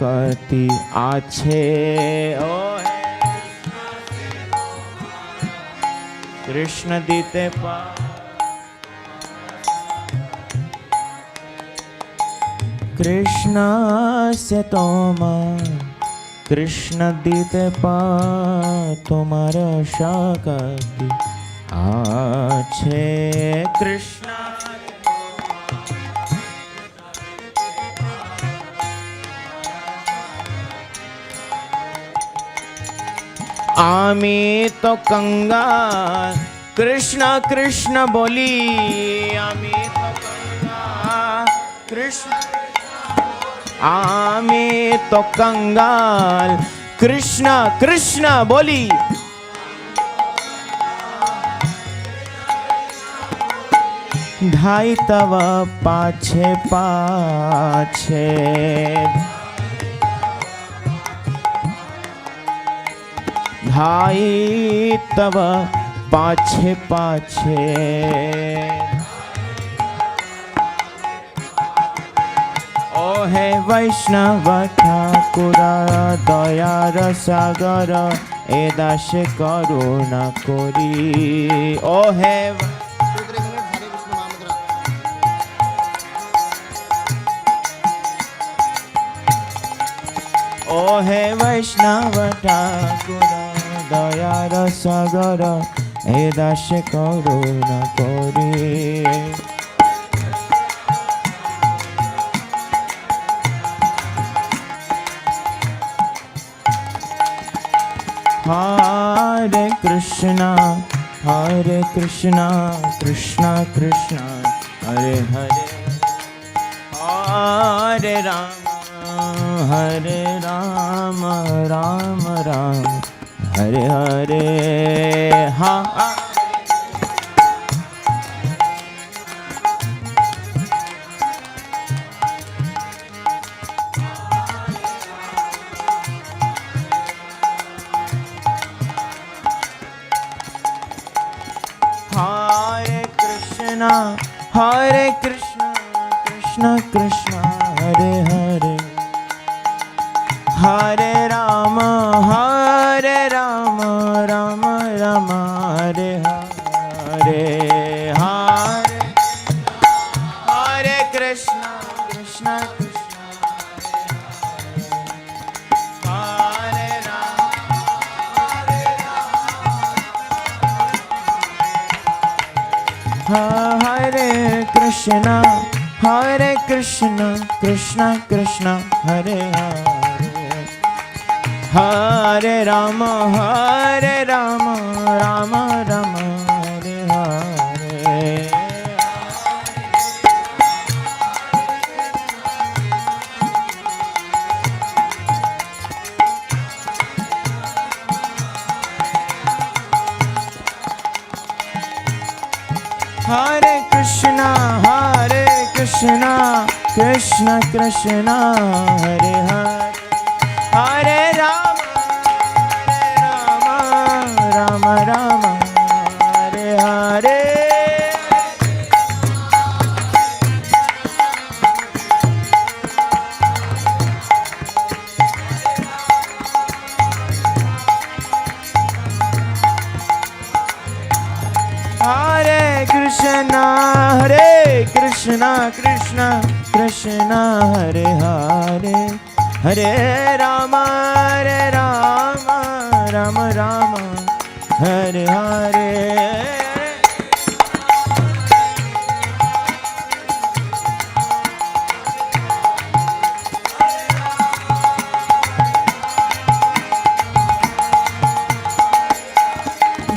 करती आछे ओ कृष्ण दीते पा कृष्ण से कृष्ण दीते पा तुम्हारा शक्ति आछे कृष्ण आमी तो कंगाल कृष्ण कृष्ण बोली आमी तो कंगाल कृष्ण आमी तो कंगाल कृष्ण कृष्ण बोली धाई तव पाछे पाछे धाई तव पाछे पाछे ओ हे वैष्णव ठाकुर दयार सागर ए दास करुणा करी ओ हे ओ हे वैष्णव ठाकुर दयार सागर ए दास करुणा करी हरे कृष्णा कृष्ण कृष्ण हरे हरे हरे राम राम राम हरे हरे हा हरे कृष्ण कृष्ण कृष्ण हरे हरे हरे राम राम राम हरे हरे हरे हरे कृष्ण कृष्ण कृष्ण हरे राम हरे कृष्ण कृष्ण कृष्ण हरे हरे हरे राम राम राम हरे हरे हरे कृष्ण कृष्ण कृष्ण हरे हरे हरे राम राम राम हरे हरे हरे कृष्ण कृष्ण कृष्ण हरे हरे हरे राम राम राम हरे हरे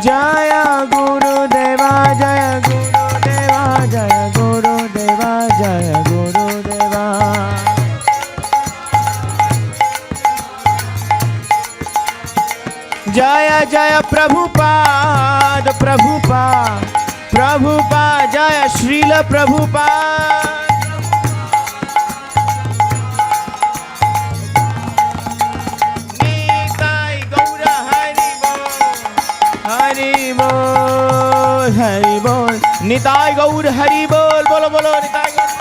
जय गुरुदेवा जय गुरुदेवा जय गुरुदेवा जय गुरुदेवा जय जय प्रभुपाद प्रभुपाद जय श्रील प्रभुपाद हरि बोल निताय गौर हरि बोल बोलो बोलो निताय गौर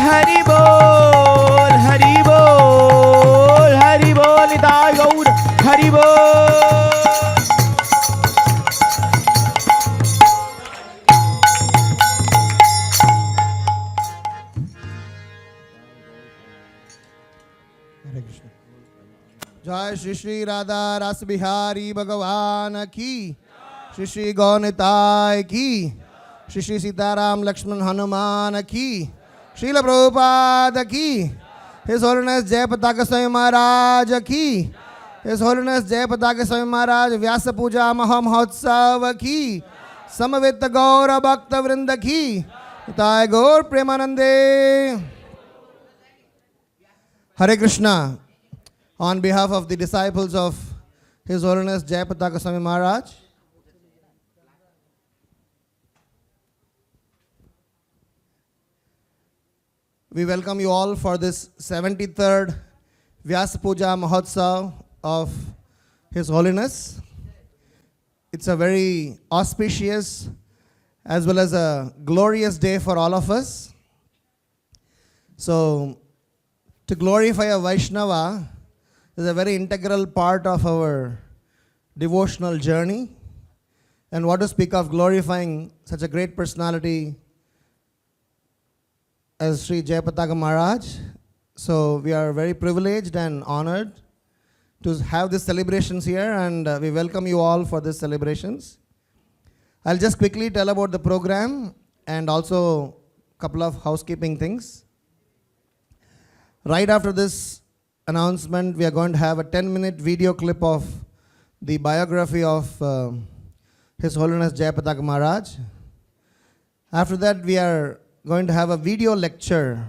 Hari Bol, Hari Bol, Hari Bol, Nitai Gaur, Hari Bol. Hare Krishna. Jai Shri Shri Radha Ras Bihari Bhagavan ki, Shri Shri Gaunitai ki, Shri Shri Sitaram Lakshman Hanuman ki, Srila Prabhupada ki, His Holiness Jayapataka Swami Maharaj ki, His Holiness Jayapataka Swami Maharaj Vyasa Puja Mahamahotsav ki, Samavit Gaura Bhakta Vrinda ki, Nitai Gaur Premanande. Hare Krishna. On behalf of the disciples of His Holiness Jayapataka Swami Maharaj, we welcome you all for this 73rd Vyasa Puja Mahotsav of His Holiness. It's a very auspicious as well as a glorious day for all of us. So, to glorify a Vaishnava is a very integral part of our devotional journey. And what to speak of glorifying such a great personality as Sri Jayapataka Maharaj. So we are very privileged and honored to have these celebrations here, and we welcome you all for these celebrations. I'll just quickly tell about the program and also a couple of housekeeping things. Right after this announcement, we are going to have a 10-minute video clip of the biography of His Holiness Jayapataka Maharaj. After that, we are going to have a video lecture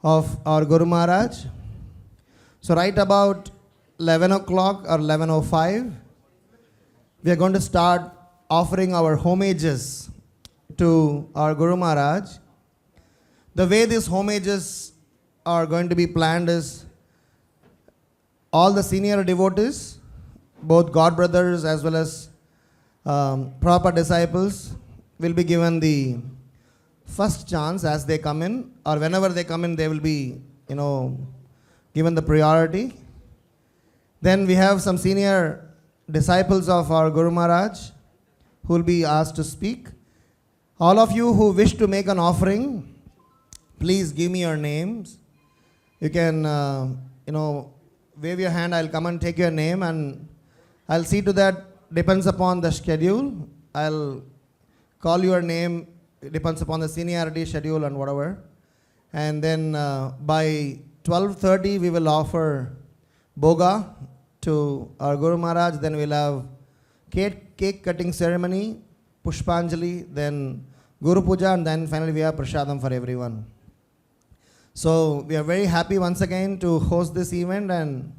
of our Guru Maharaj. So right about 11 o'clock or 11:05, we are going to start offering our homages to our Guru Maharaj. The way these homages are going to be planned is all the senior devotees, both God brothers as well as proper disciples, will be given the first chance as they come in, or whenever they come in, they will be, given the priority. Then we have some senior disciples of our Guru Maharaj who will be asked to speak. All of you who wish to make an offering, please give me your names. You can, wave your hand, I'll come and take your name, and I'll see to that, depends upon the schedule. I'll call your name, it depends upon the seniority schedule and whatever. And then by 12:30, we will offer Bhoga to our Guru Maharaj. Then we'll have cake cutting ceremony, Pushpanjali, then Guru Puja, and then finally we have Prasadam for everyone. So we are very happy once again to host this event, and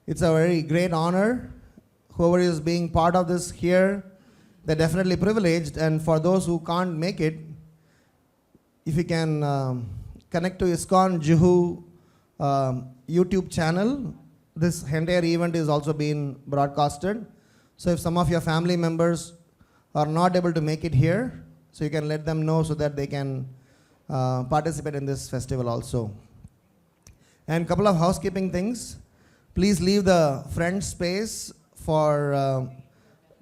it's a very great honor. Whoever is being part of this here, they're definitely privileged. And for those who can't make it, if you can connect to ISKCON Juhu YouTube channel, this entire event is also being broadcasted. So if some of your family members are not able to make it here, so you can let them know so that they can participate in this festival also. And a couple of housekeeping things. Please leave the front space for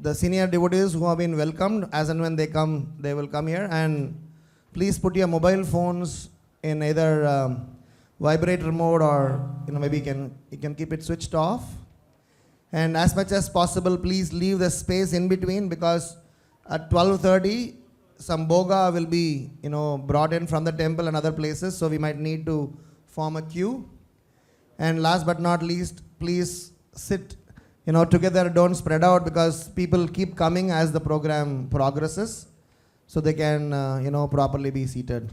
the senior devotees who have been welcomed. As and when they come, they will come here. And please put your mobile phones in either vibrator mode, or maybe you can keep it switched off. And as much as possible, please leave the space in between, because at 12:30, some Bhoga will be, brought in from the temple and other places, so we might need to form a queue. And last but not least, please sit, together, don't spread out, because people keep coming as the program progresses, so they can, properly be seated.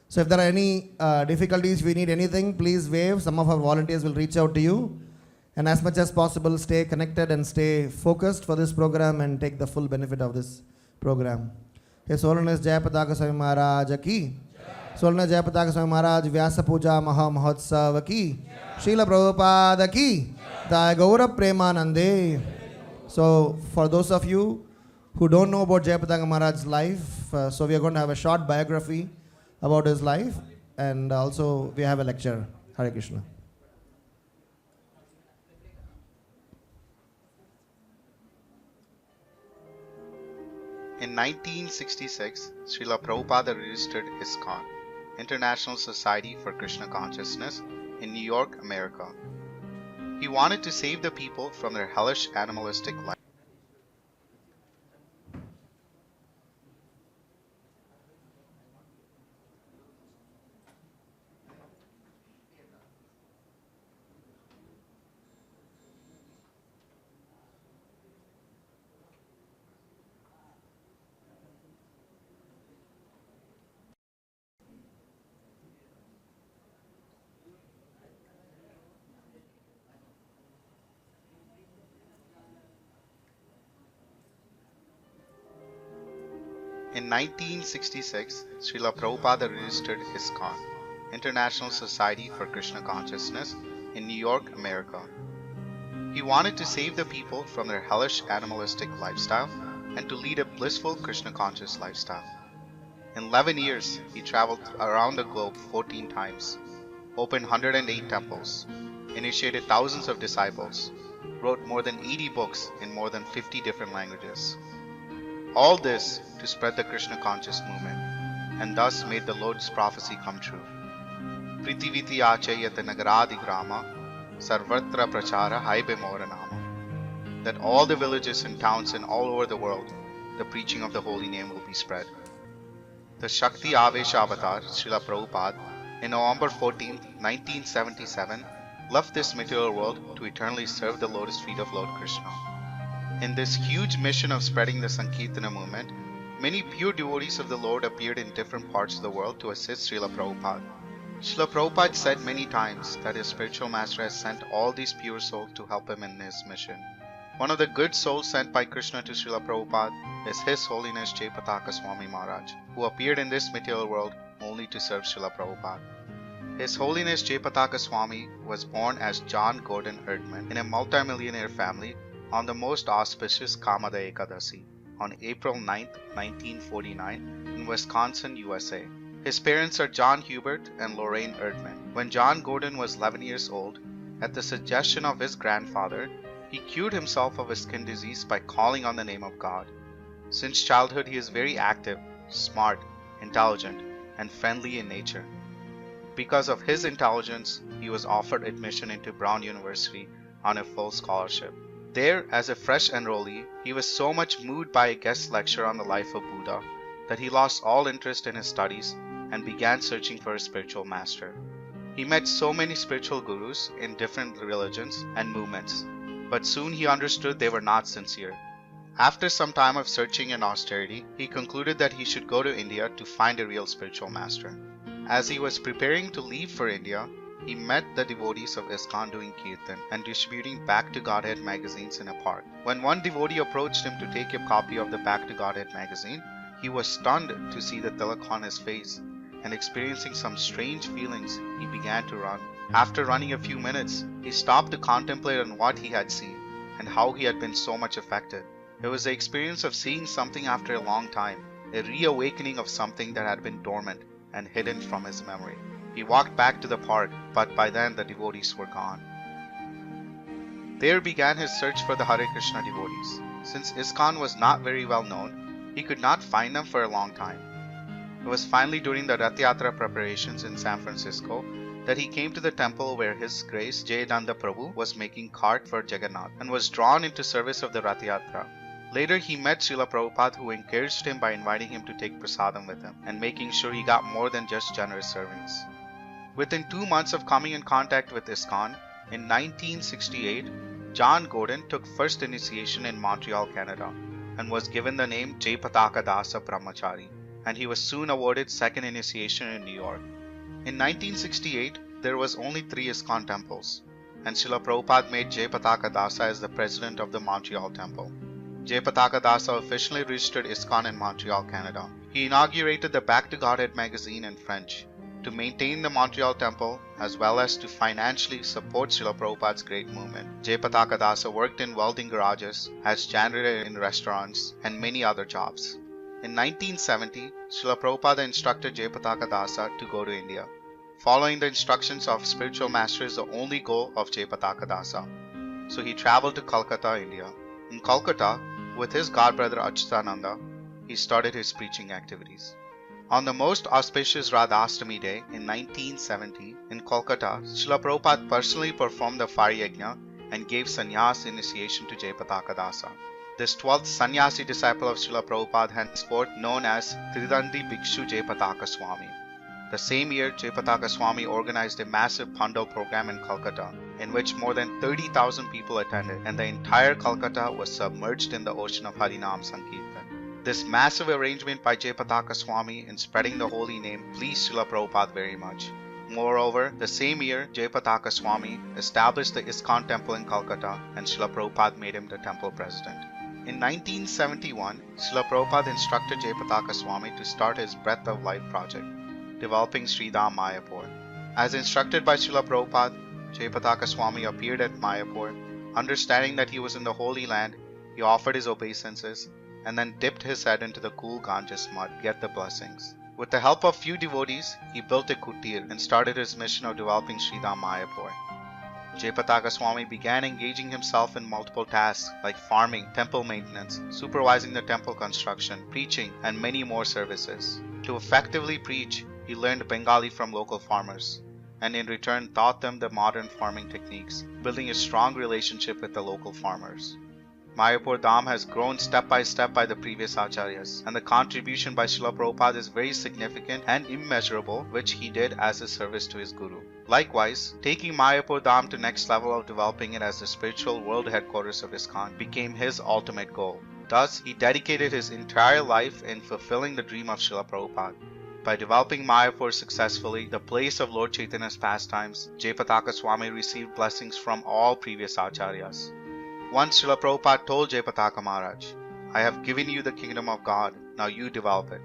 So if there are any difficulties, if you need anything, please wave. Some of our volunteers will reach out to you. And as much as possible, stay connected and stay focused for this program and take the full benefit of this program. His Holiness Jayapataka Swami Maharaj ki, His Holiness Jayapataka Swami Maharaj Vyasa Puja Mahamahotsav ki, Srila Prabhupada ki, Jai Gaura Premanande. So for those of you who don't know about Jayapataka Maharaj's life, so we are going to have a short biography about his life, and also we have a lecture. Hare Krishna. In 1966, Srila Prabhupada registered ISKCON, International Society for Krishna Consciousness, in New York, America. He wanted to save the people from their hellish animalistic life. In 1966, Srila Prabhupada registered ISKCON, International Society for Krishna Consciousness, in New York, America. He wanted to save the people from their hellish animalistic lifestyle and to lead a blissful Krishna conscious lifestyle. In 11 years, he traveled around the globe 14 times, opened 108 temples, initiated thousands of disciples, wrote more than 80 books in more than 50 different languages. All this to spread the Krishna conscious movement, and thus made the Lord's prophecy come true. Pritiviti achayate nagaradi grama, sarvatra prachara haibe moranama. That all the villages and towns and all over the world, the preaching of the holy name will be spread. The Shakti Avesh Avatar, Srila Prabhupada, in November 14, 1977, left this material world to eternally serve the lotus feet of Lord Krishna. In this huge mission of spreading the Sankirtana movement, many pure devotees of the Lord appeared in different parts of the world to assist Srila Prabhupada. Srila Prabhupada said many times that his spiritual master has sent all these pure souls to help him in his mission. One of the good souls sent by Krishna to Srila Prabhupada is His Holiness Jayapataka Swami Maharaj, who appeared in this material world only to serve Srila Prabhupada. His Holiness Jayapataka Swami was born as John Gordon Erdman in a multimillionaire family on the most auspicious Kamada Ekadasi on April 9, 1949 in Wisconsin, USA. His parents are John Hubert and Lorraine Erdman. When John Gordon was 11 years old, at the suggestion of his grandfather, he cured himself of his skin disease by calling on the name of God. Since childhood, he is very active, smart, intelligent, and friendly in nature. Because of his intelligence, he was offered admission into Brown University on a full scholarship. There, as a fresh enrollee, he was so much moved by a guest lecture on the life of Buddha that he lost all interest in his studies and began searching for a spiritual master. He met so many spiritual gurus in different religions and movements, but soon he understood they were not sincere. After some time of searching and austerity, he concluded that he should go to India to find a real spiritual master. As he was preparing to leave for India, he met the devotees of ISKCON doing kirtan and distributing Back to Godhead magazines in a park. When one devotee approached him to take a copy of the Back to Godhead magazine, he was stunned to see the tilak on his face, and experiencing some strange feelings, he began to run. After running a few minutes, he stopped to contemplate on what he had seen and how he had been so much affected. It was the experience of seeing something after a long time, a reawakening of something that had been dormant and hidden from his memory. He walked back to the park, but by then the devotees were gone. There began his search for the Hare Krishna devotees. Since ISKCON was not very well known, he could not find them for a long time. It was finally during the Rath Yatra preparations in San Francisco that he came to the temple where His Grace Jayananda Prabhu was making cart for Jagannath and was drawn into service of the Rath Yatra. Later he met Srila Prabhupada, who encouraged him by inviting him to take prasadam with him and making sure he got more than just generous servings. Within 2 months of coming in contact with ISKCON, in 1968, John Gordon took first initiation in Montreal, Canada, and was given the name Jayapataka Dasa Brahmachari, and he was soon awarded second initiation in New York. In 1968, there was only 3 ISKCON temples, and Srila Prabhupada made Jayapataka Dasa as the president of the Montreal temple. Jayapataka Dasa officially registered ISKCON in Montreal, Canada. He inaugurated the Back to Godhead magazine in French to maintain the Montreal temple as well as to financially support Srila Prabhupada's great movement. Jayapataka Dasa worked in welding garages, as janitor in restaurants, and many other jobs. In 1970, Srila Prabhupada instructed Jayapataka Dasa to go to India. Following the instructions of spiritual master is the only goal of Jayapataka Dasa. So he traveled to Calcutta, India. In Calcutta, with his godbrother Achyutananda, he started his preaching activities. On the most auspicious Radhastami day in 1970 in Kolkata, Srila Prabhupada personally performed the Fire Yajna and gave sannyas initiation to Jayapataka Dasa. This 12th sannyasi disciple of Srila Prabhupada, henceforth known as Tridandi Bhikshu Jayapataka Swami. The same year, Jayapataka Swami organized a massive Pandal program in Calcutta, in which more than 30,000 people attended, and the entire Calcutta was submerged in the ocean of Harinam Sankirtan. This massive arrangement by Jayapataka Swami in spreading the holy name pleased Srila Prabhupada very much. Moreover, the same year, Jayapataka Swami established the ISKCON temple in Calcutta, and Srila Prabhupada made him the temple president. In 1971, Srila Prabhupada instructed Jayapataka Swami to start his Breath of Life project, developing Sridham Mayapur. As instructed by Srila Prabhupada, Jayapataka Swami appeared at Mayapur. Understanding that he was in the Holy Land, he offered his obeisances and then dipped his head into the cool Ganges mud to get the blessings. With the help of few devotees, he built a kutir and started his mission of developing Sridham Mayapur. Jayapataka Swami began engaging himself in multiple tasks like farming, temple maintenance, supervising the temple construction, preaching, and many more services. To effectively preach, he learned Bengali from local farmers, and in return taught them the modern farming techniques, building a strong relationship with the local farmers. Mayapur Dham has grown step by step by the previous acharyas, and the contribution by Srila Prabhupada is very significant and immeasurable, which he did as a service to his guru. Likewise, taking Mayapur Dham to next level of developing it as the spiritual world headquarters of ISKCON became his ultimate goal. Thus, he dedicated his entire life in fulfilling the dream of Srila Prabhupada. By developing Mayapur successfully, the place of Lord Chaitanya's pastimes, Jayapataka Swami received blessings from all previous acharyas. Once Srila Prabhupada told Jayapataka Maharaj, "I have given you the kingdom of God, now you develop it."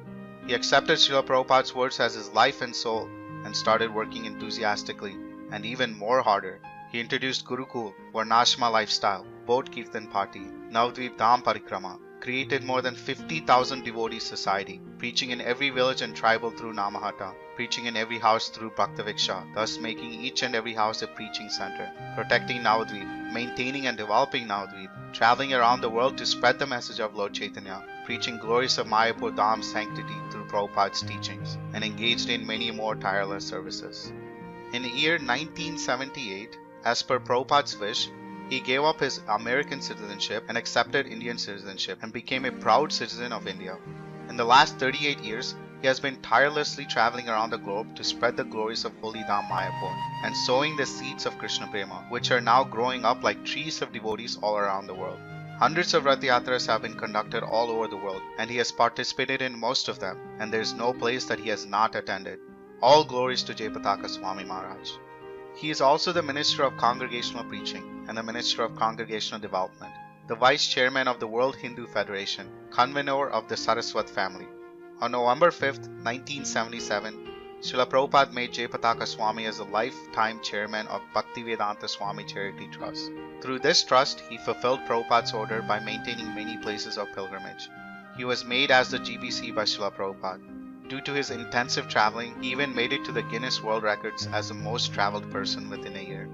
He accepted Srila Prabhupada's words as his life and soul and started working enthusiastically and even more harder. He introduced Gurukul, Varnashrama lifestyle, Boat Kirtan Party, Navadvip Dham Parikrama, created more than 50,000 devotee society, preaching in every village and tribal through Namahata, preaching in every house through Bhaktaviksha, thus making each and every house a preaching center, protecting Navadvip, maintaining and developing Navadvip, traveling around the world to spread the message of Lord Chaitanya, preaching glories of Mayapur Dham's sanctity through Prabhupada's teachings, and engaged in many more tireless services. In the year 1978, as per Prabhupada's wish, he gave up his American citizenship and accepted Indian citizenship and became a proud citizen of India. In the last 38 years, he has been tirelessly traveling around the globe to spread the glories of Holy Dham Mayapur and sowing the seeds of Krishna Prema, which are now growing up like trees of devotees all around the world. Hundreds of Rath Yatras have been conducted all over the world, and he has participated in most of them, and there is no place that he has not attended. All glories to Jayapataka Swami Maharaj. He is also the Minister of Congregational Preaching and the Minister of Congregational Development, the Vice Chairman of the World Hindu Federation, convener of the Saraswat family. On November 5th, 1977, Srila Prabhupada made Jayapataka Swami as a lifetime chairman of Bhaktivedanta Swami Charity Trust. Through this trust, he fulfilled Prabhupada's order by maintaining many places of pilgrimage. He was made as the GBC by Srila Prabhupada. Due to his intensive traveling, he even made it to the Guinness World Records as the most traveled person within a year.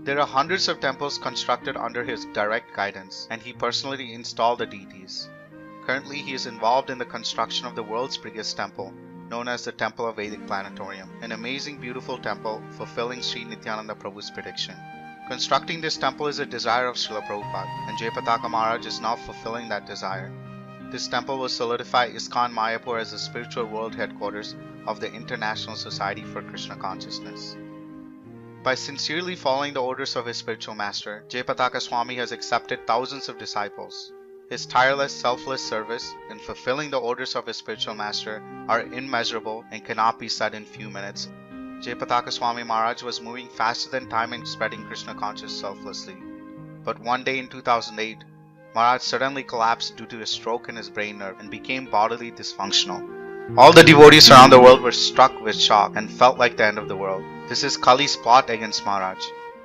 There are hundreds of temples constructed under his direct guidance, and he personally installed the deities. Currently, he is involved in the construction of the world's biggest temple, known as the Temple of Vedic Planetarium, an amazing, beautiful temple fulfilling Sri Nityananda Prabhu's prediction. Constructing this temple is a desire of Srila Prabhupada, and Jayapataka Maharaj is now fulfilling that desire. This temple will solidify ISKCON Mayapur as the spiritual world headquarters of the International Society for Krishna Consciousness. By sincerely following the orders of his spiritual master, Jayapataka Swami has accepted thousands of disciples. His tireless, selfless service in fulfilling the orders of his spiritual master are immeasurable and cannot be said in few minutes. Jayapataka Swami Maharaj was moving faster than time in spreading Krishna consciousness selflessly. But one day in 2008, Maharaj suddenly collapsed due to a stroke in his brain nerve and became bodily dysfunctional. All the devotees around the world were struck with shock and felt like the end of the world. This is Kali's plot against Maharaj.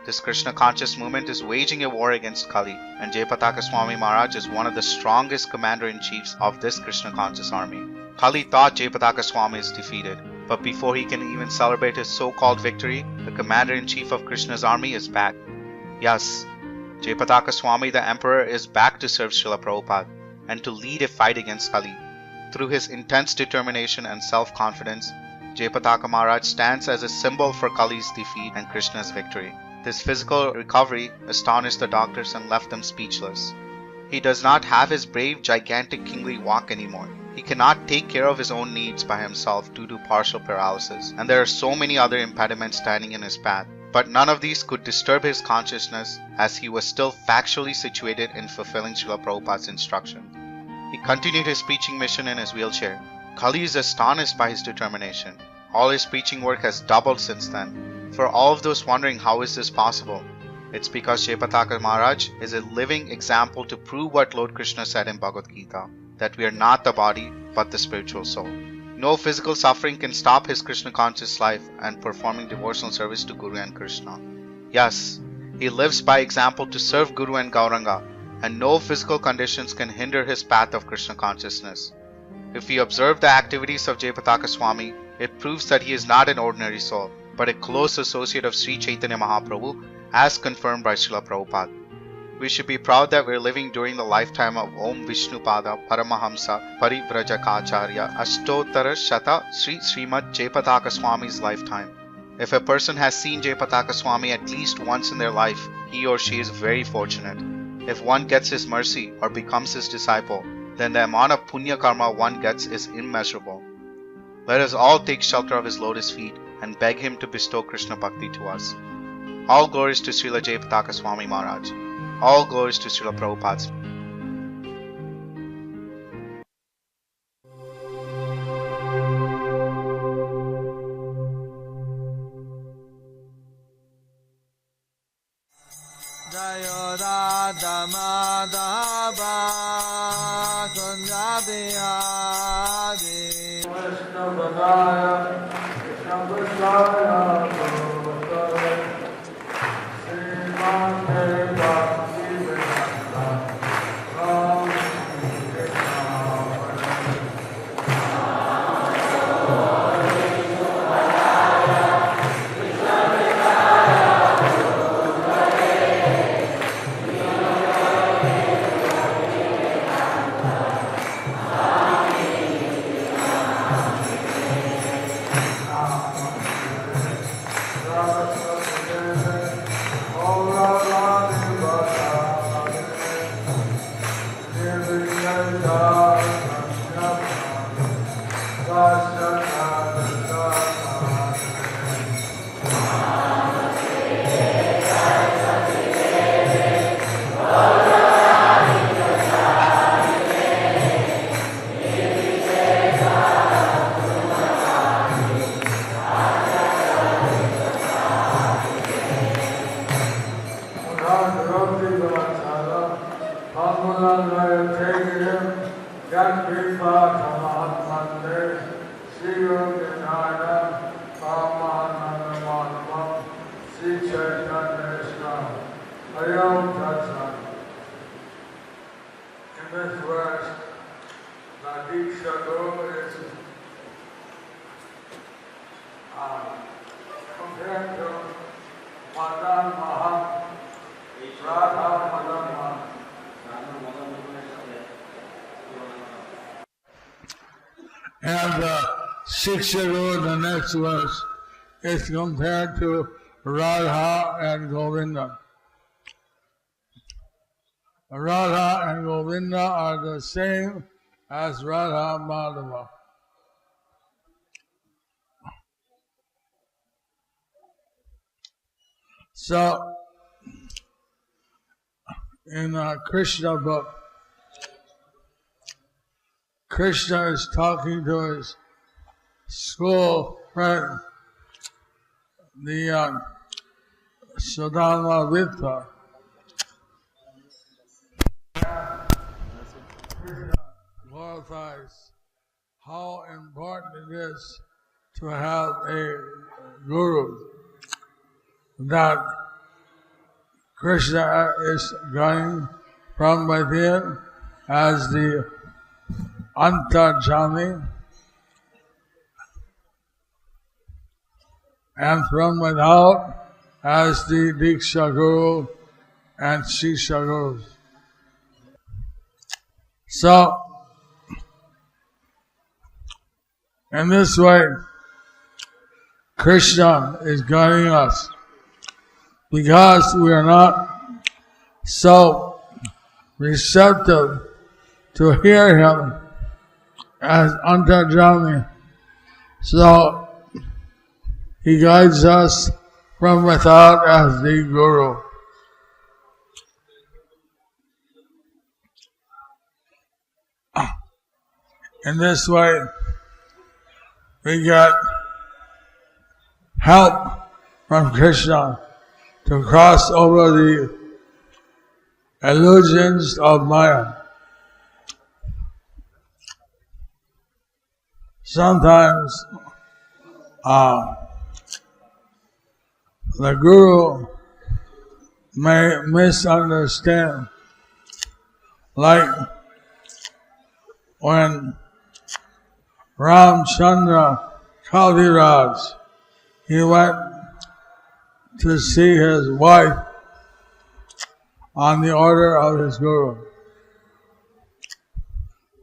This Krishna conscious movement is waging a war against Kali, and Jayapataka Swami Maharaj is one of the strongest commander-in-chiefs of this Krishna conscious army. Kali thought Jayapataka Swami is defeated, but before he can even celebrate his so-called victory, the commander-in-chief of Krishna's army is back. Yes, Jayapataka Swami the Emperor is back to serve Srila Prabhupada and to lead a fight against Kali. Through his intense determination and self-confidence, Jayapataka Maharaj stands as a symbol for Kali's defeat and Krishna's victory. This physical recovery astonished the doctors and left them speechless. He does not have his brave, gigantic kingly walk anymore. He cannot take care of his own needs by himself due to partial paralysis, and there are so many other impediments standing in his path. But none of these could disturb his consciousness, as he was still factually situated in fulfilling Srila Prabhupada's instruction. He continued his preaching mission in his wheelchair. Kali is astonished by his determination. All his preaching work has doubled since then. For all of those wondering how is this possible, it's because Jayapataka Maharaj is a living example to prove what Lord Krishna said in Bhagavad Gita, that we are not the body but the spiritual soul. No physical suffering can stop his Krishna conscious life and performing devotional service to Guru and Krishna. Yes, he lives by example to serve Guru and Gauranga, and no physical conditions can hinder his path of Krishna consciousness. If we observe the activities of Jayapataka Swami, it proves that he is not an ordinary soul, but a close associate of Sri Chaitanya Mahaprabhu, as confirmed by Srila Prabhupada. We should be proud that we are living during the lifetime of Om Vishnupada Paramahamsa Parivrajakaacharya Ashtottara Shata Sri Srimad Jayapataka Swami's lifetime. If a person has seen Jayapataka Swami at least once in their life, he or she is very fortunate. If one gets his mercy or becomes his disciple, then the amount of punya karma one gets is immeasurable. Let us all take shelter of his lotus feet and beg him to bestow Krishna Bhakti to us. All glories to Srila Jayapataka Swami Maharaj. All glories to Srila Prabhupada. Jaya Radha Madhava Kunja Bihari Krishna Vadaya Krishna Vadaya Srimad Bhakti Vedanta Rama And Shiksharu, the next verse, is compared to Radha and Govinda. Radha and Govinda are the same as Radha Madhava. So, in Krishna book, Krishna is talking to his school friend, the Sudama Vitta. Krishna glorifies how important it is to have a guru that Krishna is going from within as the Antarjami, and from without as the Diksha Guru and Shisha Gurus. So, in this way, Krishna is guiding us because we are not so receptive to hear him as Antarjami. So, he guides us from without as the Guru. In this way, we get help from Krishna to cross over the illusions of Maya. Sometimes the Guru may misunderstand, like when Ramchandra Kaldiraj, he went to see his wife on the order of his Guru.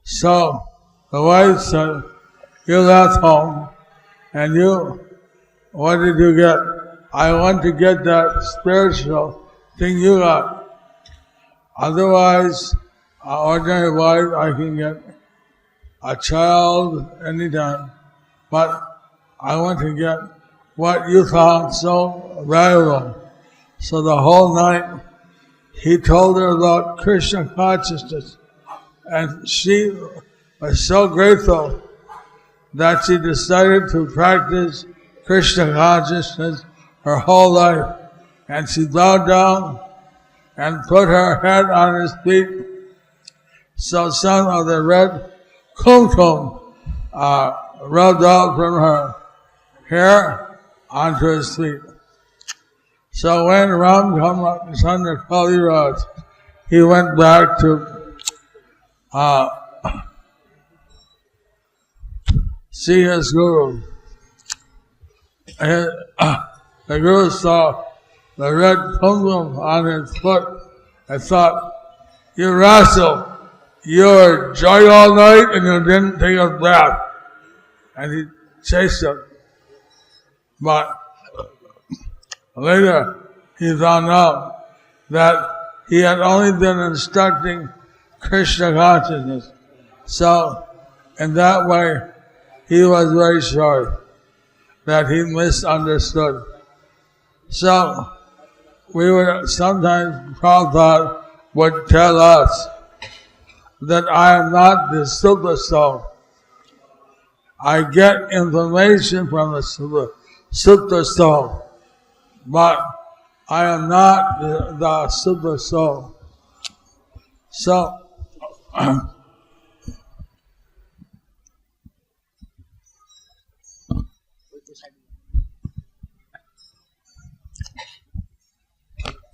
So the wife said, "You left home and what did you get?" "I want to get that spiritual thing you got. Otherwise, an ordinary wife, I can get a child anytime. But I want to get what you found so valuable." So the whole night, he told her about Krishna consciousness. And she was so grateful that she decided to practice Krishna consciousness her whole life. And she bowed down and put her head on his feet. So some of the red kumkum rubbed out from her hair onto his feet. So when Ramchandra Kaliraj, he went back to see his Guru. The Guru saw the red kumkum on his foot and thought, "You rascal, you were joy all night and you didn't take a bath." And he chased him. But later he found out that he had only been instructing Krishna consciousness. So in that way he was very sorry that he misunderstood. So we would sometimes, Prabhupada would tell us that I am not the Super Soul. I get information from the Super Soul, but I am not the Super Soul. So,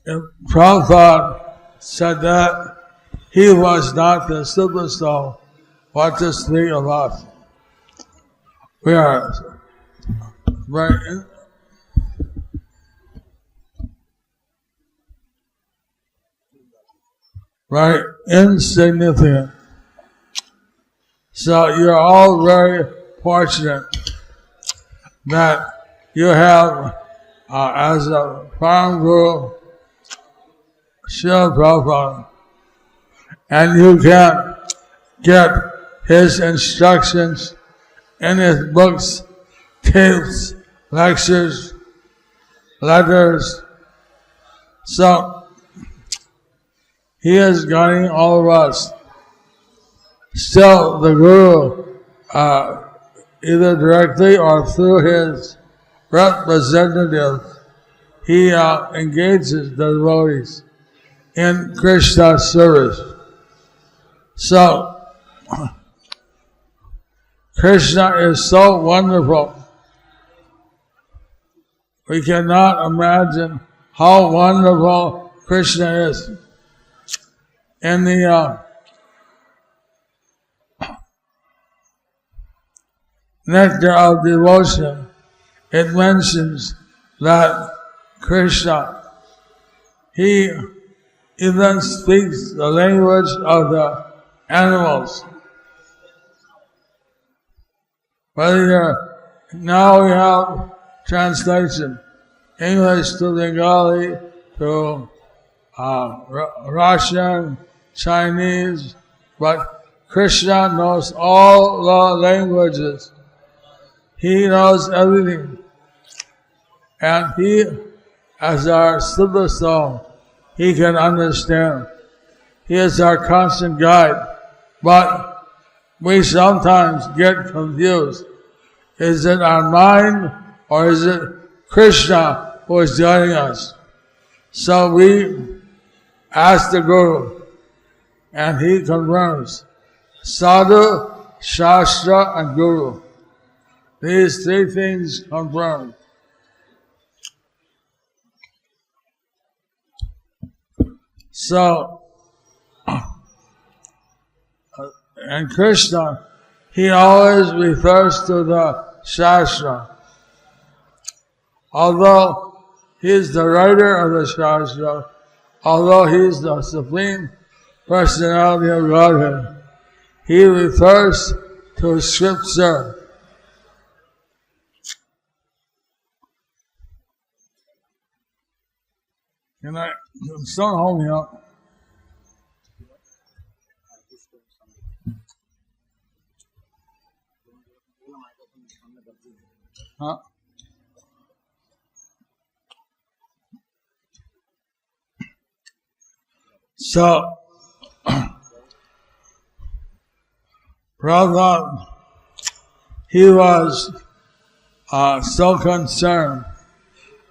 if Prabhupada said that he was not the Super Soul, what to speak of us? We are very insignificant. So you're all very fortunate that you have, as a Pranam Guru, Srila Prabhupada, and you can get his instructions in his books, tapes, lectures, letters. So he is guiding all of us. Still, the Guru, either directly or through his representatives, he engages the devotees in Krishna's service. So, Krishna is so wonderful. We cannot imagine how wonderful Krishna is. In the Nectar of Devotion, it mentions that Krishna, he even speaks the language of the animals. Now we have translation, English to Bengali to Russian, Chinese, but Krishna knows all the languages. He knows everything. And he, as our Siddha soul, he can understand. He is our constant guide. But we sometimes get confused. Is it our mind or is it Krishna who is guiding us? So we ask the Guru and he confirms. Sadhu, Shastra and Guru. These three things confirm. So, and Krishna, he always refers to the Shastra. Although he is the writer of the Shastra, although he is the Supreme Personality of Godhead, he refers to Scripture. Can I, someone hold me up? Huh? So, Prabhupada, he was so concerned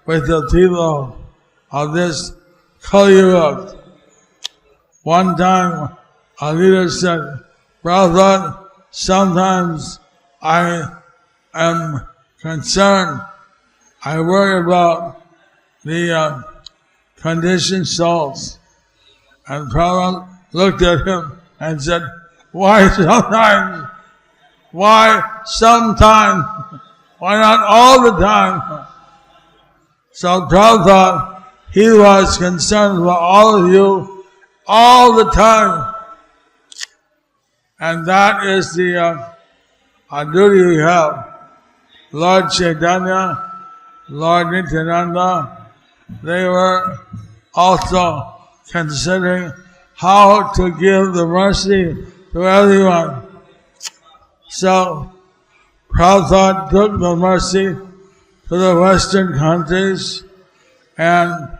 with the people of this Kali Yuga. One time, a leader said, Prabhupada, sometimes I am concerned. I worry about the conditioned souls. And Prabhupada looked at him and said, why sometimes? Why sometimes? Why not all the time? So Prabhupada, he was concerned about all of you all the time. And that is the duty we have. Lord Chaitanya, Lord Nityananda, they were also considering how to give the mercy to everyone. So Prabhupada took the mercy to the Western countries and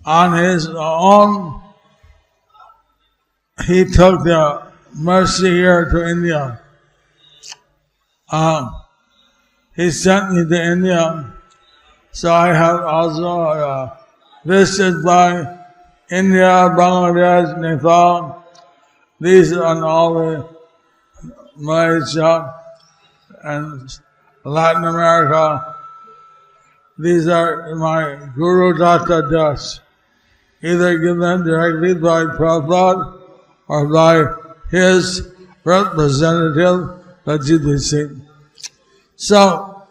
on his own he took the mercy here to India. He sent me to India, so I have also visited by India, Bangladesh, Nepal. These are all the Malaysia and Latin America. These are my Guru Datta Das, either given directly by Prabhupada or by his representative, the GBC. So,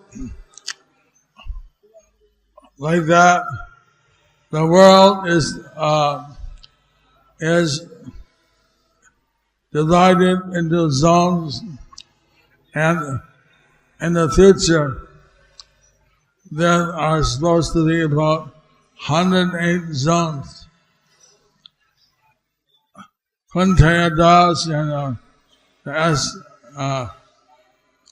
like that, the world is divided into zones, and in the future there are supposed to be about 108 zones. Kuntaya Das and the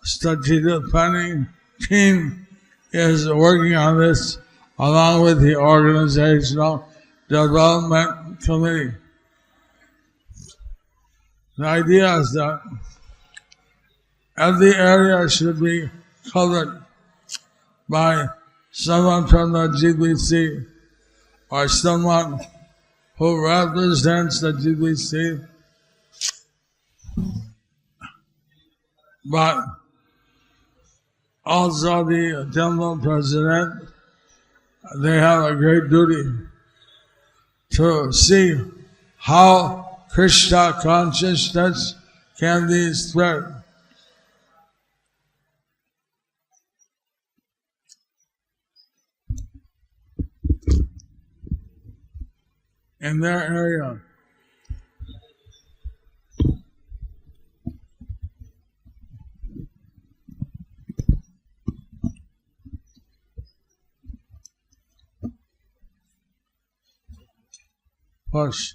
strategic planning team is working on this along with the organizational development committee. The idea is that every area should be covered by someone from the GBC or someone who represents the GBC. But also the temple president they have a great duty to see how Krishna consciousness can be spread. In their area. Push.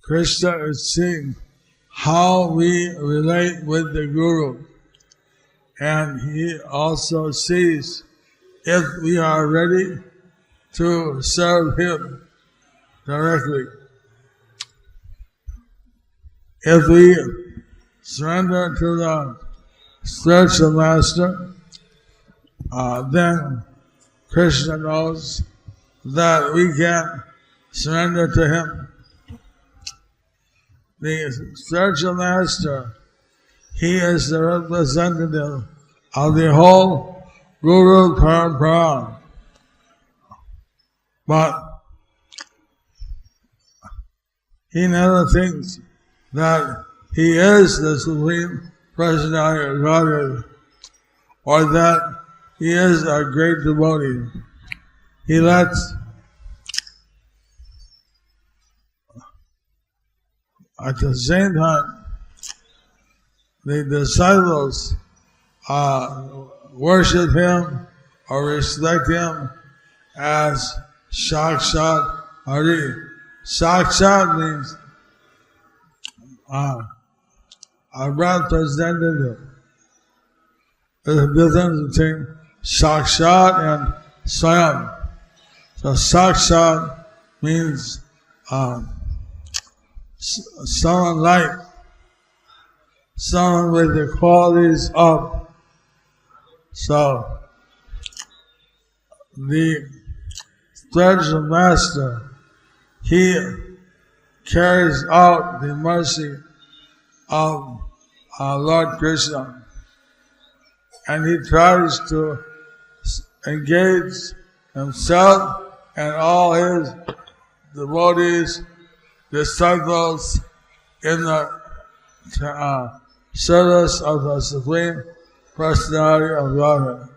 Krishna is seeing how we relate with the Guru, and he also sees if we are ready to serve him directly. If we surrender to the spiritual master, then Krishna knows that we can surrender to him. The spiritual master, he is the representative of the whole Guru Parampara. But he never thinks that he is the Supreme Personality of Godhead or that he is a great devotee. He lets at the same time the disciples worship him or respect him as Sakshat Hare. Sakshat means a representative. There's a difference between Sakshat and Swam. So Sakshat means someone like, someone with the qualities of. So the spiritual master, he carries out the mercy of our Lord Krishna, and he tries to engage himself and all his devotees, disciples in the service of the Supreme Personality of Godhead.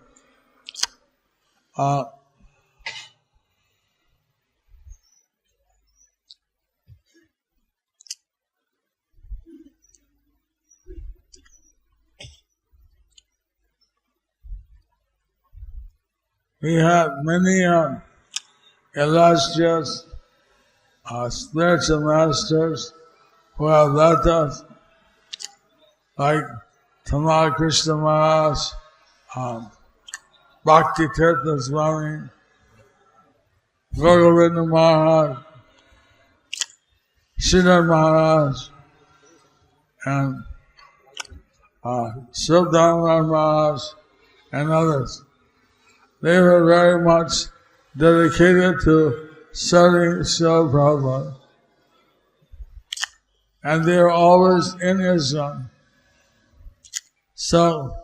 We have many illustrious spiritual masters who have left us, like Tamal Krishna Maharaj, Bhakti Tirtha Swami, Bhagavat Maharaj, Sridhar Maharaj, and Sridhar Maharaj, and others. They were very much dedicated to serving Srila Prabhupada. And they are always in ISKCON. So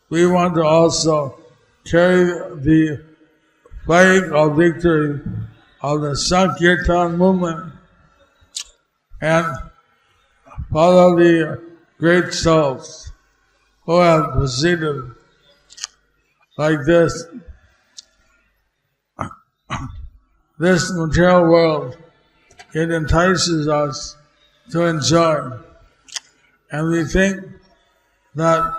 we want to also carry the flag of victory of the Sankirtan movement and follow the great souls who have proceeded like this. This material world, it entices us to enjoy. And we think that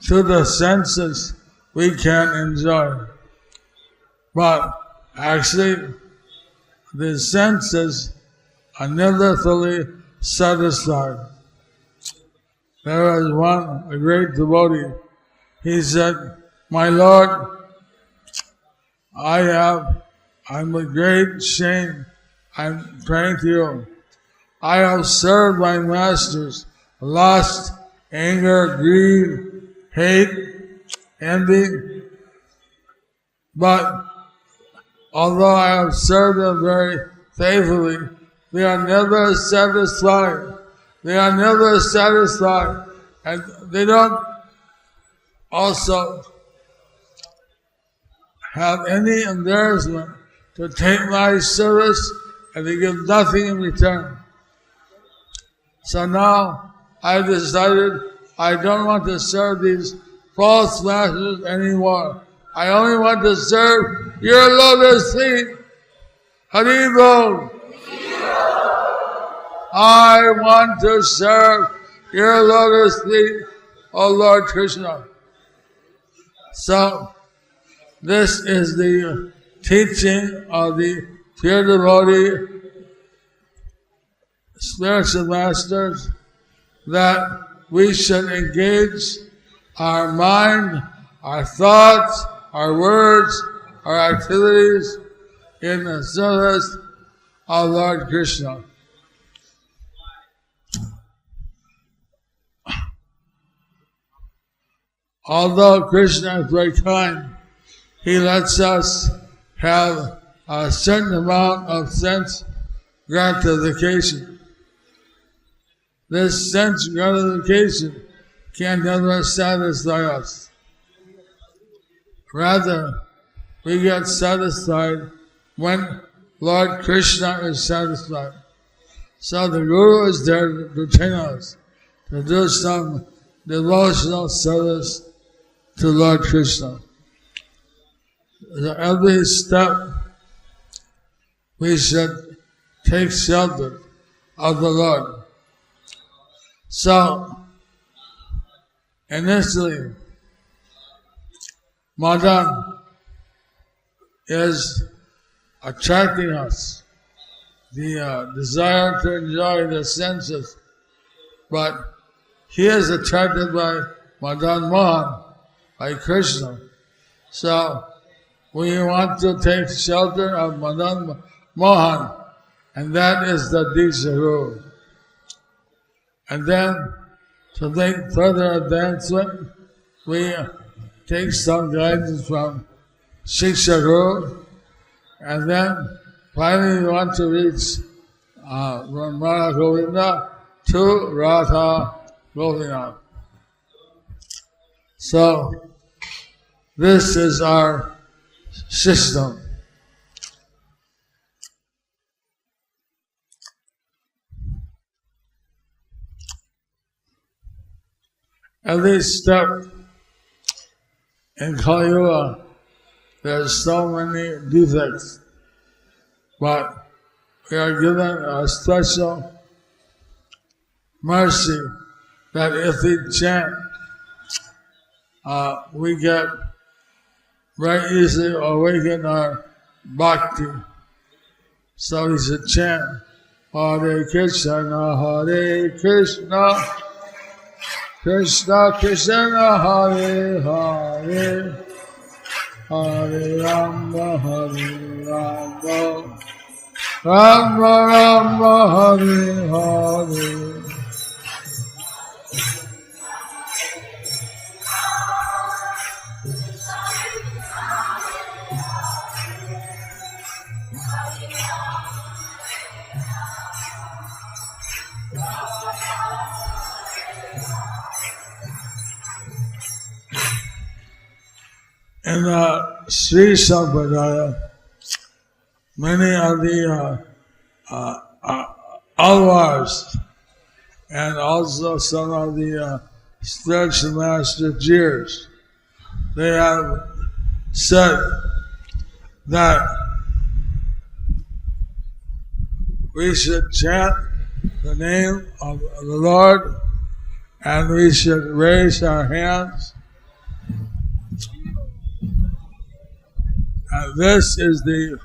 through the senses we can enjoy. But actually, the senses are never fully satisfied. There was a great devotee. He said, "My Lord, I'm with great shame. I'm praying to you. I have served my masters, lust, anger, greed, hate, envy, But although I have served them very faithfully, they are never satisfied. They are never satisfied. And they don't also have any embarrassment to take my service and they give nothing in return. So now I decided I don't want to serve these false masters anymore. I only want to serve your lotus feet. Hare Bol. I want to serve your lotus feet, O Lord Krishna. So, this is the teaching of the pure devotee spiritual masters, that we should engage our mind, our thoughts, our words, our activities in the service of Lord Krishna. Although Krishna is very kind, he lets us have a certain amount of sense gratification. This sense gratification can never satisfy us. Rather, we get satisfied when Lord Krishna is satisfied. So the Guru is there to train us to do some devotional service to Lord Krishna. So every step we should take shelter of the Lord. So, initially, Madan is attracting us, the desire to enjoy the senses, but he is attracted by Madan Mohan, by Krishna. So, we want to take shelter of Madan Mohan, and that is the Diksha rule. And then, to make further advancement, we take some guidance from Shiksha Guru, and then finally we want to reach from Radha Govinda to Radha Govinda. So, this is our system. Every step in Kali Yuga, there's so many defects, but we are given a special mercy that if we chant, we get very easily awaken our bhakti. So we should chant Hare Krishna, Hare Krishna, Krishna Krishna, Hare Hare, Hare Rama, Hare Rama, Rama Rama, Hare Hare. In the Sri Sampradaya, many of the alvars and also some of the spiritual master jeers, they have said that we should chant the name of the Lord and we should raise our hands. And this is the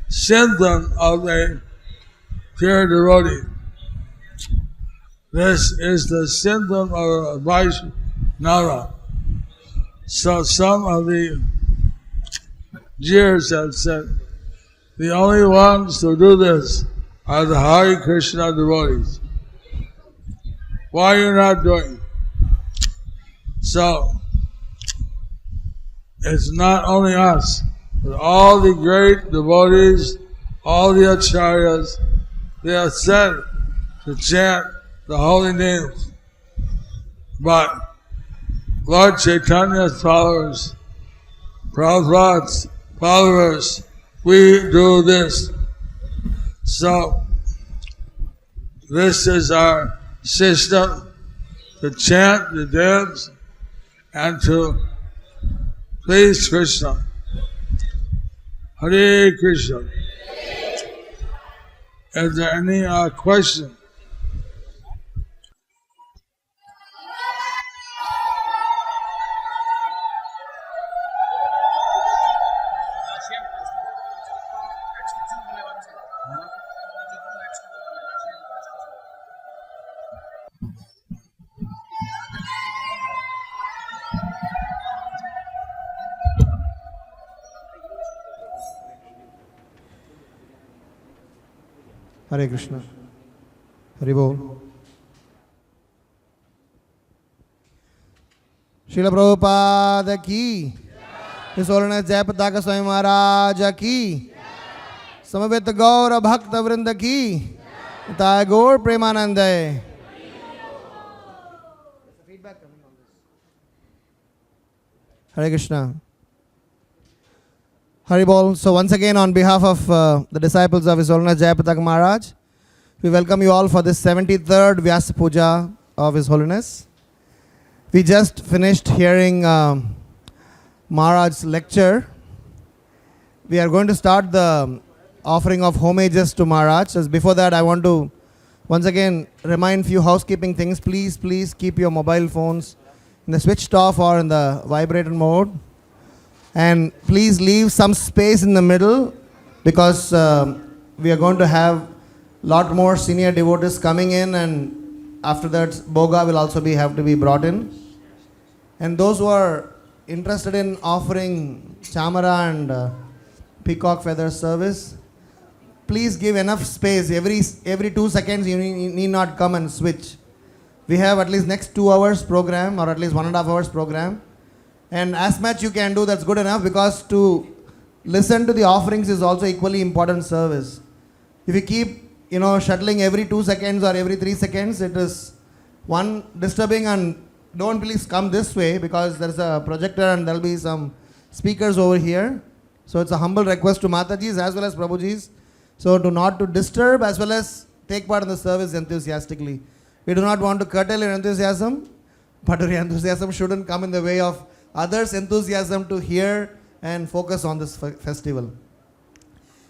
symptom of a pure devotee. This is the symptom of a Vaishnava. So some of the jeers have said, the only ones who do this are the Hare Krishna devotees. Why are you not doing it? So, it's not only us But all the great devotees, all the acharyas, they are said to chant the holy names. But Lord Chaitanya's followers, Prabhupada's followers, we do this. So, this is our system to chant the dance and to please Krishna. Hare Krishna. Is there any question? Hare Krishna. Hare Bol. Srila Prabhupada ki. His Holiness Jayapataka Swami Maharaj ki. Samaveta Gaura Bhakta Vrinda ki. Nitai Gaur Premanande. Hare Krishna. Hare Bol. So once again, on behalf of the disciples of His Holiness Jayapataka Maharaj, we welcome you all for this 73rd Vyasa Puja of His Holiness. We just finished hearing Maharaj's lecture. We are going to start the offering of homages to Maharaj. Just before that, I want to once again remind few housekeeping things. Please keep your mobile phones in the switched off or in the vibrator mode. And please leave some space in the middle, because we are going to have lot more senior devotees coming in, and after that Bhoga will also have to be brought in. And those who are interested in offering chamara and peacock feather service, please give enough space. Every 2 seconds you need not come and switch. We have at least next 2 hours program, or at least 1.5 hours program. And as much you can do, that's good enough, because to listen to the offerings is also equally important service. If you keep, shuttling every 2 seconds or every 3 seconds, it is one disturbing. And don't please come this way, because there's a projector and there'll be some speakers over here. So it's a humble request to Matajis as well as Prabhujis. So not to disturb as well as take part in the service enthusiastically. We do not want to curtail your enthusiasm, but your enthusiasm shouldn't come in the way of others' enthusiasm to hear and focus on this festival.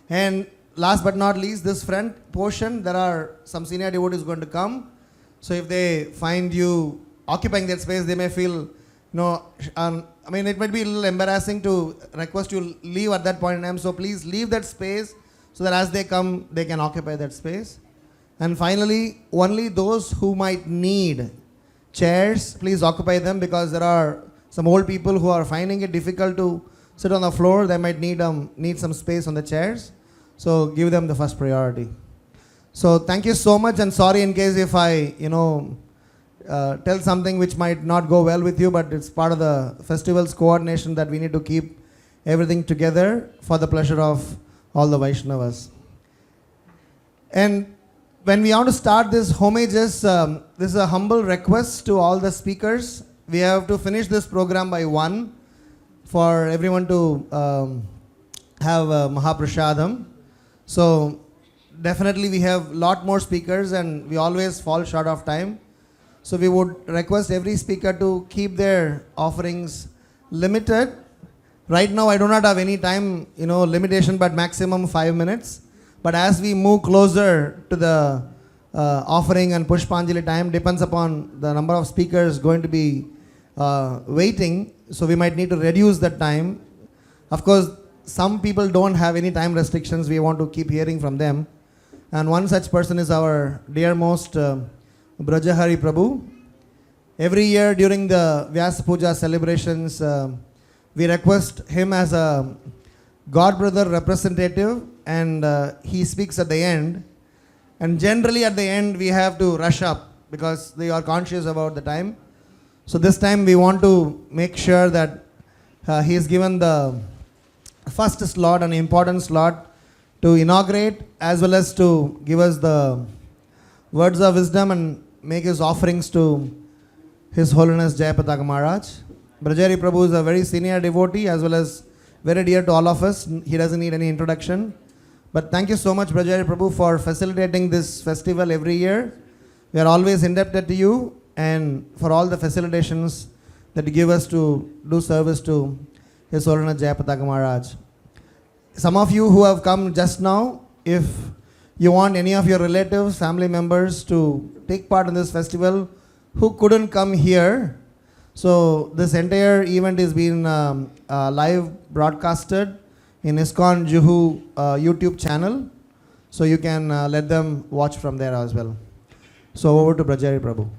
And last but not least, this front portion, there are some senior devotees going to come. So if they find you occupying that space, they may feel, it might be a little embarrassing to request you leave at that point in time. So please leave that space so that as they come, they can occupy that space. And finally, only those who might need chairs, please occupy them, because there are some old people who are finding it difficult to sit on the floor. They might need some space on the chairs. So give them the first priority. So thank you so much, and sorry in case if I, tell something which might not go well with you, but it's part of the festival's coordination that we need to keep everything together for the pleasure of all the Vaishnavas. And when we want to start this homages, this is a humble request to all the speakers. We have to finish this program by 1 for everyone to have Mahaprasadam. So definitely we have lot more speakers and we always fall short of time. So we would request every speaker to keep their offerings limited. Right now I do not have any time limitation, but maximum 5 minutes. But as we move closer to the offering and Pushpanjali time, depends upon the number of speakers going to be waiting, so we might need to reduce that time. Of course, some people don't have any time restrictions. We want to keep hearing from them. And one such person is our dearmost Brajahari Prabhu. Every year during the Vyasa Puja celebrations, we request him as a God brother representative, and he speaks at the end. And generally at the end we have to rush up because they are conscious about the time. So this time we want to make sure that he is given the first slot, an important slot to inaugurate as well as to give us the words of wisdom and make his offerings to His Holiness Jayapataka Maharaj. Brajari Prabhu is a very senior devotee as well as very dear to all of us. He doesn't need any introduction. But thank you so much, Brajari Prabhu, for facilitating this festival every year. We are always indebted to you and for all the facilitations that you give us to do service to His Holiness Jayapataka Maharaj. Some of you who have come just now, if you want any of your relatives, family members to take part in this festival who couldn't come here, so this entire event is being live broadcasted in ISKCON Juhu YouTube channel. So you can let them watch from there as well. So over to Brajari Prabhu.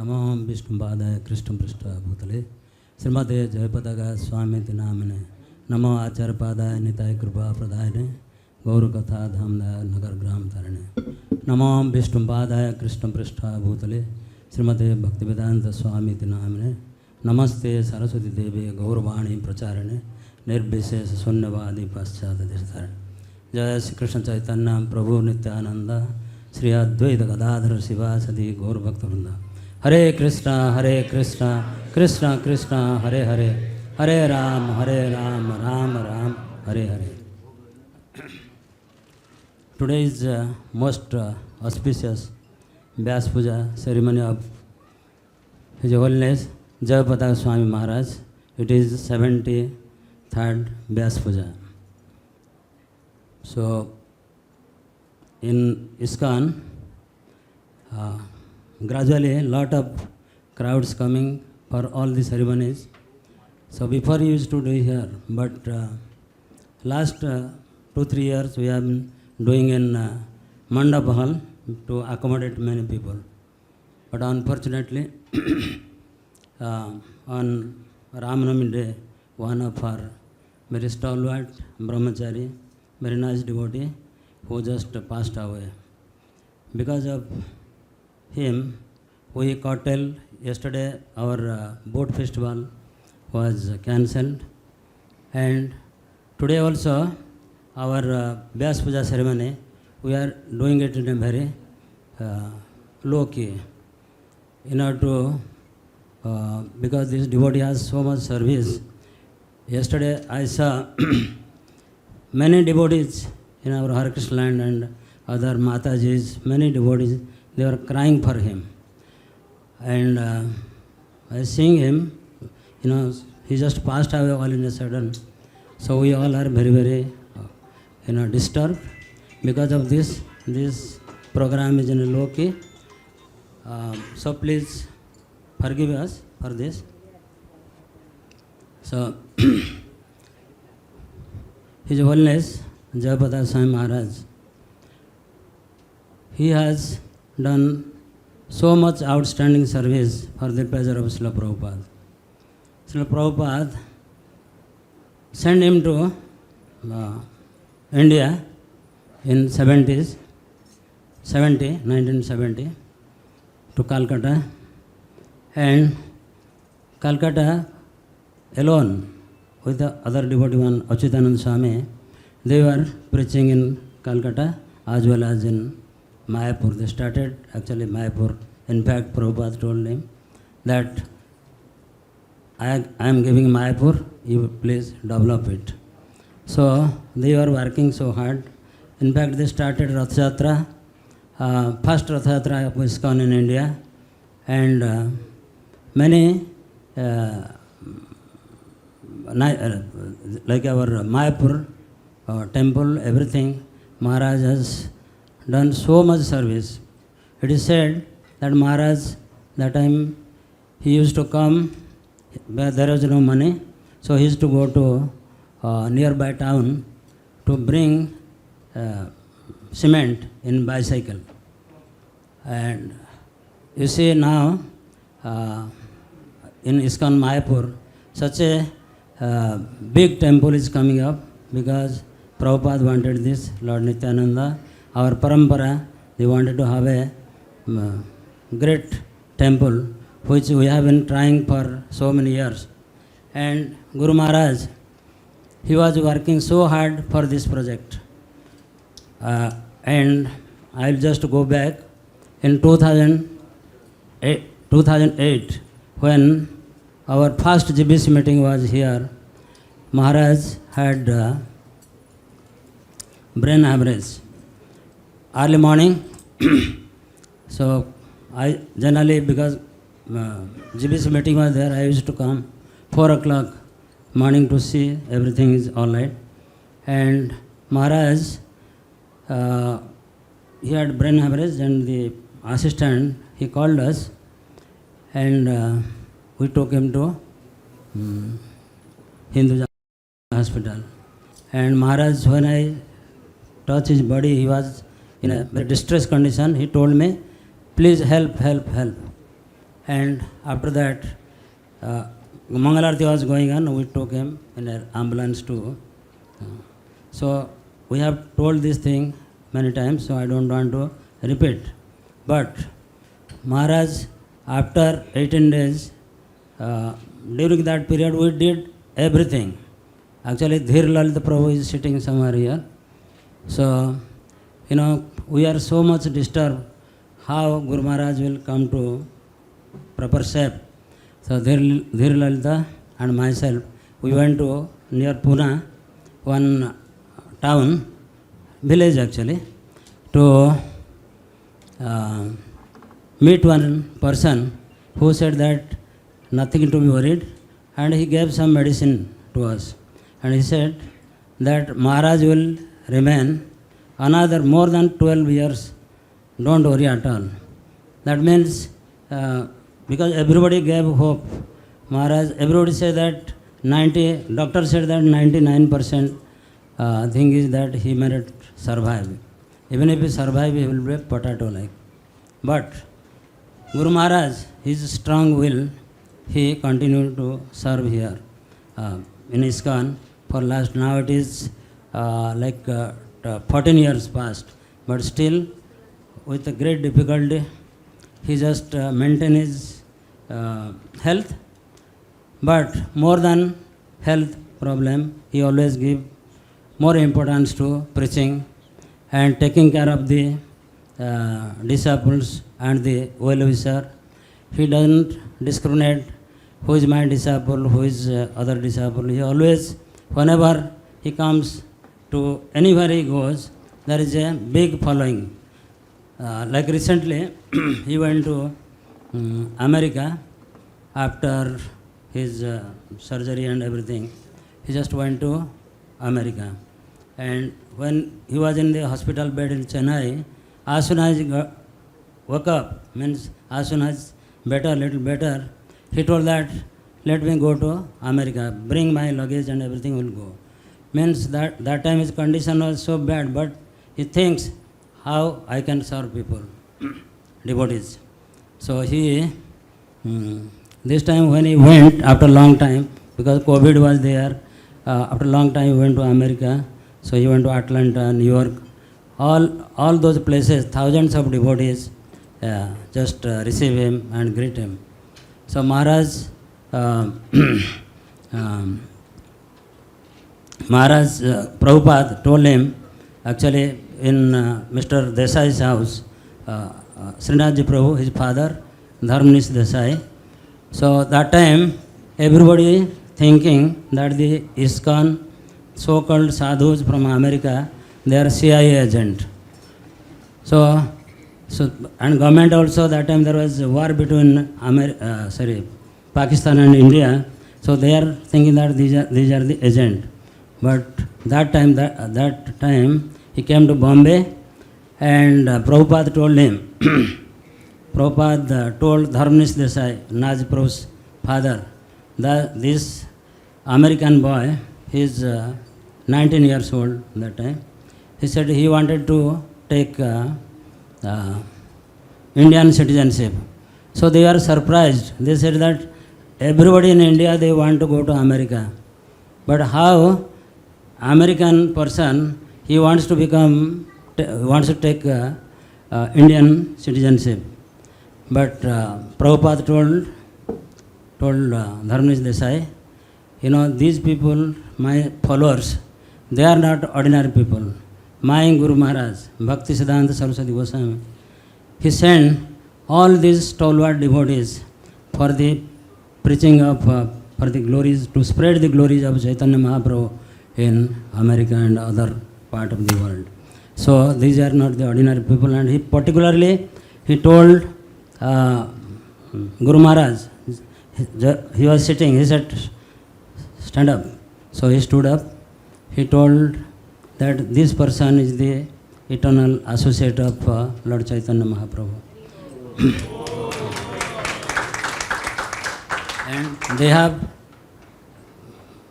नमो विष्णुपादाय कृष्ण पृष्ठ भूतले श्रीमते जयपताका स्वामी नामने नमो आचार्य पादाय निताय कृपा प्रदायने गौर कथा धामदाय नगर ग्राम तारणे नमो विष्णुपादाय कृष्ण पृष्ठ भूतले श्रीमते भक्तिवेदांत स्वामी नामने नमस्ते सरस्वती देवी गौरवाणी प्रचारणे निर्विशेष शून्यवादी पश्चात देशधारण जय श्री कृष्ण चैतन्य प्रभु नित्यानंद श्री अद्वैत गदाधर शिवासदि गौर भक्तवृंद हरे Krishna Krishna Krishna Hare Hare Hare Ram Ram Ram Hare Hare. Today is most auspicious Vyasa Puja ceremony of His Holiness Jayapataka Swami Maharaj. It is 73rd Vyasa Puja. So in ISKCON, gradually a lot of crowds coming for all the ceremonies. So before we used to do here, but last 2-3 years we have been doing in Mandap Hall to accommodate many people. But unfortunately, on Ramanami day, one of our very stalwart brahmachari, very nice devotee, who just passed away. Because of him, we curtailed yesterday our boat festival was cancelled, and today also our Vyasa Puja ceremony, we are doing it in a very low key in order to, because this devotee has so much service. Yesterday I saw many devotees in our Hare Krishna land and other Matajis, many devotees, they were crying for him. And I seeing him, he just passed away all in a sudden. So we all are very, very, disturbed because of this. This program is in a low key. So please forgive us for this. So, His Holiness Jayapataka Swami Maharaj, he has done so much outstanding service for the pleasure of Srila Prabhupada. Srila Prabhupada sent him to India in 1970, to Calcutta, and Calcutta alone with the other devotee one, Achyutananda Swami, they were preaching in Calcutta as well as in Mayapur. They started actually Mayapur. In fact, Prabhupada told him that I am giving Mayapur, you please develop it. So they were working so hard. In fact, they started Rath Yatra, first Rath Yatra of ISKCON in India, and many like our Mayapur temple, everything, Maharaj has done so much service. It is said that Maharaj, that time he used to come where there was no money, so he used to go to nearby town to bring cement in bicycle. And you see now, in ISKCON Mayapur, such a big temple is coming up because Prabhupada wanted this, Lord Nityananda, our parampara, they wanted to have a great temple which we have been trying for so many years. And Guru Maharaj, he was working so hard for this project. And I'll just go back in 2008 when our first GBC meeting was here. Maharaj had brain hemorrhage. Early morning, so I generally, because GBC meeting was there, I used to come 4 o'clock morning to see everything is all right. And Maharaj, he had brain hemorrhage, and the assistant, he called us, and we took him to Hindu hospital. And Maharaj, when I touched his body, he was in a very distressed condition. He told me, please help, help, help. And after that, Mangalarti was going on, we took him in an ambulance too. So we have told this thing many times, so I don't want to repeat. But Maharaj, after 18 days, during that period we did everything. Actually, Dhir Lalita Prabhu is sitting somewhere here. So, we are so much disturbed how Guru Maharaj will come to proper shape. So Dhir Lalita and myself, we went to near Pune, one town, village actually, to meet one person who said that nothing to be worried, and he gave some medicine to us. And he said that Maharaj will remain another more than 12 years, don't worry at all. That means, because everybody gave hope, Maharaj, everybody said that doctor said that 99% thing is that he may not survive. Even if he survive, he will be a potato like. But Guru Maharaj, his strong will, he continued to serve here in ISKCON for last, now it is 14 years past, but still with a great difficulty, he just maintain his health. But more than health problem, he always give more importance to preaching and taking care of the disciples and the well-wisher. He doesn't discriminate who is my disciple, who is other disciple. He always, whenever he comes to anywhere he goes, there is a big following. Like recently, he went to America after his surgery and everything. He just went to America. And when he was in the hospital bed in Chennai, as soon as he woke up, means as soon as little better, he told that, let me go to America, bring my luggage and everything will go. Means that time his condition was so bad, but he thinks how I can serve people, devotees. So he, this time when he went, after a long time, because COVID was there, after a long time he went to America. So he went to Atlanta, New York, all those places, thousands of devotees just receive him and greet him. So Maharaj, Prabhupada told him, actually in Mr. Desai's house, Srinathji Prabhu, his father, Dharmanish Desai. So that time, everybody thinking that the ISKCON, so-called sadhus from America, they are CIA agent. So and government also, that time there was a war between Pakistan and India. So they are thinking that these are the agent. But that time he came to Bombay, and Prabhupada told him, Prabhupada told Dharmanish Desai, Naj Prabhu's father, that this American boy, he is 19 years old that time. He said he wanted to take Indian citizenship. So they are surprised. They said that everybody in India, they want to go to America. But how American person, he wants to take Indian citizenship. But Prabhupada told Dharmesh Desai, these people, my followers, they are not ordinary people. My Guru Maharaj, Bhakti Siddhanta Saraswati Goswami, he sent all these stalwart devotees for the preaching of, for the glories, to spread the glories of Chaitanya Mahaprabhu in America and other part of the world. So these are not the ordinary people, and he particularly, he told Guru Maharaj, he was sitting, he said, stand up. So he stood up, he told that this person is the eternal associate of Lord Chaitanya Mahaprabhu. And they have,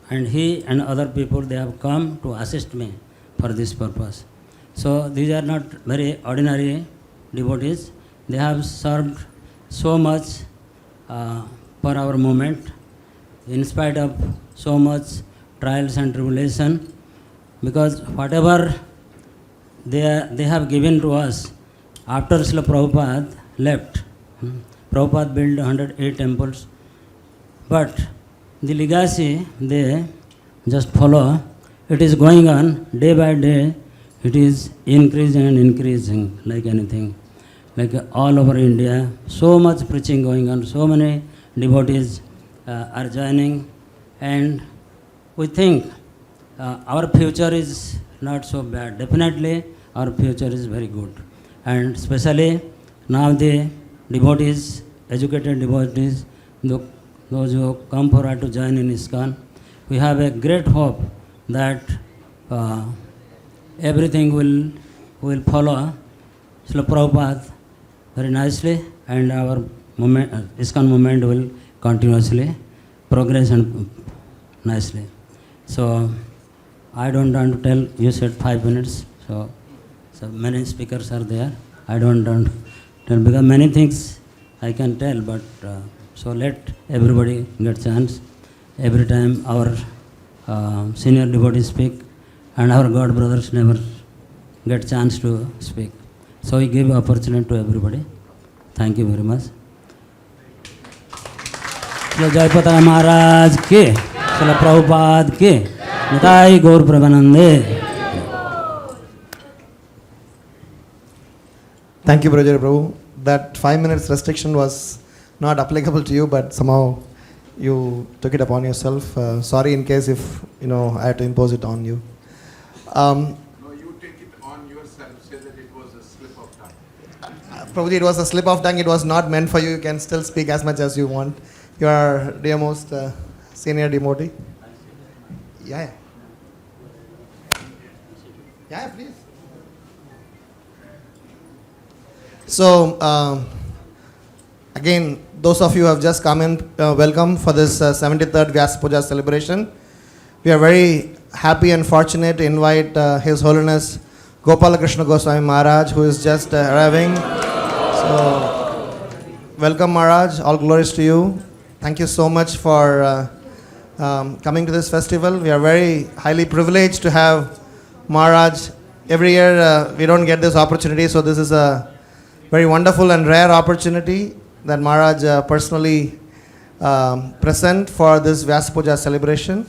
and he and other people, they have come to assist me for this purpose. So these are not very ordinary devotees. They have served so much for our movement, in spite of so much trials and tribulation, because whatever they have given to us after Srila Prabhupada left. Prabhupada built 108 temples, but the legacy they just follow. It is going on day by day. It is increasing and increasing like anything. Like all over India, so much preaching going on, so many devotees are joining, and we think our future is not so bad. Definitely our future is very good. And especially now the devotees, educated devotees, those who come forward to join in ISKCON, we have a great hope that everything will follow Srila Prabhupada very nicely, and our movement, ISKCON movement will continuously progress and nicely. So I don't want to tell, you said 5 minutes, so many speakers are there. I don't want to tell, because many things I can tell, but so let everybody get chance. Every time our senior devotees speak, and our God brothers never get chance to speak. So we give opportunity to everybody. Thank you very much. Shri Jayapataka Maharaj ki, Shri Prabhupada ki, Nitai Gaur Prabhanande. Thank you, Brajari Prabhu. That 5 minutes restriction was not applicable to you, but somehow you took it upon yourself. Sorry in case if I had to impose it on you. No, you take it on yourself. Say that it was a slip of tongue. Prabhuji, it was a slip of tongue. It was not meant for you. You can still speak as much as you want. You are dear most senior devotee. Yeah, please. So, again, those of you who have just come in, welcome for this 73rd Vyasa Puja celebration. We are very happy and fortunate to invite His Holiness Gopala Krishna Goswami Maharaj, who is just arriving. So, welcome Maharaj, all glories to you. Thank you so much for coming to this festival. We are very highly privileged to have Maharaj. Every year we don't get this opportunity, so this is a very wonderful and rare opportunity that Maharaj personally present for this Vyasa Puja celebration.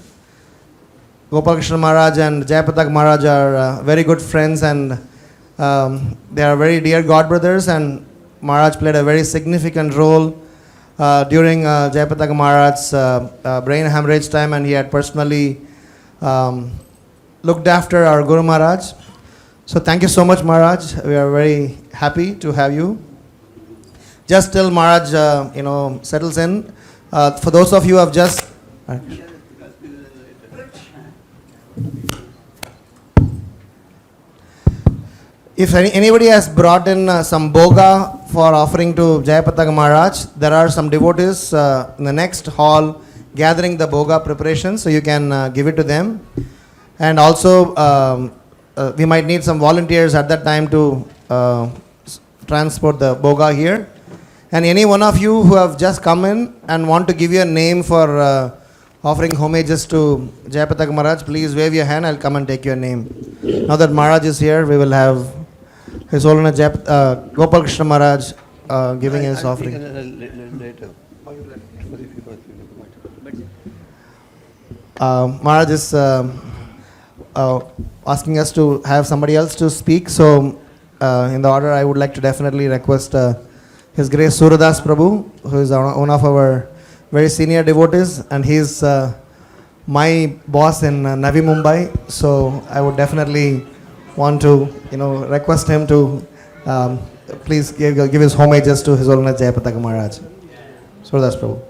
Gopal Krishna Maharaj and Jayapataka Maharaj are very good friends, and they are very dear God brothers, and Maharaj played a very significant role during Jayapataka Maharaj's brain hemorrhage time, and he had personally looked after our Guru Maharaj. So thank you so much, Maharaj. We are very happy to have you. Just till Maharaj settles in, for those of you who have just if anybody has brought in some boga for offering to Jayapataka Maharaj, there are some devotees in the next hall gathering the boga preparation, so you can give it to them. And also we might need some volunteers at that time to transport the boga here. And any one of you who have just come in and want to give your name for offering homages to Jayapataka Maharaj, please wave your hand. I'll come and take your name. Now that Maharaj is here, we will have His Holiness Gopal Krishna Maharaj giving his offering. Later. Maharaj is asking us to have somebody else to speak. So, in the order, I would like to definitely request His Grace Suradas Prabhu, who is one of our very senior devotees, and he's my boss in Navi Mumbai. So, I would definitely want to, request him to please give his homages to His Holiness Jayapataka Maharaj. Suradas Prabhu.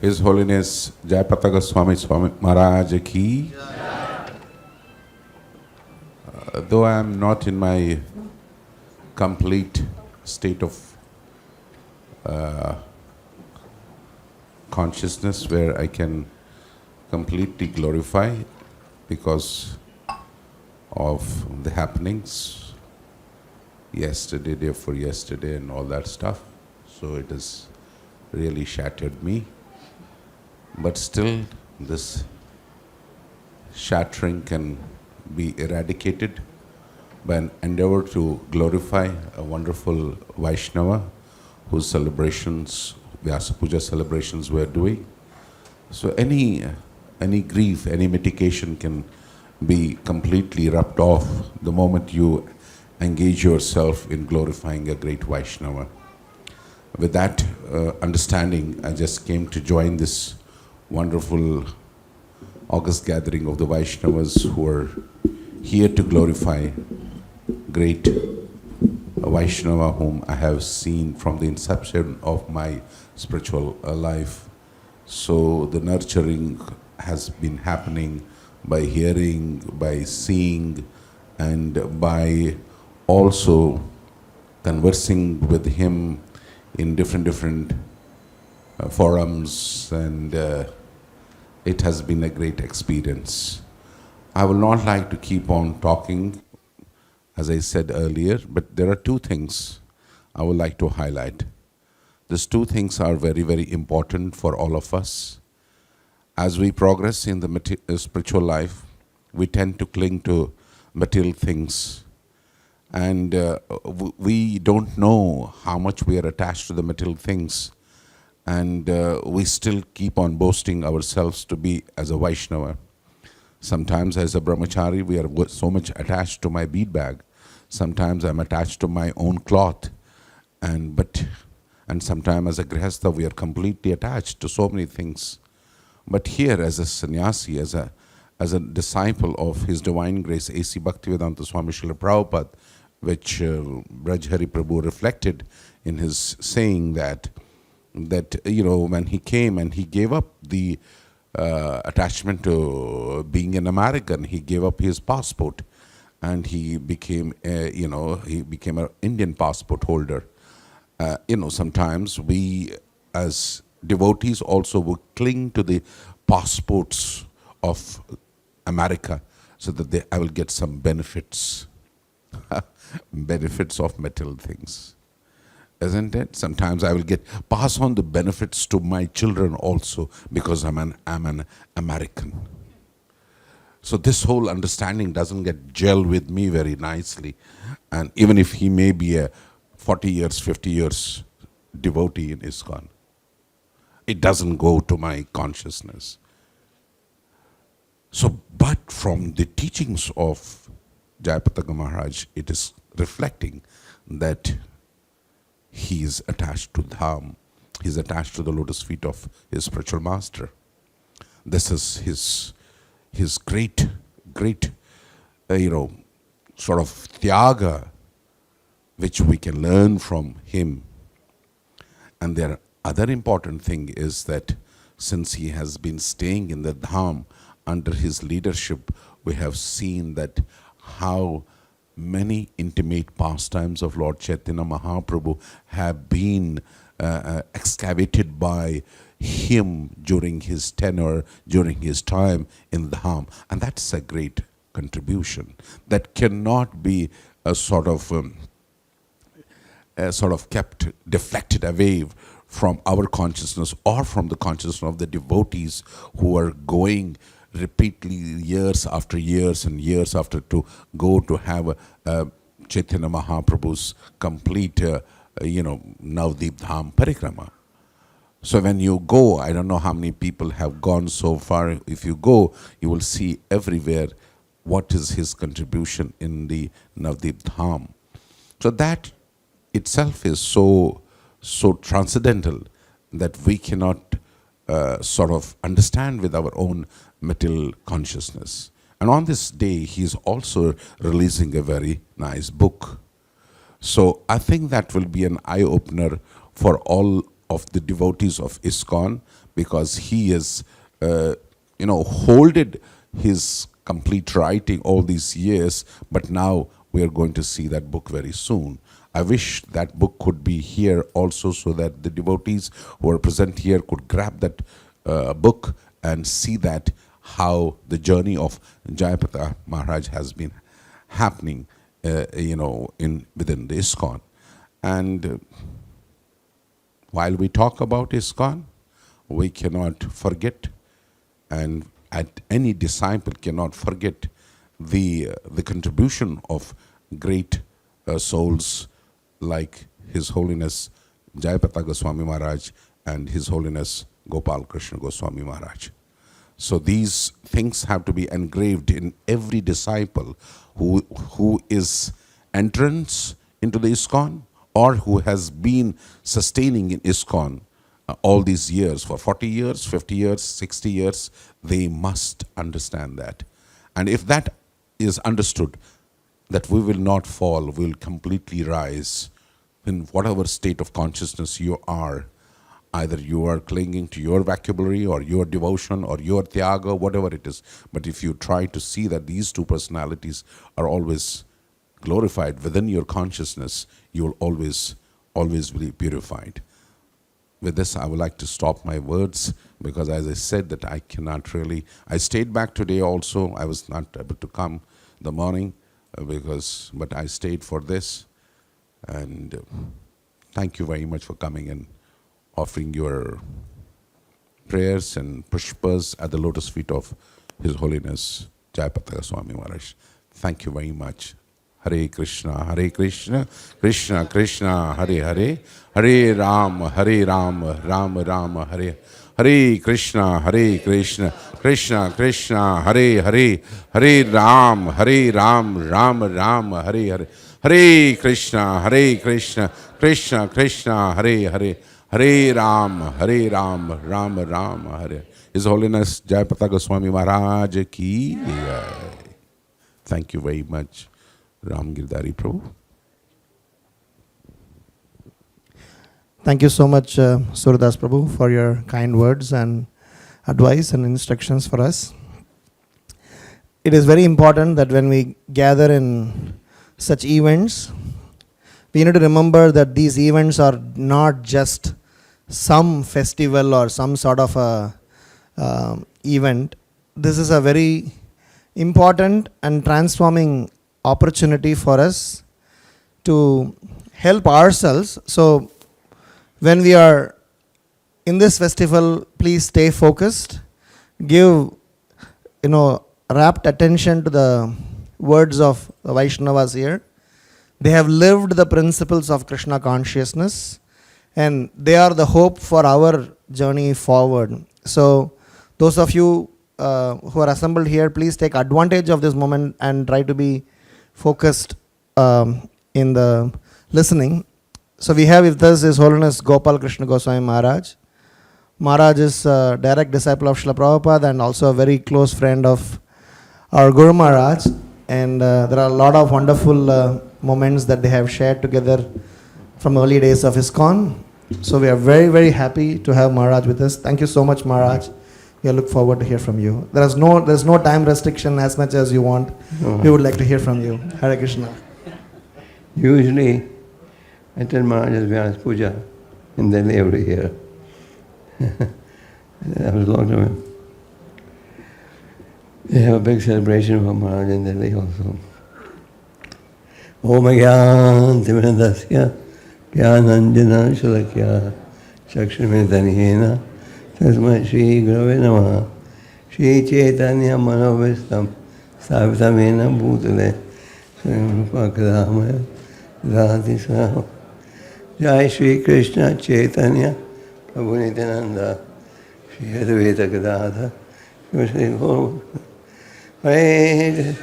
His Holiness Jayapataka Swami Maharaj ki. Though I am not in my complete state of consciousness where I can completely glorify because of the happenings yesterday, day before yesterday and all that stuff. So it has really shattered me. But still, this shattering can be eradicated by an endeavor to glorify a wonderful Vaishnava whose celebrations, Vyasa Puja celebrations we're doing. So any grief, any mitigation can be completely rubbed off the moment you engage yourself in glorifying a great Vaishnava. With that understanding, I just came to join this wonderful august gathering of the Vaishnavas who are here to glorify great Vaishnava whom I have seen from the inception of my spiritual life. So the nurturing has been happening by hearing, by seeing, and by also conversing with him in different forums, and it has been a great experience. I will not like to keep on talking, as I said earlier, but there are two things I would like to highlight. These two things are very, very important for all of us. As we progress in the spiritual life, we tend to cling to material things, and we don't know how much we are attached to the material things, and we still keep on boasting ourselves to be as a Vaishnava. Sometimes as a brahmachari, we are so much attached to my bead bag. Sometimes I'm attached to my own cloth, and sometimes as a grihastha, we are completely attached to so many things. But here, as a sannyasi, as a disciple of His Divine Grace, A.C. Bhaktivedanta Swami Srila Prabhupada, which Braj Hari Prabhu reflected in his saying that when he came and he gave up the attachment to being an American, he gave up his passport, and he became an Indian passport holder. Sometimes we as devotees also would cling to the passports of America so that I will get some benefits, benefits of material things. Isn't it? Sometimes I will pass on the benefits to my children also because I'm an American. So this whole understanding doesn't get gel with me very nicely. And even if he may be a 40 years, 50 years devotee in ISKCON, it doesn't go to my consciousness. So, but from the teachings of Jayapataka Maharaj, it is reflecting that he is attached to Dham. He is attached to the lotus feet of his spiritual master. This is his great, sort of tyaga, which we can learn from him. And the other important thing is that since he has been staying in the Dham under his leadership, we have seen that how many intimate pastimes of Lord Chaitanya Mahaprabhu have been excavated by him during his tenure, during his time in Dham. And that's a great contribution that cannot be sort of kept deflected away from our consciousness or from the consciousness of the devotees who are going repeatedly years after years and years after to go to have Chaitanya Mahaprabhu's complete, Navdeep Dham Parikrama. So when you go, I don't know how many people have gone so far. If you go, you will see everywhere what is his contribution in the Navdeep Dham. So that itself is so transcendental that we cannot sort of understand with our own material consciousness. And on this day, he is also releasing a very nice book. So I think that will be an eye-opener for all of the devotees of ISKCON, because he is, holded his complete writing all these years, but now we are going to see that book very soon. I wish that book could be here also, so that the devotees who are present here could grab that book and see that how the journey of Jayapataka Maharaj has been happening, within the ISKCON. And while we talk about ISKCON, we cannot forget, and any disciple cannot forget the contribution of great souls like His Holiness Jayapataka Swami Maharaj and His Holiness Gopal Krishna Goswami Maharaj. So these things have to be engraved in every disciple who is entrance into the ISKCON, or who has been sustaining in ISKCON all these years, for 40 years, 50 years, 60 years. They must understand that. And if that is understood, that we will not fall, we will completely rise in whatever state of consciousness you are. Either you are clinging to your vocabulary or your devotion or your tyaga, whatever it is. But if you try to see that these two personalities are always glorified within your consciousness, you will always be purified. With this, I would like to stop my words, because as I said that I cannot really, I stayed back today also. I was not able to come in the morning but I stayed for this. And thank you very much for coming and offering your prayers and pushpas at the lotus feet of His Holiness Jayapataka Swami Maharaj. Thank you very much. Hare Krishna, Krishna Krishna, Hare Hare, Hare Rama, Rama Rama, Hare Hare Krishna, Krishna Krishna, Hare Hare, Hare Ram, Rama Rama, Hare Hare, Hare Krishna, Krishna Krishna, Hare Hare, Hare Ram, Rama Rama, Hare. His Holiness Jayapataka Swami Maharaj ki jai. Thank you very much, Ram Girdhari Prabhu. Thank you so much, Surdas Prabhu, for your kind words and advice and instructions for us. It is very important that when we gather in such events, we need to remember that these events are not just some festival or some sort of a event. This is a very important and transforming opportunity for us to help ourselves. So when we are in this festival, please stay focused, give rapt attention to the words of the Vaishnavas here. They have lived the principles of Krishna consciousness, and they are the hope for our journey forward. So those of you who are assembled here, please take advantage of this moment and try to be focused in the listening. So we have with us His Holiness Gopal Krishna Goswami Maharaj. Maharaj is a direct disciple of Srila Prabhupada and also a very close friend of our Guru Maharaj. And there are a lot of wonderful moments that they have shared together from early days of ISKCON. So we are very, very happy to have Maharaj with us. Thank you so much, Maharaj. We look forward to hear from you. There's no time restriction, as much as you want. We would like to hear from you. Hare Krishna. Usually, I tell Maharaj Vyasa Puja, in Delhi every year. I was long time. They have a big celebration for Maharaj in Delhi also. Om Gyan Timanandasya Gyananjana Shalakya Chakshurmitanyena Tasma Shri Gurave Namaha Shri Chaitanya Manovistam Savitamena Bhutale Rupa Kadamaya Radhi Saha Jai Shri Krishna Chaitanya Prabhu Nityananda Shri Advaita Gadadha Shri Guru Hare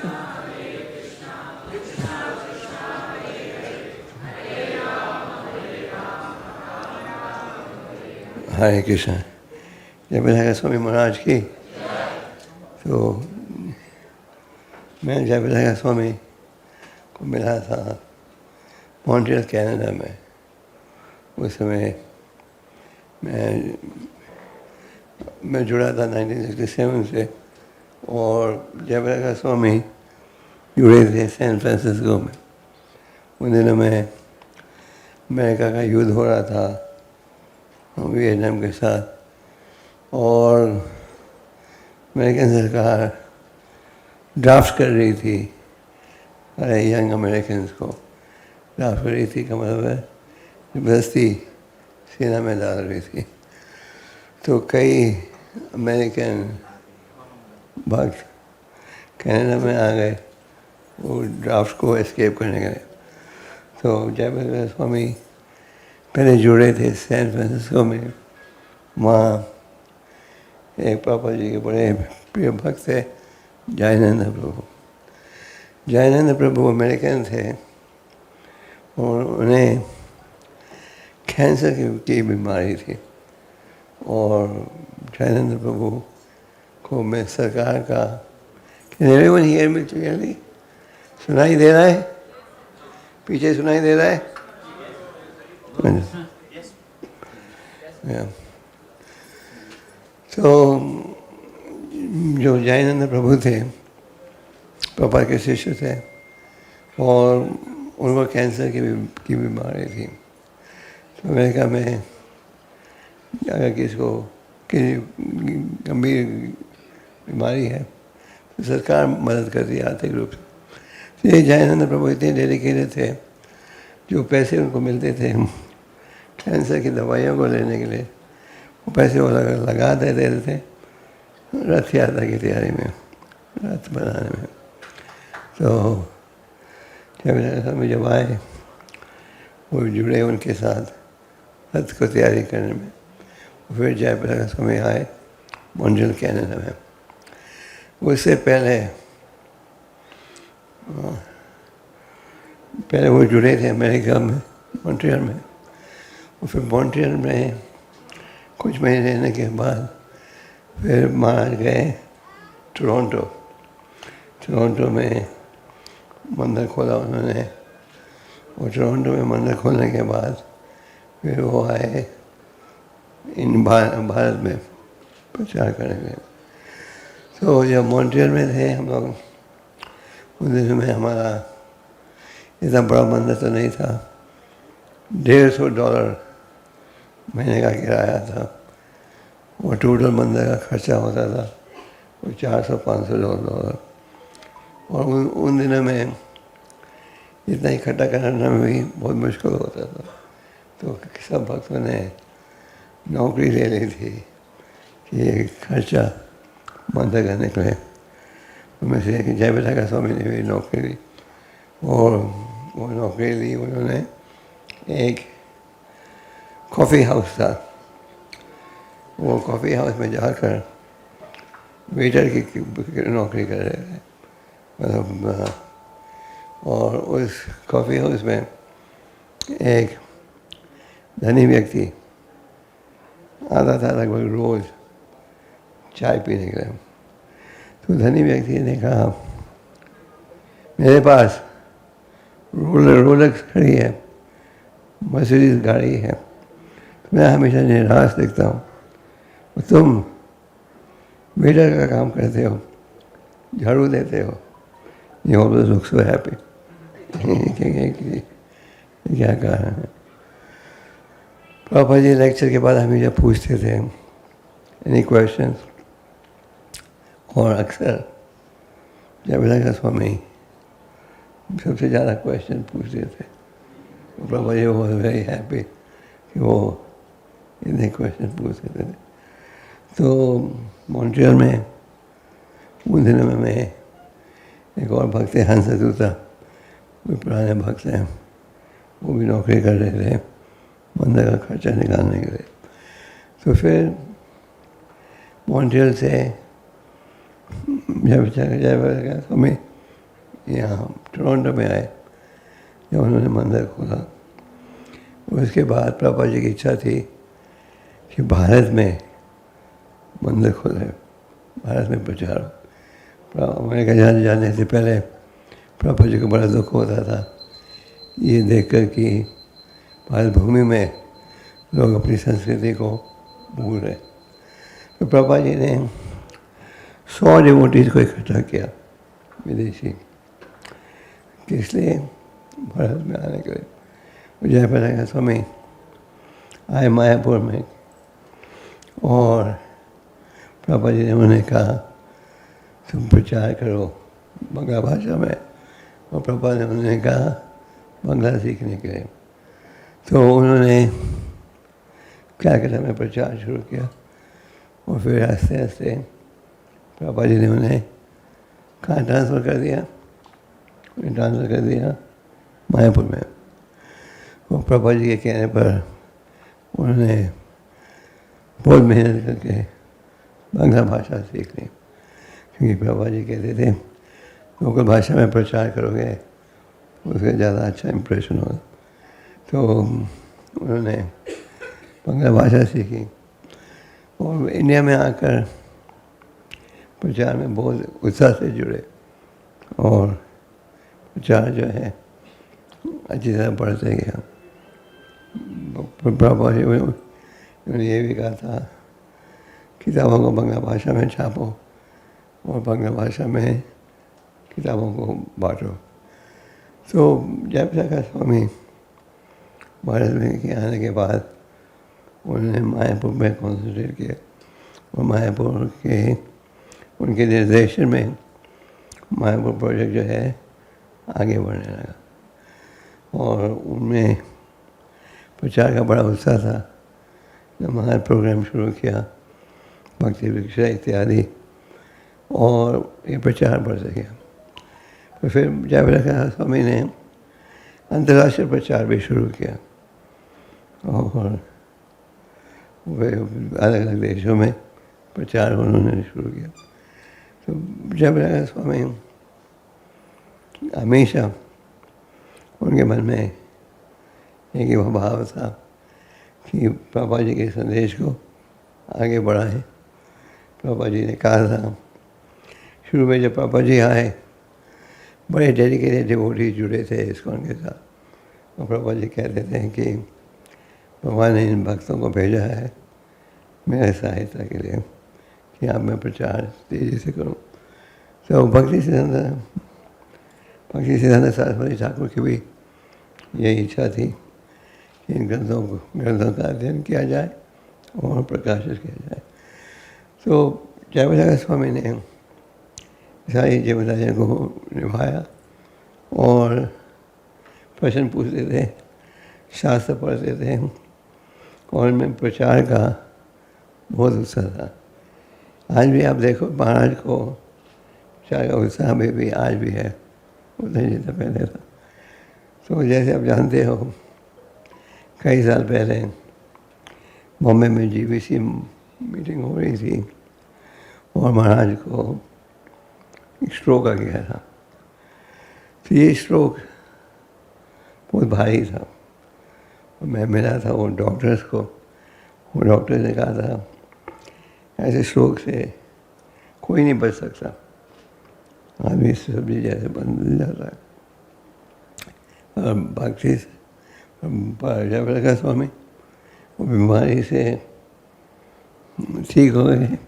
Hare Krishna. जयपताका स्वामी महाराज की तो मैं जयपताका स्वामी को मिला था Montreal Canada में. उस समय मैं जुड़ा था 1967 से और जयपताका स्वामी जुड़े थे सैन फ्रांसिस्को में. उन दिनों में अमेरिका का युद्ध हो रहा था वियतनाम के साथ और अमेरिकन सरकार ड्राफ्ट कर रही थी यंग अमेरिकन को ड्राफ्ट कर रही थी का मतलब है जबरदस्ती सेना में डाल रही थी. तो कई अमेरिकन भक्त कनाडा में आ गए वो ड्राफ्ट को एस्केप करने के लिए. तो जयपताका स्वामी पहले जुड़े थे सैन फ्रांसिस्को में. वहाँ एक पापा जी के बड़े प्रिय भक्त थे जयानंद प्रभु. जयानंद प्रभु अमेरिकन थे और उन्हें कैंसर की बीमारी थी और जयानंद प्रभु को मैं सरकार का एवरीवन हियर में क्लियरली सुनाई दे रहा है? पीछे सुनाई दे रहा है? तो जो जयानंद प्रभु थे पापा के शिष्य थे और उनको कैंसर की बीमारी थी. तो अमेरिका में अगर किसको गंभीर बीमारी है तो सरकार मदद करती है आर्थिक रूप से. तो ये जयानंद प्रभु इतने डेडिकेटेड थे जो पैसे उनको मिलते थे कैंसर की दवाइयों को लेने के लिए वो पैसे वो लगा देते थे रथ यात्रा की तैयारी में रथ बनाने में. तो जब आए वो जुड़े उनके साथ रथ को तैयारी करने में. फिर जयपताका स्वामी आए मॉन्ट्रियल कनाडा में. उससे पहले वो जुड़े थे अमेरिका में मॉन्ट्रियल में. और फिर मॉन्ट्रियल में कुछ महीने रहने के बाद फिर महाराज गए टोरंटो. टोरंटो में मंदिर खोला उन्होंने और टोरंटो में मंदिर खोलने के बाद फिर वो आए भारत में प्रचार करने के लिए. तो जब मॉन्ट्रियल में थे हम लोग उस दिन में हमारा इतना बड़ा मंदिर तो नहीं था. $150 महीने का किराया था और टोटल मंदिर का खर्चा होता था वो $400-500. और उन दिनों में इतना इकट्ठा करना में भी बहुत मुश्किल होता था. तो सब भक्तों ने नौकरी ले ली थी कि ये खर्चा बंद करने के लिए. उनमें से जयपताका स्वामी ने भी नौकरी ली और वो नौकरी ली उन्होंने एक कॉफ़ी हाउस था. वो कॉफ़ी हाउस में जाकर वेटर की नौकरी कर रहे थे मतलब. और उस कॉफ़ी हाउस में एक धनी व्यक्ति आता था लगभग रोज़ चाय पीने के लिए. तो धनी व्यक्ति ने कहा मेरे पास रोलेक्स खड़ी है मर्सिडीज गाड़ी है मैं हमेशा निराश दिखता हूँ. तुम वेटर का काम करते हो झाड़ू देते हो. ये ऑलवेज लुक सो हैप्पी. क्या कारण है? प्रभुपाद जी लेक्चर के बाद हमें जब पूछते थे एनी क्वेश्चन, और अक्सर जयप्रकाश स्वामी सबसे ज़्यादा क्वेश्चन पूछते थे। प्रभुपाद जी वो वेरी हैप्पी कि वो इतने क्वेश्चन पूछते थे। तो मॉन्ट्रियल में उन दिनों में मैं एक और भक्त है हंसदूता, वो पुराने भक्त हैं, वो भी नौकरी कर रहे थे मंदिर का खर्चा निकालने के लिए। तो फिर मॉन्ट्रियल से जयप्रकाश स्वामी यहाँ टोरंटो में आए जब उन्होंने मंदिर खोला। उसके बाद प्रभुपाद जी की इच्छा थी कि भारत में मंदिर खोले, भारत में प्रचार हो। अमेरिका जाने से पहले प्रभुपाद जी को बड़ा दुख होता था ये देखकर कि भारत भूमि में लोग अपनी संस्कृति को भूल रहे। तो प्रभुपाद जी ने 100 डिवोटीज को इकट्ठा किया विदेशी, इसलिए भारत में आने के लिए। जयप्रकाश स्वामी आए मायापुर में और प्रभुपाद जी ने उन्हें कहा तुम प्रचार करो बंगला भाषा में, और प्रभुपाद ने उन्हें कहा बंगला सीखने के लिए। तो उन्होंने कलकत्ता में प्रचार शुरू किया और फिर आस्ते आस्ते प्रभुपाद जी ने उन्हें कहाँ ट्रांसफ़र कर दिया, ट्रांसफ़र कर दिया मायापुर में। और प्रभुपाद जी के कहने पर उन्होंने बहुत मेहनत करके बंगला भाषा सीख ली, क्योंकि प्रभुपाद जी कहते थे लोकल भाषा में प्रचार करोगे उसका ज़्यादा अच्छा इम्प्रेशन होगा। तो उन्होंने बंगला भाषा सीखी और इंडिया में आकर प्रचार में बहुत उत्साह से जुड़े और प्रचार जो है अच्छी तरह बढ़ते गया। प्रभुपाद जी उन्होंने ये भी कहा था किताबों को बंगला भाषा में छापो और बंगला भाषा में किताबों को बांटो। तो जयप्रकाश स्वामी भारत में के आने के बाद उन्होंने मायापुर में कॉन्सेंट्रेट किया और मायापुर के उनके निर्देशन में मायापुर प्रोजेक्ट जो है आगे बढ़ने लगा और उनमें प्रचार का बड़ा उत्साह था। जब महाराज प्रोग्राम शुरू किया भक्ति वृक्षा इत्यादि और ये प्रचार बढ़ते गया। तो फिर जयप्रकाश स्वामी ने अंतर्राष्ट्रीय प्रचार भी शुरू किया और वे अलग अलग देशों में प्रचार उन्होंने शुरू किया। तो जयप्रकाश स्वामी हमेशा उनके मन में एक ही भाव था कि प्रभुपाद जी के संदेश को आगे बढ़ाएं। प्रभुपाद जी ने कहा था शुरू में जब प्रभुपाद जी आए बड़े डेडिकेटेड डिवोटी जुड़े थे ISKCON के साथ और प्रभुपाद जी कहते थे कि भगवान ने इन भक्तों को भेजा है मेरे सहायता के लिए कि आप मैं प्रचार तेज़ी से करूं। तो भक्ति सिद्धांत सरस्वती ठाकुर की भी यही इच्छा थी कि इन ग्रंथों का अध्ययन किया जाए और प्रकाशित किया जाए। तो जयप्रकाश स्वामी ने सारी जिम्मेदारियों को निभाया और प्रश्न पूछते थे, शास्त्र पढ़ते थे और उनमें प्रचार का बहुत उत्साह था। आज भी आप देखो महाराज को प्रचार का उत्साह भी आज भी है उतना जितना पहले था। तो जैसे आप जानते हो कई साल पहले बॉम्बे में GBC मीटिंग हो रही थी और महाराज को एक स्ट्रोक आ गया था। तो ये स्ट्रोक बहुत भारी था और मैं मिला था वो डॉक्टर्स को। वो डॉक्टर ने कहा था ऐसे स्ट्रोक से कोई नहीं बच सकता, आदमी सब्जी जैसे बन जाता है। और भक्ति जयप्रकाश स्वामी वो बीमारी से ठीक हो गए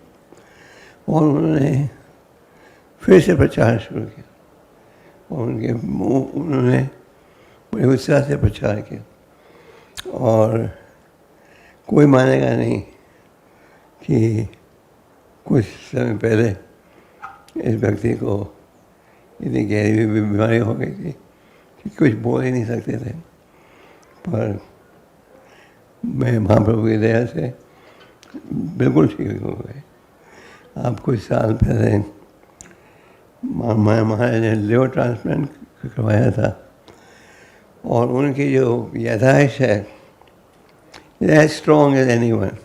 और उन्होंने फिर से प्रचार शुरू किया और उन्होंने बड़े उत्साह से प्रचार किया और कोई मानेगा नहीं कि कुछ समय पहले इस व्यक्ति को इतनी गहरी बीमारी हो गई थी कि कुछ बोल ही नहीं सकते थे, पर मैं महाप्रभु की दया से बिल्कुल ठीक हो गए। आप कुछ साल पहले महाराज ने लिवर ट्रांसप्लांट करवाया था और उनकी जो याददाश्त है as strong as anyone.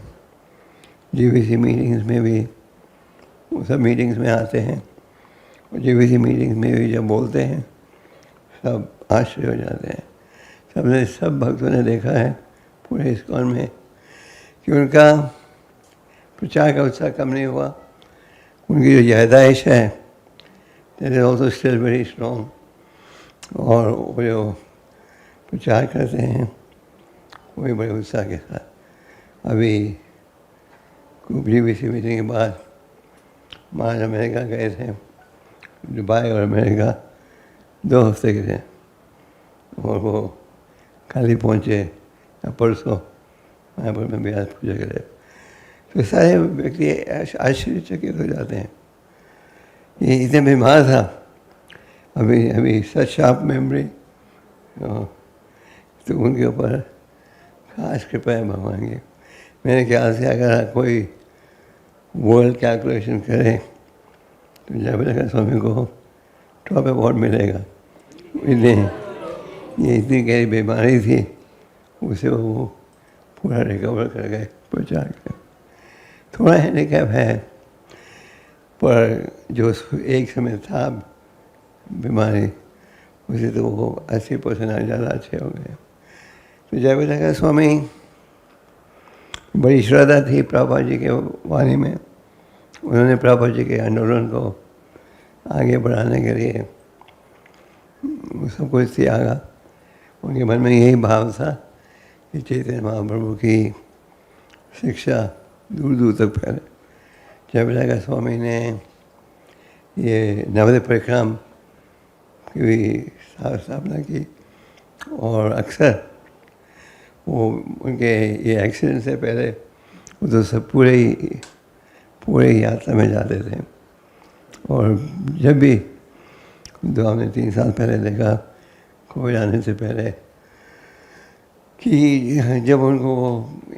GBC meetings में भी, वो सब मीटिंग्स में आते हैं और जीबीसी मीटिंग्स में भी जब बोलते हैं सब आश्चर्य हो जाते हैं। सब भक्तों ने देखा है पूरे ISKCON में कि उनका प्रचार का उत्साह कम नहीं हुआ। उनकी जो याददाश्त है that is also still very strong, और वो जो प्रचार करते हैं वो भी बड़े उत्साह के साथ। अभी जीबीसी मीटिंग के बाद महाराज अमेरिका गए थे, दुबई और अमेरिका 2 हफ्ते के थे, और वो कल ही पहुँचे या परसों महापुर में भी आज पूजा करे। तो सारे व्यक्ति आश्चर्यचकित हो जाते हैं। ये इतने बीमार था, अभी सच शार्प मेमोरी, तो उनके ऊपर खास कृपा है भगवान की। मेरे ख्याल से अगर कोई वर्ल्ड कैलकुलेशन करे तो जयपताका स्वामी को टॉप अवार्ड मिलेगा। ये इतनी गहरी बीमारी थी, उसे वो पूरा रिकवर कर गए प्रचार कर। थोड़ा हैंडीकैप है, पर जो एक समय था बीमारी, उसे तो वो 80% ज़्यादा अच्छे हो गए। तो जयपताका स्वामी बड़ी श्रद्धा थी प्रभुपाद जी के वाणी में। उन्होंने प्रभुपाद जी के आंदोलन को आगे बढ़ाने के लिए सब कुछ त्यागा। उनके मन में यही भाव था कि चैतन्य महाप्रभु की शिक्षा दूर दूर तक फैले। जयपताका स्वामी ने ये नवद्वीप परिक्रमा की भी स्थापना की, और अक्सर वो उनके ये एक्सीडेंट से पहले वो तो सब पूरे यात्रा में जाते थे। और जब भी तो हमने 3 साल पहले देखा कोविड आने से पहले कि जब उनको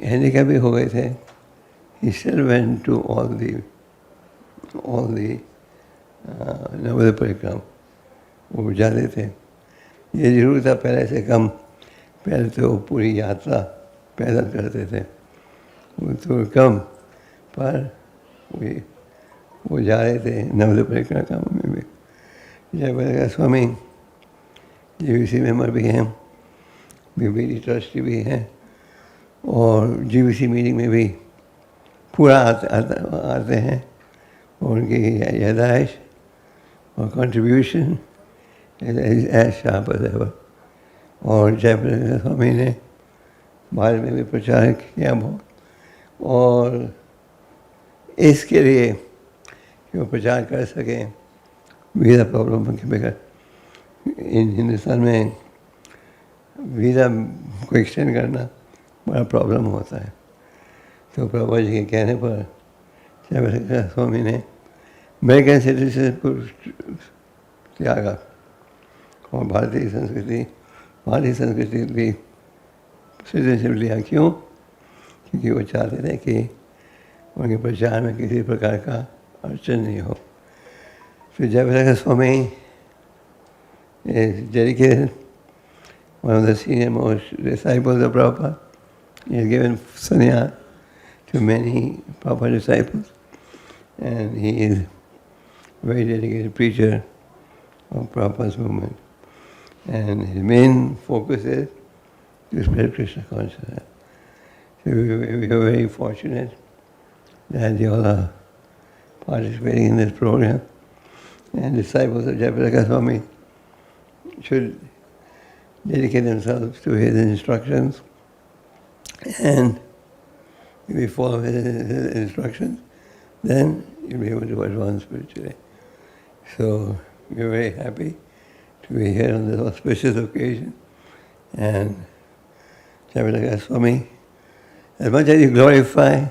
हैंडीकैप भी हो गए थे, he still went to all the Nabadwip परिक्रमा वो जाते थे। ये जरूर था पहले से कम, पहले तो वो पूरी यात्रा पैदल करते थे, वो तो कम, पर वो जा रहे थे नवद्वीप परिक्रमा में भी। जयपताका स्वामी जीबीसी मेंबर भी हैं, बीबीडी ट्रस्टी भी हैं, और जीबीसी मीटिंग में भी पूरा आते हैं। और उनकी याददाश्त और contribution as sharp as ever. और जयपताका स्वामी ने भारत में भी प्रचार किया बहुत, और इसके लिए कि वो प्रचार कर सकें वीज़ा प्रॉब्लम के बगैर। हिंदुस्तान में वीज़ा को एक्सटेंड करना बड़ा प्रॉब्लम होता है। तो प्रभुपाद जी के कहने पर जयपताका स्वामी ने अमेरिकन सिटीजनशिप त्यागा और भारतीय संस्कृति भी सिटीजनशिप लिया। क्यों? क्योंकि वो चाहते थे कि उनके प्रचार में किसी प्रकार का अड़चन नहीं हो। फिर Jayapataka Swami is dedicated, one of the senior most disciples of Prabhupada. He has given sannyas to many Prabhupada disciples, and he is a very dedicated preacher of Prabhupada's movement. And his main focus is to spread Krishna consciousness. So we are very fortunate that you all are participating in this program. And disciples of Jayapataka Swami should dedicate themselves to his instructions, and if you follow his instructions, then you'll be able to advance spiritually. So we're very happy to be here on this auspicious occasion, and Jayapataka Swami as much as you glorify,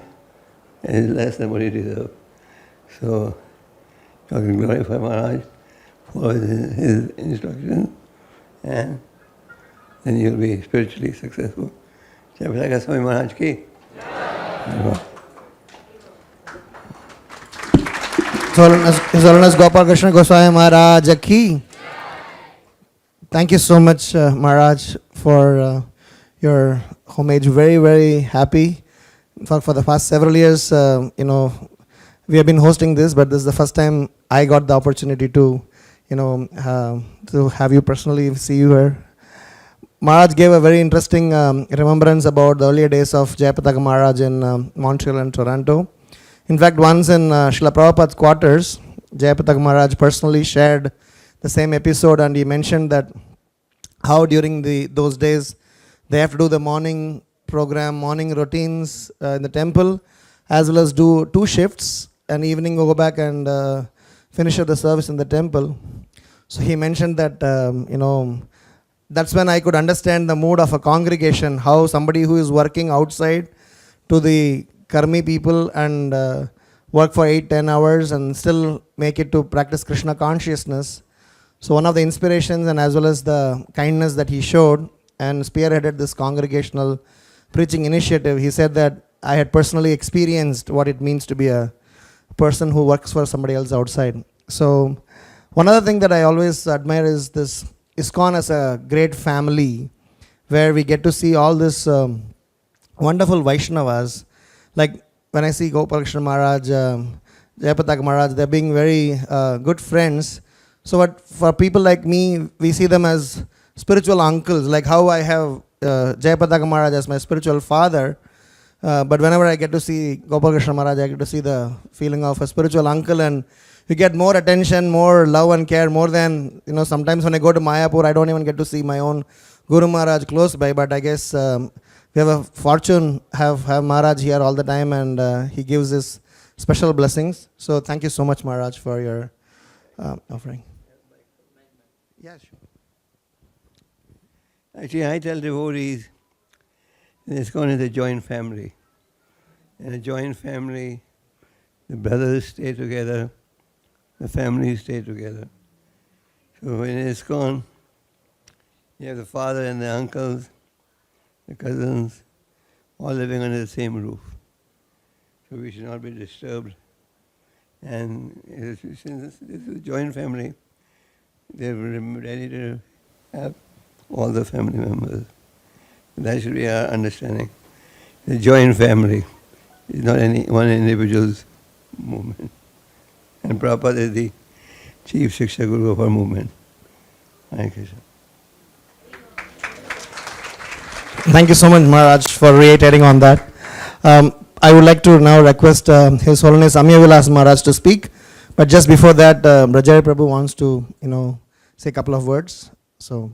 is less than what you deserve. So, you can glorify Maharaj, follow his instructions, and then you'll be spiritually successful. Jayapataka Swami Maharaj ki. His Holiness Gopal Krishna Goswami Maharaj ki. Thank you so much, Maharaj, for your homage. Very, very happy. For the past several years, we have been hosting this, but this is the first time I got the opportunity to, to have you personally see you here. Maharaj gave a very interesting remembrance about the earlier days of Jayapataka Maharaj in Montreal and Toronto. In fact, once in Srila Prabhupada's quarters, Jayapataka Maharaj personally shared the same episode, and he mentioned that how during those days they have to do the morning program, morning routines in the temple, as well as do 2 shifts, and evening go back and finish up the service in the temple. So he mentioned that, that's when I could understand the mood of a congregation, how somebody who is working outside to the Karmi people and work for 8-10 hours and still make it to practice Krishna consciousness. So one of the inspirations and as well as the kindness that he showed and spearheaded this congregational preaching initiative, he said that I had personally experienced what it means to be a person who works for somebody else outside. So one other thing that I always admire is this ISKCON as a great family where we get to see all this wonderful Vaishnavas. Like when I see Gopal Krishna Maharaj, Jayapataka Maharaj, they're being very good friends. So what for people like me, we see them as spiritual uncles, like how I have Jayapataka Maharaj as my spiritual father. But whenever I get to see Gopal Krishna Maharaj, I get to see the feeling of a spiritual uncle, and you get more attention, more love and care, more than, sometimes when I go to Mayapur, I don't even get to see my own Guru Maharaj close by, but I guess we have a fortune, have Maharaj here all the time, and he gives his special blessings. So thank you so much, Maharaj, for your offering. Yeah, sure. Actually, I tell devotees, ISKCON is a joint family. In a joint family, the brothers stay together, the families stay together. So in ISKCON, you have the father and the uncles, the cousins, all living under the same roof. So we should not be disturbed. And since this is a joint family, they're ready to have all the family members. That should be our understanding. The joint family is not any one individual's movement. And Prabhupada is the chief Shiksha Guru of our movement. Hare Krishna. Thank you so much, Maharaj, for reiterating on that. I would like to now request His Holiness Amya Vilas Maharaj to speak. But just before that, Brajari Prabhu wants to, say a couple of words. So,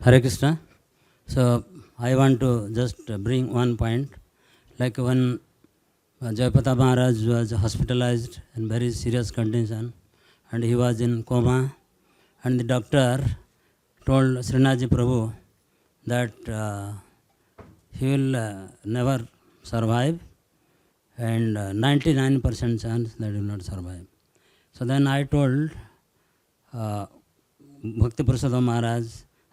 Hare Krishna. So I want to just bring one point. Like when Jayapataka Maharaj was hospitalized in very serious condition, and he was in coma, and the doctor told Srinathji Prabhu that he will never survive, and 99% chance that he will not survive. So then I told Bhakti Purushottam Maharaj,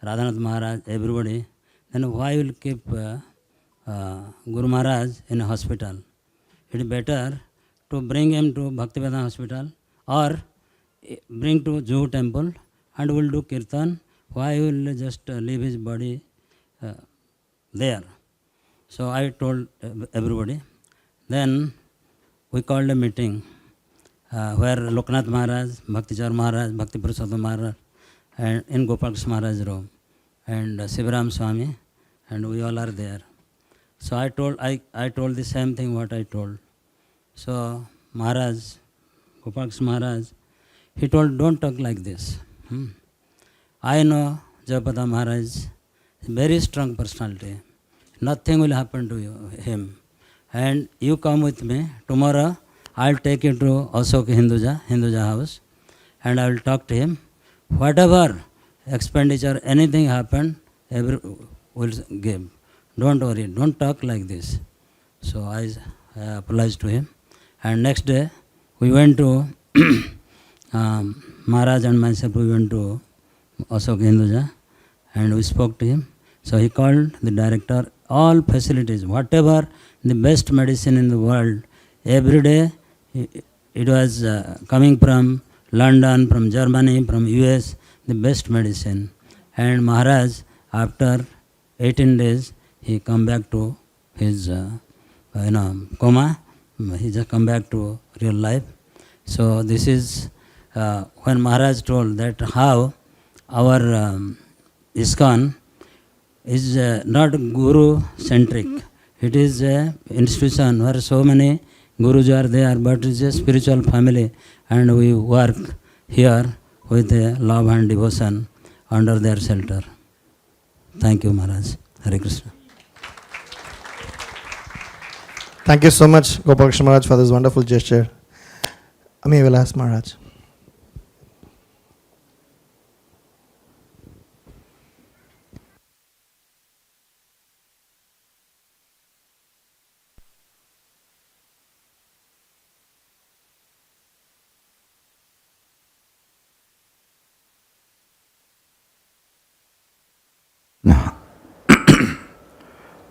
Radhanath Maharaj, everybody, then why will keep Guru Maharaj in a hospital? It is better to bring him to Bhaktivedanta hospital or bring to Juhu temple and will do kirtan. Why will just leave his body there? So I told everybody. Then we called a meeting where Loknath Maharaj, Bhaktichar Maharaj, Bhakti Purushottam Maharaj, and in Gopal Krishna Maharaj's room, and Sivaram Swami, and we all are there. So I told the same thing what I told. So Maharaj, Gopal Krishna Maharaj, he told, don't talk like this. I know Jayapataka Maharaj is a very strong personality. Nothing will happen to him. And you come with me. Tomorrow I'll take you to Ashok Hinduja house, and I will talk to him. Whatever expenditure, anything happen, will give. don't worry, don't talk like this. So I apologized to him. And next day, we went to, Maharaj and myself, we went to Ashok Hinduja and we spoke to him. So he called the director, all facilities, whatever the best medicine in the world, every day it was coming from London, from Germany, from US, the best medicine. And Maharaj, after 18 days, he come back to his coma. He just come back to real life. So this is when Maharaj told that how our ISKCON is not guru-centric. It is an institution where so many gurus are there, but it's a spiritual family, and we work here with love and devotion under their shelter. Thank you, Maharaj. Hare Krishna. Thank you so much, Gopalakrishna Maharaj, for this wonderful gesture. Ami will ask Maharaj.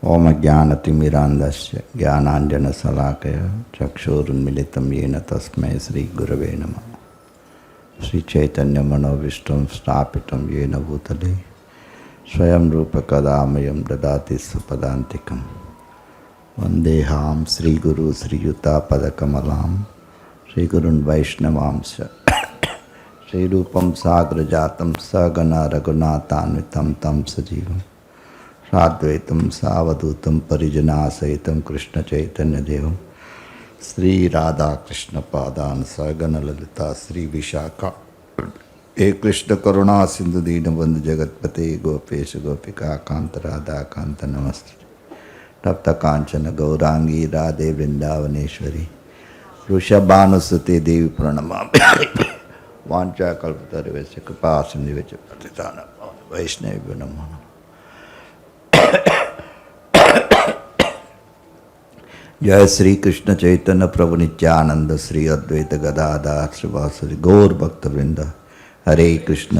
ओम ज्ञानतिमिरान्धस्य ज्ञानाञ्जनशलाकय चक्षुरुन्मिलितं येन तस्मै श्रीगुरवे नमः। श्रीचैतन्यमनोभीष्टं स्थापितं येन भूतले स्वयं रूपकदामयं ददाति स्वपदान्तिकं। वन्देहां श्रीगुरु श्रीयुतापदकमलां श्रीगुरुन् वैष्णवांश्च श्रीरूपं साग्रजातं सगना रघुनाथान्वितं तं सजीवम् साद्वैतं सावधूतं परिजनासहितं कृष्णचैतन्यदेवं श्रीराधाकृष्णपादान् सगणललिता श्रीविशाखा हे कृष्ण करुणा सिंधु दीनबंधु जगत्पते गोपेश गोपिका कांत राधा कांत नमस्ते। तप्त कांचन गौरांगी राधे वृंदावनेश्वरी वृषभानुसुते देवी प्रणमामि। वाञ्छा कल्पतरुभ्यश्च कृपा सिन्धुभ्यश्च पतितानां वैष्णवेभ्यो नमो नमः। जय श्री कृष्ण चैतन्य प्रभु नित्यानंद श्री अद्वैत गदाधर श्रीवासुदेव गौर भक्त वृंद। हरे कृष्ण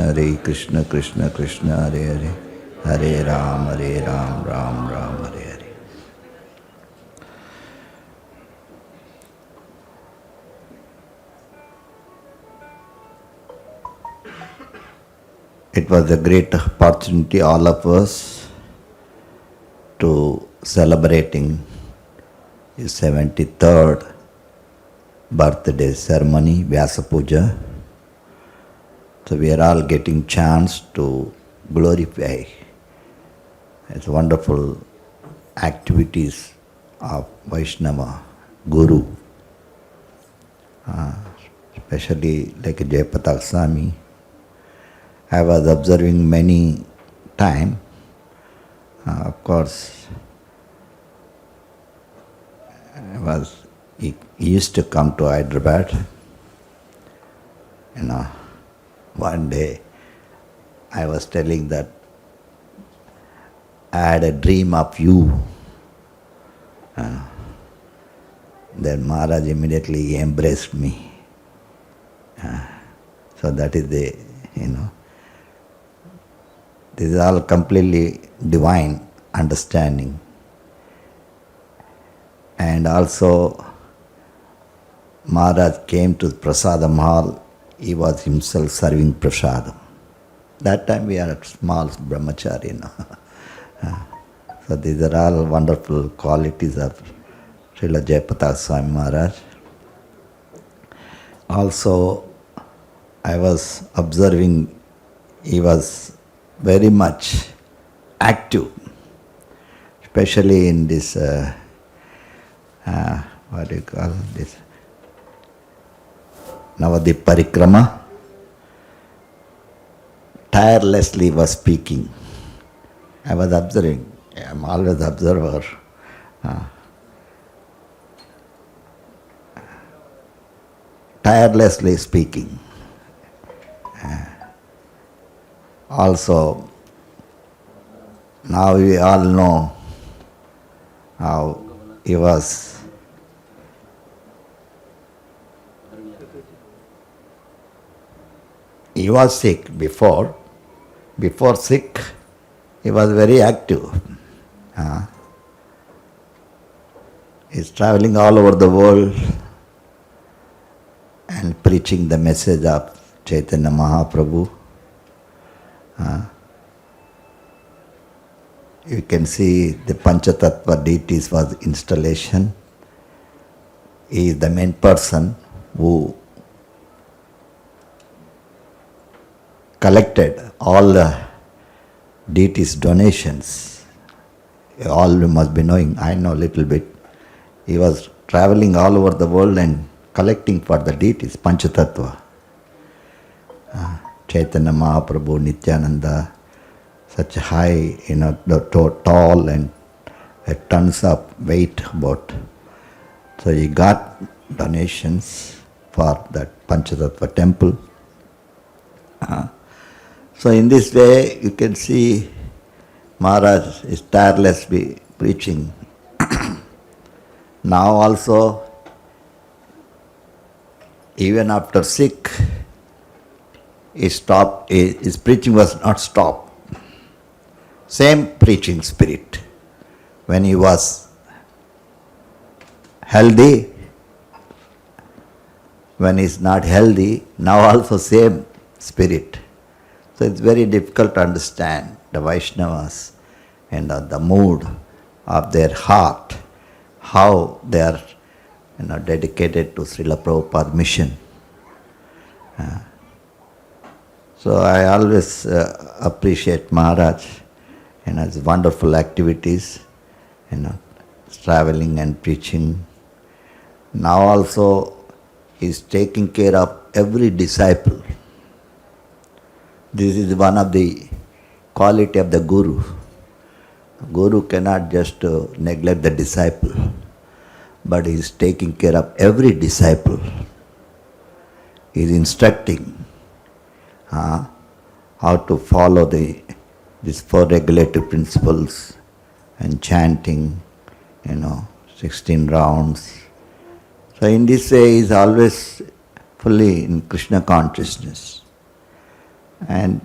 कृष्ण कृष्ण हरे हरे, हरे Ram Ram Ram Hare Hare. It was a great opportunity all of us to celebrating his 73rd birthday ceremony, Vyasa Puja. So we are all getting chance to glorify as wonderful activities of Vaishnava Guru, especially like Jayapataka Swami. I was observing many time. Of course, he used to come to Hyderabad. One day I was telling that I had a dream of you. Then Maharaj immediately embraced me. So that is the, this is all completely divine understanding. And also Maharaj came to Prasadam hall. He was himself serving prasadam. That time we are a small brahmachari. So these are all wonderful qualities of Srila Jayapataka Swami Maharaj. Also, I was observing he was very much active, especially in this, what do you call this, Navadip Parikrama. Tirelessly was speaking. I was observing. I am always observer. Tirelessly speaking. Also, now we all know how he was sick before. Before sick, he was very active. He's traveling all over the world and preaching the message of Chaitanya Mahaprabhu. You can see the Panchatattva deities was installation. He is the main person who collected all the deities' donations. All you must be knowing, I know a little bit. He was traveling all over the world and collecting for the deities, Panchatattva. Chaitanya Mahaprabhu, Nityananda, such high, tall and tons of weight about. So he got donations for that Panchatattva temple. So in this way, you can see Maharaj is tirelessly preaching. Now also, even after sick, his preaching was not stopped. Same preaching spirit. When he was healthy, when he is not healthy, now also same spirit. So it's very difficult to understand the Vaishnavas and the mood of their heart, how they are dedicated to Srila Prabhupada's mission. So I always appreciate Maharaj and his wonderful activities, traveling and preaching. Now also he is taking care of every disciple. This is one of the quality of the Guru. Guru cannot just neglect the disciple, but he is taking care of every disciple. He is instructing how to follow these 4 regulative principles and chanting, 16 rounds. So in this way, he is always fully in Krishna consciousness. And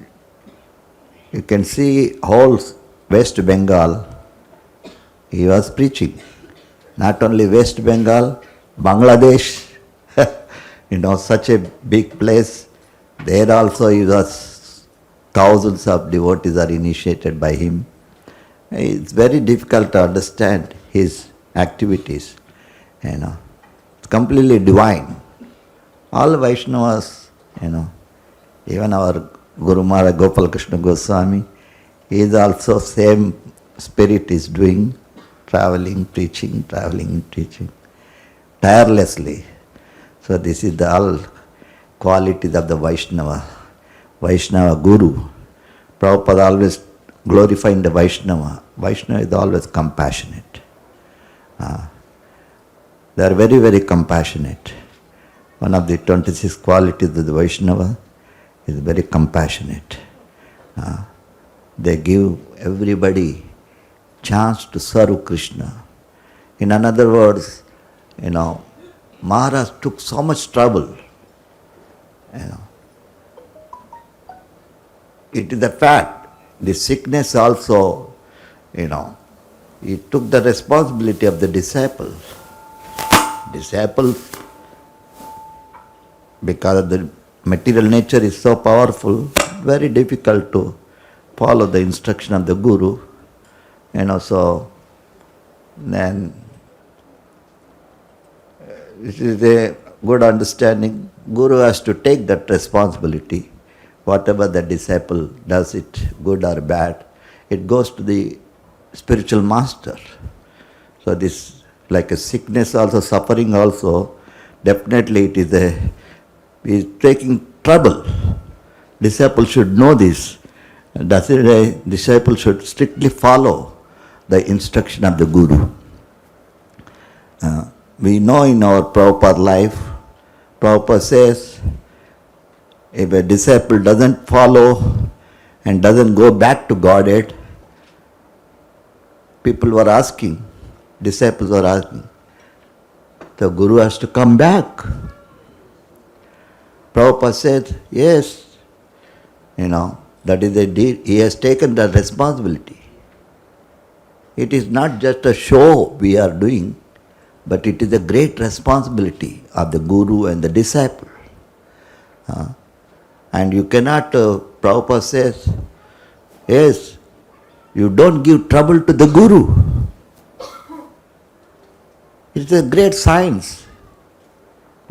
you can see whole West Bengal, he was preaching. Not only West Bengal, Bangladesh, such a big place. There also he was, thousands of devotees are initiated by him. It's very difficult to understand his activities. It's completely divine. All Vaishnavas, even our Guru Maharaj Gopal Krishna Goswami, he is also same spirit is doing, traveling, preaching, tirelessly. So this is the all qualities of the Vaishnava Guru. Prabhupada always glorifying the Vaishnava. Vaishnava is always compassionate. They are very, very compassionate. One of the 26 qualities of the Vaishnava is very compassionate. They give everybody chance to serve Krishna. In other words, Maharaj took so much trouble. It is a fact. The sickness also, he took the responsibility of the disciples. Disciples, because the material nature is so powerful, very difficult to follow the instruction of the Guru. So then this is a good understanding. Guru has to take that responsibility. Whatever the disciple does it, good or bad, it goes to the spiritual master. So this, like a sickness also, suffering also, definitely it is taking trouble. Disciple should know this. Disciple should strictly follow the instruction of the Guru. We know in our Prabhupada life, Prabhupada says, if a disciple doesn't follow and doesn't go back to Godhead, people were asking, disciples are asking. The Guru has to come back. Prabhupada said, yes, that is the deed. He has taken the responsibility. It is not just a show we are doing, but it is a great responsibility of the Guru and the disciple. And you cannot, Prabhupada says, yes, you don't give trouble to the Guru. It's a great science.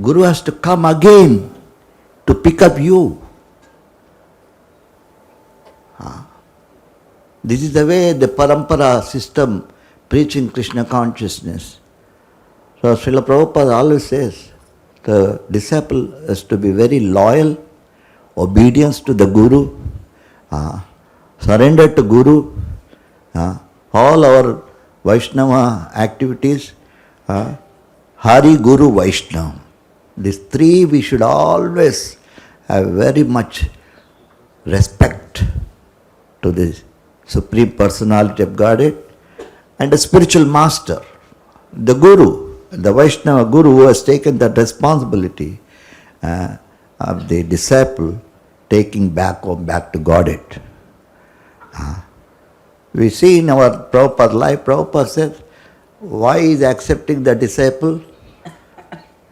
Guru has to come again to pick up you. This is the way the parampara system preaching Krishna consciousness. So Srila Prabhupada always says, the disciple has to be very loyal, obedience to the Guru, surrender to Guru, all our Vaishnava activities, Hari, Guru, Vaishnava. These three we should always have very much respect to the Supreme Personality of Godhead and the spiritual master, the Guru, the Vaishnava Guru who has taken that responsibility of the disciple taking back to Godhead. We see in our Prabhupada life, Prabhupada says, why is accepting the disciple?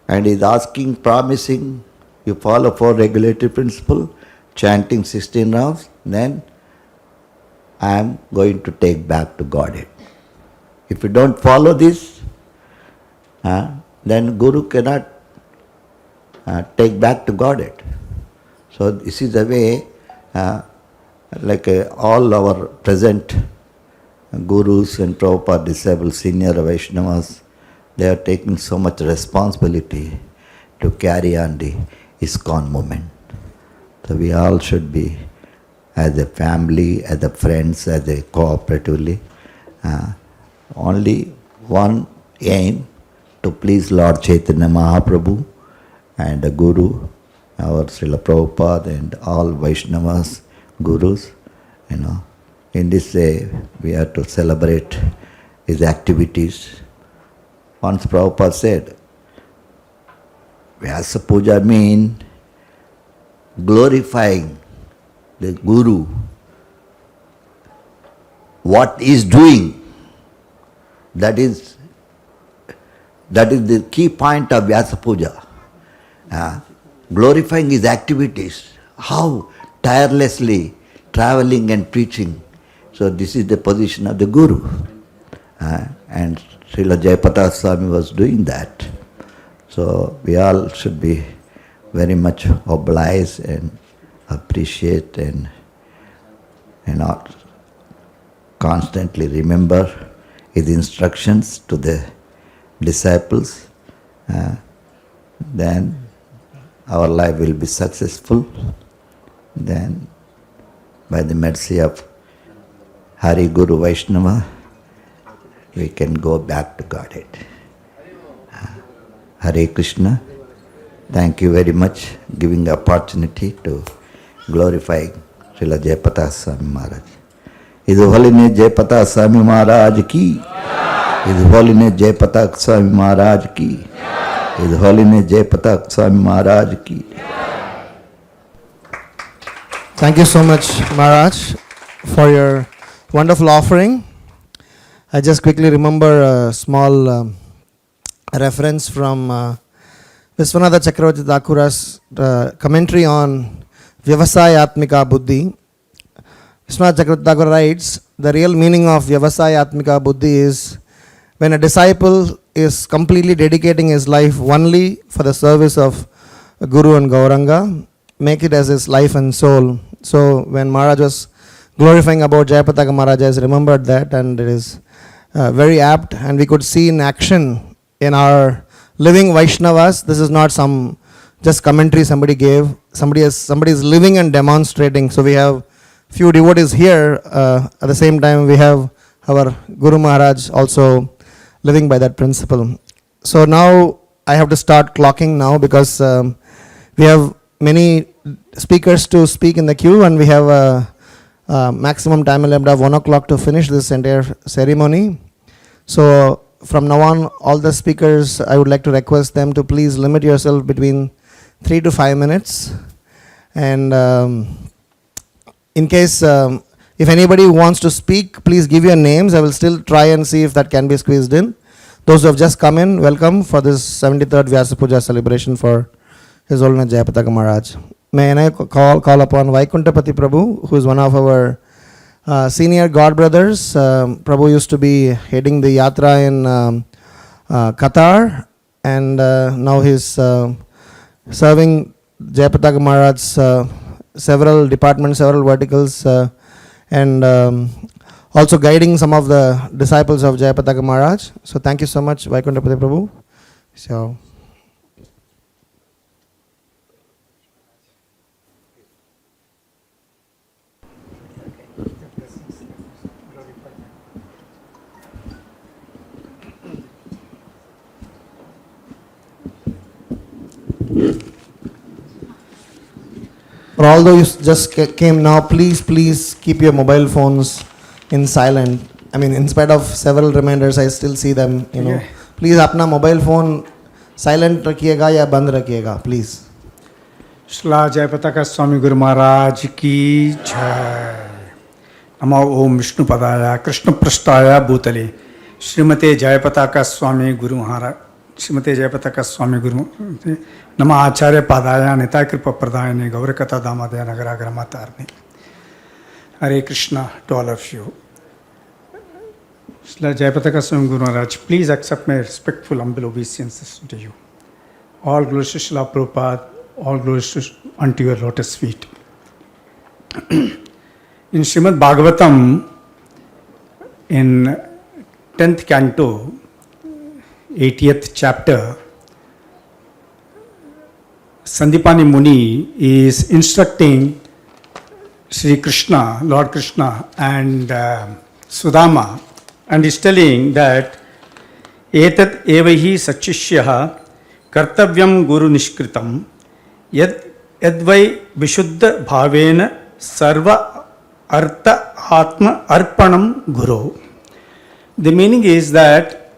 And is asking, promising, you follow 4 regulatory principles, chanting 16 rounds, then I am going to take back to Godhead. If you don't follow this, then Guru cannot take back to Godhead. So this is the way, all our present Gurus and Prabhupada disciples, senior Vaishnavas, they are taking so much responsibility to carry on the ISKCON movement. So we all should be, as a family, as a friends, as a cooperatively, only one aim, to please Lord Chaitanya Mahaprabhu and the Guru, our Srila Prabhupada and all Vaishnavas, Gurus. In this way we have to celebrate his activities. Once Prabhupada said, Vyasa Puja means glorifying the Guru, what he is doing. That is the key point of Vyasa Puja. Glorifying his activities, how tirelessly traveling and preaching. So this is the position of the Guru. And Srila Jayapataka Swami was doing that. So we all should be very much obliged and appreciate and constantly remember his instructions to the disciples. Then our life will be successful. Then by the mercy of Hari, Guru, Vaishnava, we can go back to Godhead. Hare Krishna. Thank you very much giving the opportunity to glorify Srila Jayapataka Swami Maharaj. His Holiness Jayapataka Swami Maharaj ki. His Holiness Jayapataka Swami Maharaj ki. His Holiness Jayapataka Swami Maharaj ki. Thank you so much, Maharaj, for your wonderful offering. I just quickly remember a small reference from Viswanatha Chakravarti Thakura's commentary on Vyavasayatmika Buddhi. Viswanatha Chakravarti Thakura writes, the real meaning of Vyavasayatmika Buddhi is when a disciple is completely dedicating his life only for the service of Guru and Gauranga, make it as his life and soul. So when Maharaj was glorifying about Jayapataka Maharaj, I remembered that, and it is very apt, and we could see in action in our living Vaishnavas. This is not some just commentary somebody gave. Somebody is living and demonstrating. So we have few devotees here. At the same time, we have our Guru Maharaj also living by that principle. So now I have to start clocking now, because we have many speakers to speak in the queue, and we have a maximum time limit of 1 o'clock to finish this entire ceremony. So from now on, all the speakers, I would like to request them to please limit yourself between 3 to 5 minutes. And in case, if anybody wants to speak, please give your names. I will still try and see if that can be squeezed in. Those who have just come in, welcome for this 73rd Vyasa Puja celebration for His Holiness Jayapataka Maharaj. May I call upon Vaikuntapati Prabhu, who is one of our senior god brothers. Prabhu used to be heading the yatra in Qatar, and now he's serving Jayapataka Maharaj's several departments, several verticals, and also guiding some of the disciples of Jayapataka Maharaj. So thank you so much, Vaikuntapati Prabhu. So. For all those who just came now, please keep your mobile phones in silent. I mean, in spite of several reminders, I still see them, you know. Please अपना mobile phone silent रखिएगा या बंद रखिएगा, please. Srila जयपताका स्वामी गुरु महाराज की जय। नमो ओम विष्णुपदाय कृष्ण पृष्ठाय भूतले श्रीमते जयपताका स्वामी गुरु महाराज श्रीमते जयपताका स्वामी गुरु नमः आचार्य पादाय निताय कृपा प्रदायने गौरकथा दामोदय नगराग्र मातारणे। हरे Krishna to all of you. Srila Jayapataka Swami Guru Maharaj, please accept my respectful humble obeisances to you. All glories to Srila Prabhupada, all glories unto your lotus feet. In Srimad Bhagavatam, in 10th canto, 80th chapter, Sandipani Muni is instructing Sri Krishna, Lord Krishna and Sudama, and is telling that etat evahi sachishyaha kartavyam guru nishkritam yadvai vishuddha bhavena sarva artha atma arpanam guru. The meaning is that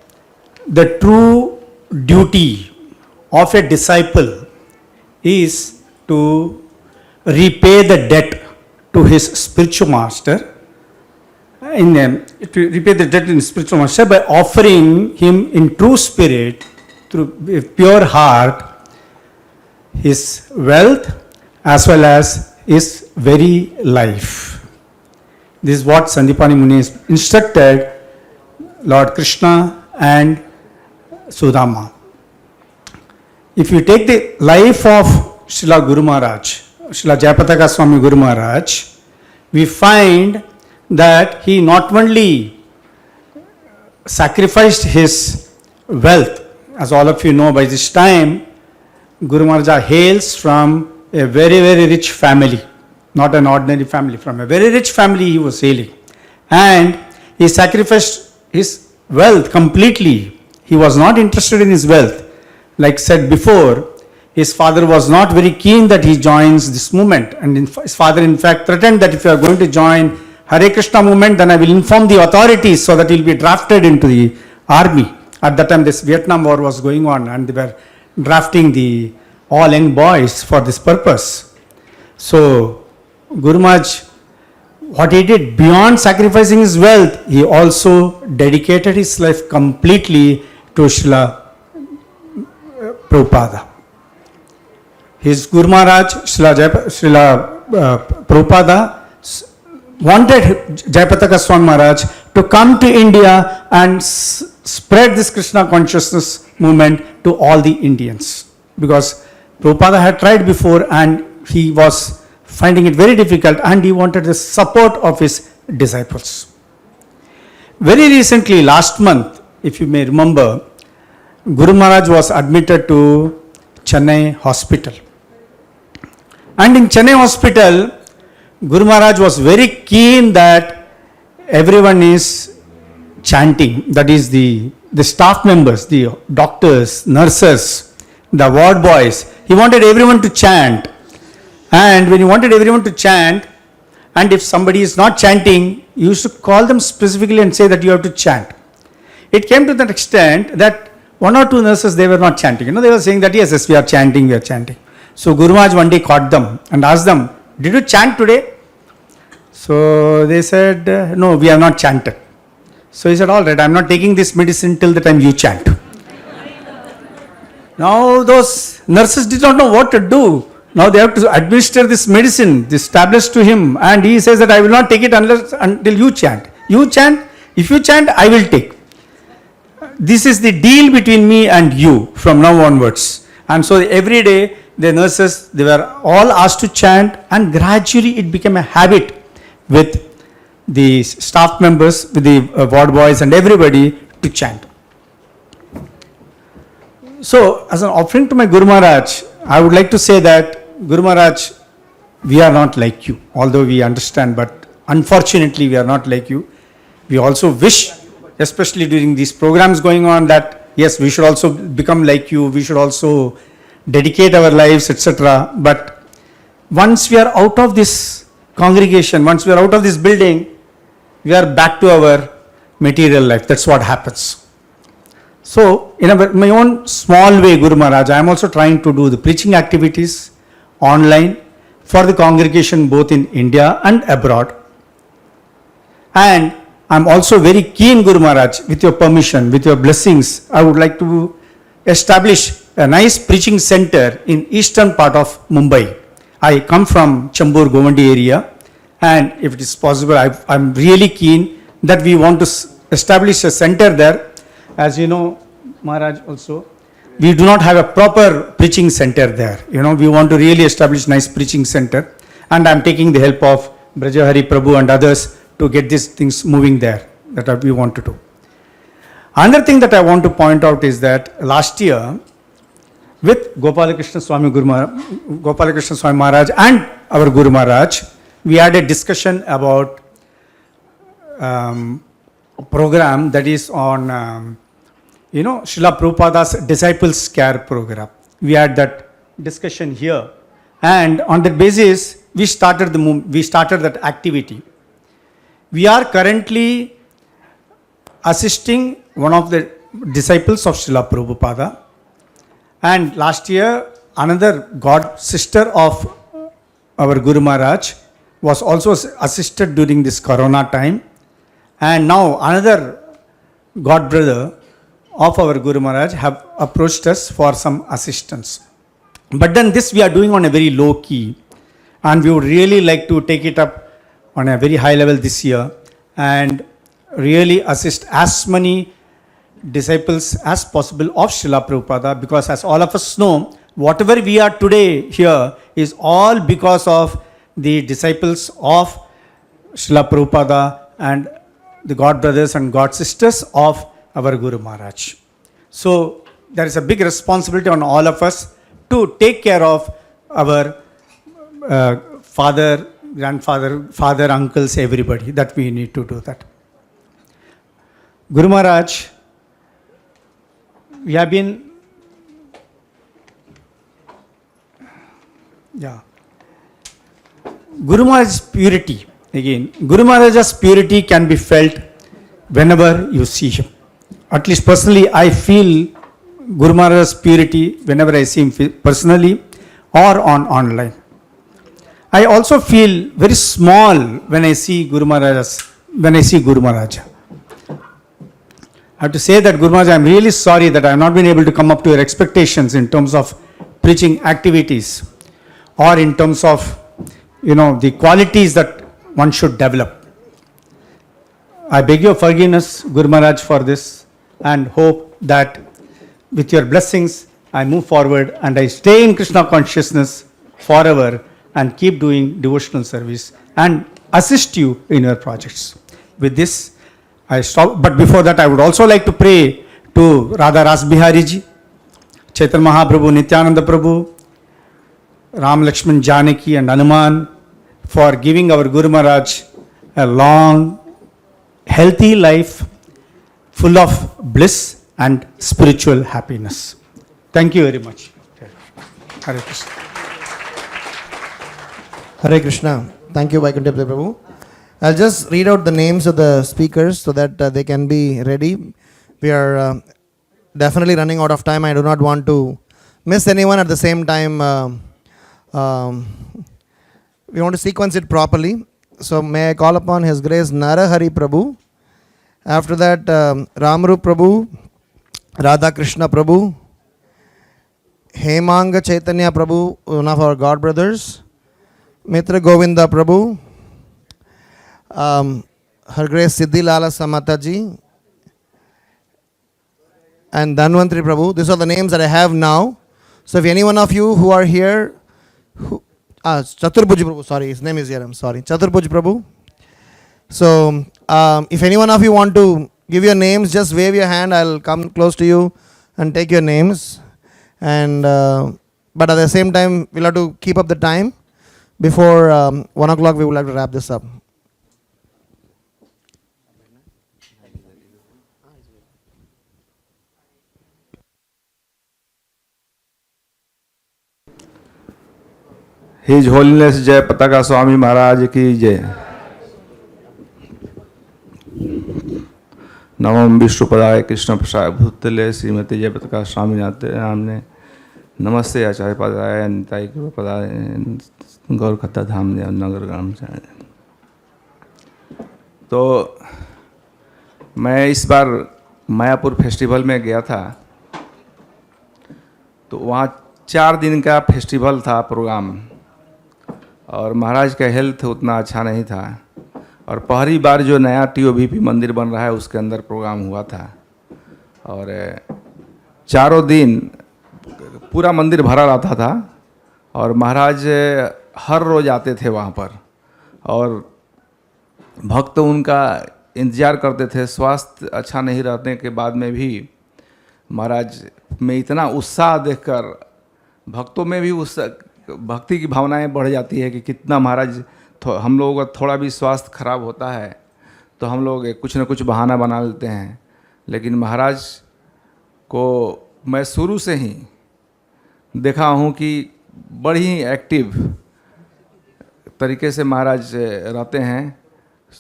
the true duty of a disciple is to repay the debt to his spiritual master, to repay the debt in his spiritual master by offering him in true spirit, through a pure heart, his wealth as well as his very life. This is what Sandipani Muni is instructed Lord Krishna and Sudama. If you take the life of Srila Guru Maharaj, Srila Jayapataka Swami Guru Maharaj, we find that he not only sacrificed his wealth, as all of you know by this time, Guru Maharaj hails from a very, very rich family, not an ordinary family. From a very rich family he was hailing. And he sacrificed his wealth completely. He was not interested in his wealth. Like said before, his father was not very keen that he joins this movement, and his father in fact threatened that if you are going to join Hare Krishna movement, then I will inform the authorities so that he will be drafted into the army. At that time this Vietnam War was going on and they were drafting the all young boys for this purpose. So Guru Maharaj, what he did beyond sacrificing his wealth, he also dedicated his life completely to Srila Prabhupada. His Guru Maharaj, Srila Prabhupada, wanted Jayapataka Swami Maharaj to come to India and spread this Krishna consciousness movement to all the Indians. Because Prabhupada had tried before and he was finding it very difficult, and he wanted the support of his disciples. Very recently, last month, if you may remember, Guru Maharaj was admitted to Chennai hospital. And in Chennai hospital, Guru Maharaj was very keen that everyone is chanting. That is the staff members, the doctors, nurses, the ward boys. He wanted everyone to chant. And when he wanted everyone to chant, and if somebody is not chanting, you used to call them specifically and say that you have to chant. it came to that extent that one or two nurses, they were not chanting. They were saying that, yes, we are chanting, we are chanting. So Guru Maharaj one day caught them and asked them, did you chant today? So they said, no, we have not chanted. So he said, all right, I am not taking this medicine till the time you chant. Now those nurses did not know what to do. Now they have to administer this medicine, this tablets to him, and he says that I will not take it until you chant. You chant, if you chant, I will take. This is the deal between me and you from now onwards. And so every day the nurses, they were all asked to chant, and gradually it became a habit with the staff members, with the ward boys and everybody to chant. So as an offering to my Guru Maharaj, I would like to say that Guru Maharaj, we are not like you, although we understand, but unfortunately we are not like you. We also wish, especially during these programs going on, that yes, we should also become like you, we should also dedicate our lives, etc. But once we are out of this congregation, once we are out of this building, we are back to our material life. That's what happens. So in my own small way, Guru Maharaj, I am also trying to do the preaching activities online for the congregation both in India and abroad. And I am also very keen, Guru Maharaj, with your permission, with your blessings, I would like to establish a nice preaching center in eastern part of Mumbai. I come from Chambur, Govandi area, and if it is possible, I am really keen that we want to establish a center there. As you know, Maharaj also, we do not have a proper preaching center there. We want to really establish nice preaching center, and I am taking the help of Braja Hari Prabhu and others to get these things moving there, that we want to do. Another thing that I want to point out is that last year, with Gopalakrishna Swami Maharaj and our Guru Maharaj, we had a discussion about a program that is on, Srila Prabhupada's Disciples Care program. We had that discussion here, and on that basis, we started that activity. We are currently assisting one of the disciples of Srila Prabhupada, and last year another god sister of our Guru Maharaj was also assisted during this Corona time, and now another god brother of our Guru Maharaj have approached us for some assistance. But then this we are doing on a very low key, and we would really like to take it up on a very high level this year and really assist as many disciples as possible of Srila Prabhupada, because as all of us know, whatever we are today here is all because of the disciples of Srila Prabhupada and the God brothers and God sisters of our Guru Maharaj. So there is a big responsibility on all of us to take care of our father, grandfather, father, uncles, everybody, that we need to do that. Guru Maharaj, we have been, Guru Maharaj's purity, again, Guru Maharaj's purity can be felt whenever you see him. At least personally, I feel Guru Maharaj's purity whenever I see him personally or online. I also feel very small when I see Guru Maharaj. I have to say that, Guru Maharaj, I am really sorry that I have not been able to come up to your expectations in terms of preaching activities or in terms of, the qualities that one should develop. I beg your forgiveness, Guru Maharaj, for this, and hope that with your blessings, I move forward and I stay in Krishna consciousness forever and keep doing devotional service and assist you in your projects. With this, I stop. But before that, I would also like to pray to Radha Ras Bihari Ji, Chaitanya Mahaprabhu, Nityananda Prabhu, Ram Lakshman Janaki and Hanuman for giving our Guru Maharaj a long, healthy life full of bliss and spiritual happiness. Thank you very much. Hare Krishna. Hare Krishna. Thank you, Vaikuntha Prabhu. I'll just read out the names of the speakers so that they can be ready. we are definitely running out of time. I do not want to miss anyone. At the same time, we want to sequence it properly. So may I call upon His Grace Narahari Prabhu. After that, Ramarup Prabhu, Radha Krishna Prabhu, Hemanga Chaitanya Prabhu, one of our God brothers, Mitra Govinda Prabhu, Her Grace Siddhi Lala Samataji, and Dhanvantri Prabhu. These are the names that I have now. So if any one of you who are here, Chaturbuj Prabhu, sorry, his name is here, I'm sorry, Chaturbuj Prabhu. So if any one of you want to give your names, just wave your hand, I'll come close to you and take your names. And but at the same time, we'll have to keep up the time. Before 1 o'clock, we would like to wrap this up. His Holiness Jayapataka Swami Maharaj ki jai. नमो विष्णुपदाय कृष्ण प्रसाद भूतले श्रीमती जयपताका स्वामी नामने नमस्ते आचार्य पदाय निताय पदाय गौर कथा धाम ने नगर ग्राम से। तो मैं इस बार Mayapur festival में गया था, तो वहाँ 4 दिन का फेस्टिवल था प्रोग्राम, और महाराज का हेल्थ उतना अच्छा नहीं था, और पहली बार जो नया TOBP मंदिर बन रहा है उसके अंदर प्रोग्राम हुआ था, और 4 दिन पूरा मंदिर भरा रहता था, और महाराज हर रोज़ आते थे वहाँ पर, और भक्त उनका इंतज़ार करते थे। स्वास्थ्य अच्छा नहीं रहने के बाद में भी महाराज में इतना उत्साह देखकर भक्तों में भी भक्ति की भावनाएं बढ़ जाती है कि कितना महाराज, हम लोगों का थोड़ा भी स्वास्थ्य खराब होता है तो हम लोग कुछ न कुछ बहाना बना लेते हैं, लेकिन महाराज को मैं शुरू से ही देखा हूँ कि बड़ी एक्टिव तरीके से महाराज रहते हैं।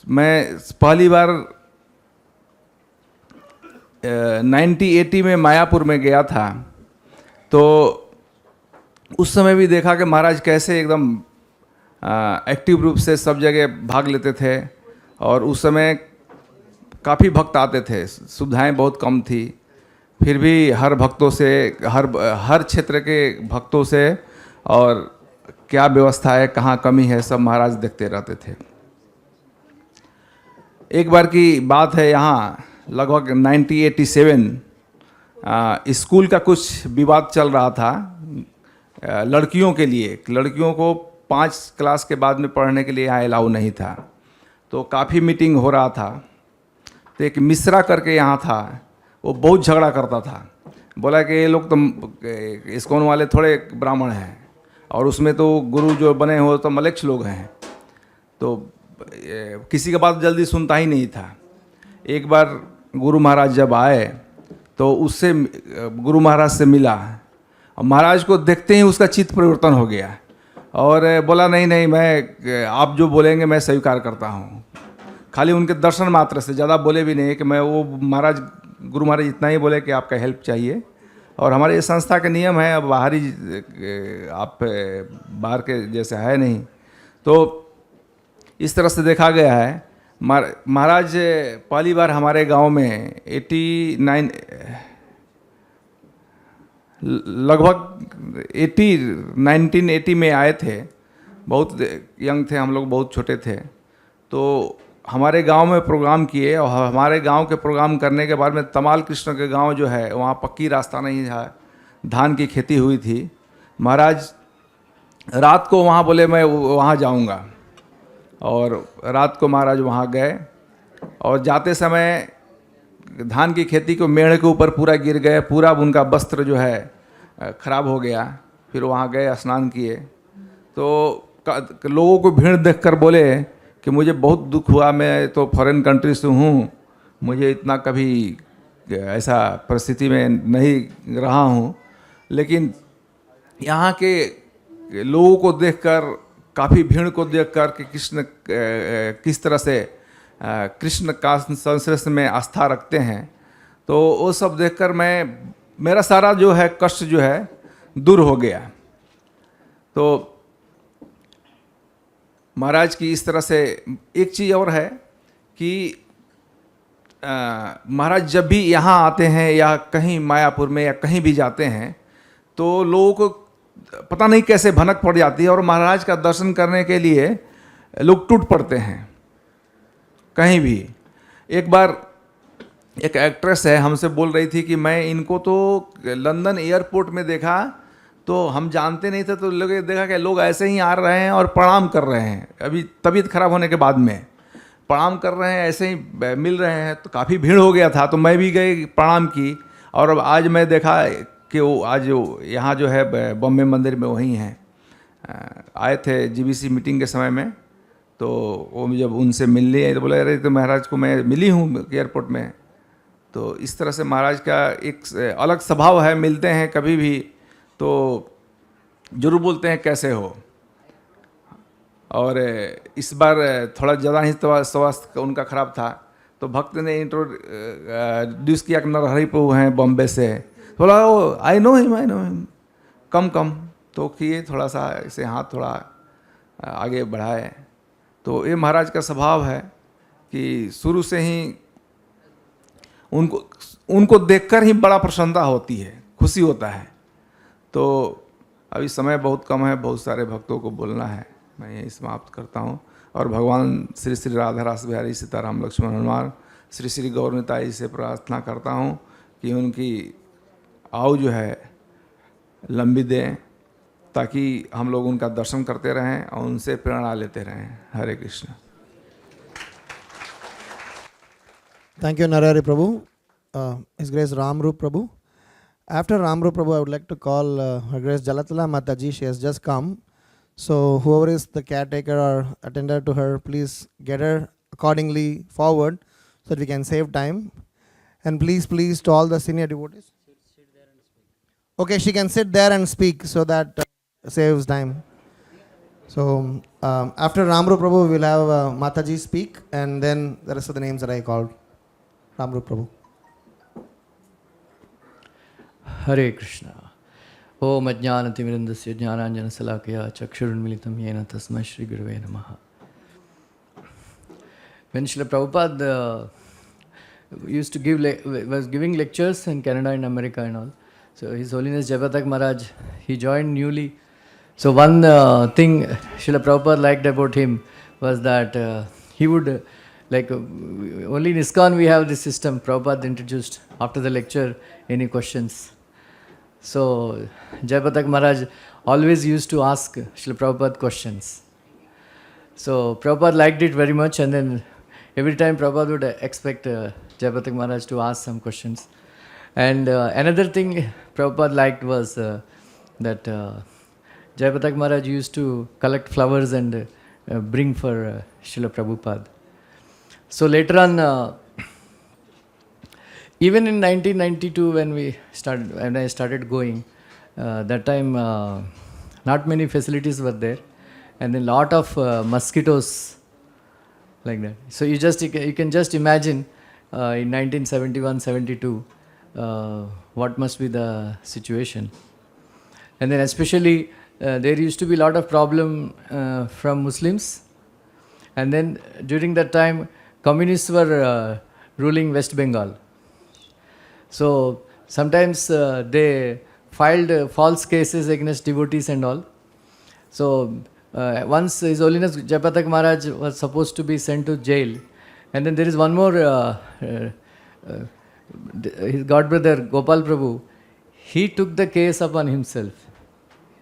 मैं पहली बार 1980 में मायापुर में गया था, तो उस समय भी देखा कि महाराज कैसे एकदम एक्टिव रूप से सब जगह भाग लेते थे, और उस समय काफ़ी भक्त आते थे, सुविधाएं बहुत कम थी, फिर भी हर भक्तों से हर क्षेत्र के भक्तों से और क्या व्यवस्था है, कहाँ कमी है, सब महाराज देखते रहते थे। एक बार की बात है, यहाँ लगभग 1987 स्कूल का कुछ विवाद चल रहा था लड़कियों के लिए। लड़कियों को 5 क्लास के बाद में पढ़ने के लिए यहाँ अलाउ नहीं था, तो काफ़ी मीटिंग हो रहा था। तो एक मिश्रा करके यहाँ था, वो बहुत झगड़ा करता था, बोला कि ये लोग तो इस्कॉन वाले थोड़े ब्राह्मण हैं, और उसमें तो गुरु जो बने हो तो मलेच्छ लोग हैं, तो किसी का बात जल्दी सुनता ही नहीं था। एक बार गुरु महाराज जब आए तो उससे गुरु महाराज से मिला, और महाराज को देखते ही उसका चित्त परिवर्तन हो गया, और बोला नहीं नहीं, मैं आप जो बोलेंगे मैं स्वीकार करता हूँ। खाली उनके दर्शन मात्र से, ज़्यादा बोले भी नहीं कि मैं वो महाराज गुरु महाराज इतना ही बोले कि आपका हेल्प चाहिए, और हमारे संस्था के नियम है, अब बाहरी आप बाहर के जैसे है नहीं, तो इस तरह से देखा गया है। महाराज पहली बार हमारे गांव में 1980 में आए थे। बहुत यंग थे हम लोग, बहुत छोटे थे, तो हमारे गांव में प्रोग्राम किए, और हमारे गांव के प्रोग्राम करने के बाद में तमाल कृष्ण के गांव जो है वहाँ पक्की रास्ता नहीं था, धान की खेती हुई थी। महाराज रात को वहाँ बोले मैं वहाँ जाऊँगा, और रात को महाराज वहाँ गए, और जाते समय धान की खेती को मेढ़ के ऊपर पूरा गिर गए, पूरा उनका वस्त्र जो है खराब हो गया। फिर वहाँ गए, स्नान किए, तो लोगों को भीड़ देखकर बोले कि मुझे बहुत दुख हुआ, मैं तो फॉरेन कंट्री से हूँ, मुझे इतना कभी ऐसा परिस्थिति में नहीं रहा हूँ, लेकिन यहाँ के लोगों को देखकर, काफ़ी भीड़ को देखकर कि कृष्ण किस तरह से कृष्ण का संश्लेष में आस्था रखते हैं, तो वो सब देखकर मेरा सारा जो है कष्ट जो है दूर हो गया। तो महाराज की इस तरह से एक चीज़ और है कि महाराज जब भी यहाँ आते हैं या कहीं मायापुर में या कहीं भी जाते हैं तो लोगों को पता नहीं कैसे भनक पड़ जाती है और महाराज का दर्शन करने के लिए लोग टूट पड़ते हैं कहीं भी। एक बार एक एक्ट्रेस है हमसे बोल रही थी कि मैं इनको तो लंदन एयरपोर्ट में देखा तो हम जानते नहीं थे, तो लोग देखा कि लोग ऐसे ही आ रहे हैं और प्रणाम कर रहे हैं, अभी तबीयत खराब होने के बाद में प्रणाम कर रहे हैं, ऐसे ही मिल रहे हैं। तो काफ़ी भीड़ हो गया था, तो मैं भी गई प्रणाम की। और अब आज मैं देखा कि वो आज यहाँ जो है बॉम्बे मंदिर में वहीं हैं, आए थे जीबीसी मीटिंग के समय में। तो वो जब उनसे मिल लिए तो बोले अरे तो महाराज को मैं मिली हूँ एयरपोर्ट में। तो इस तरह से महाराज का एक अलग स्वभाव है, मिलते हैं कभी भी तो जरूर बोलते हैं कैसे हो। और इस बार थोड़ा ज़्यादा ही स्वास्थ्य उनका ख़राब था, तो भक्त ने इंट्रोड्यूस किया कि नरहरि प्रभु हैं बॉम्बे से। बोला ओ आई नो हिम कम तो किए, थोड़ा सा ऐसे हाथ थोड़ा आगे बढ़ाए। तो ये महाराज का स्वभाव है कि शुरू से ही उनको देखकर ही बड़ा प्रसन्नता होती है, खुशी होता है। तो अभी समय बहुत कम है, बहुत सारे भक्तों को बोलना है, मैं यही समाप्त करता हूँ। और भगवान श्री श्री राधा रास बिहारी सीताराम लक्ष्मण हनुमान श्री श्री गौरनिताई से प्रार्थना करता हूँ कि उनकी आयु जो है लंबी दें, ताकि हम लोग उनका दर्शन करते रहें और उनसे प्रेरणा लेते रहें। हरे Krishna. Thank you, Narari Prabhu. His Grace Ramrup Prabhu. After Ramrup Prabhu, I would like to call Her Grace Jalatala Mataji. She has just come. So whoever is the caretaker or attender to her, please get her accordingly forward so that we can save time. And please to all the senior devotees. Okay, she can sit there and speak so that saves time. So after Ramrup Prabhu, we will have Mataji speak, and then the rest of the names that I called. Ramrup Prabhu. Hare Krishna. Om Ajnanatimirandasya Jnananjana Salakaya Chakshurunmilitam Yena Tasmai Shri Gurave Namaha. When Srila Prabhupada used to was giving lectures in Canada and America and all, so His Holiness Jayapataka Maharaj, he joined newly. So one thing Srila Prabhupada liked about him was that he would, like only in ISKCON we have this system, Prabhupada introduced after the lecture, any questions. So Jayapataka Maharaj always used to ask Srila Prabhupada questions. So Prabhupada liked it very much, and then every time Prabhupada would expect Jayapataka Maharaj to ask some questions. And another thing Prabhupada liked was that Jayapataka Maharaj used to collect flowers and bring for Srila Prabhupada. So later on, even in 1992 when I started going, that time not many facilities were there, and a lot of mosquitoes like that. So you can just imagine in 1971-72 what must be the situation. And then especially there used to be a lot of problem from Muslims, and then during that time communists were ruling West Bengal. So sometimes they filed false cases against devotees and all. So once His Holiness Jayapataka Maharaj was supposed to be sent to jail, and then there is one more his godbrother Gopal Prabhu, he took the case upon himself,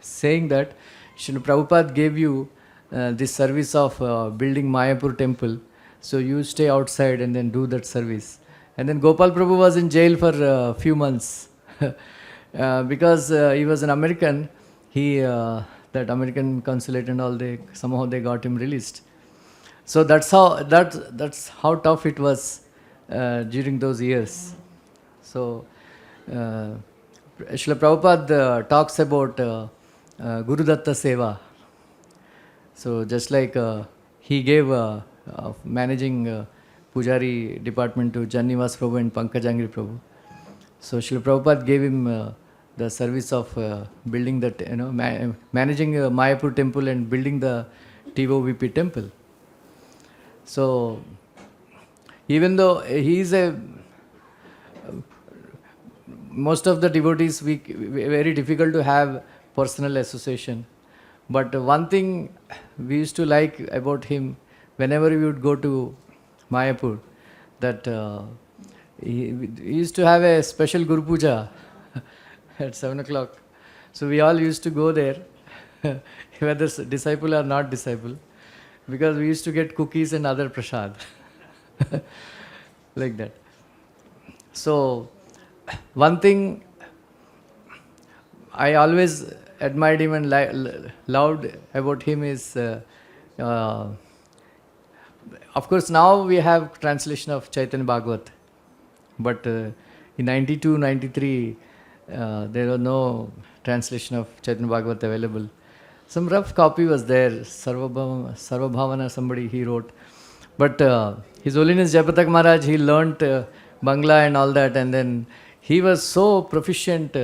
saying that Srila Prabhupada gave you this service of building Mayapur temple, so you stay outside and then do that service. And then Gopal Prabhu was in jail for a few months because he was an American. That American consulate and all, somehow they got him released. So that's how tough it was during those years. So Srila Prabhupada talks about Guru Datta Seva. So just like he gave managing Pujari department to Jannivas Prabhu and Pankajangri Prabhu. So Srila Prabhupada gave him the service of building that, managing Mayapur temple and building the TOVP temple. So even though he is most of the devotees, very difficult to have personal association. But one thing we used to like about him, whenever we would go to Mayapur, that he used to have a special Guru Puja at 7 o'clock. So we all used to go there, whether disciple or not disciple, because we used to get cookies and other prasad, like that. So one thing I always admired him and loved about him is, of course now we have translation of Chaitanya Bhagavat, but in 92, 93, there was no translation of Chaitanya Bhagavat available. Some rough copy was there, Sarvabhavana, somebody he wrote. But His Holiness Jayapataka Maharaj, he learnt Bangla and all that, and then he was so proficient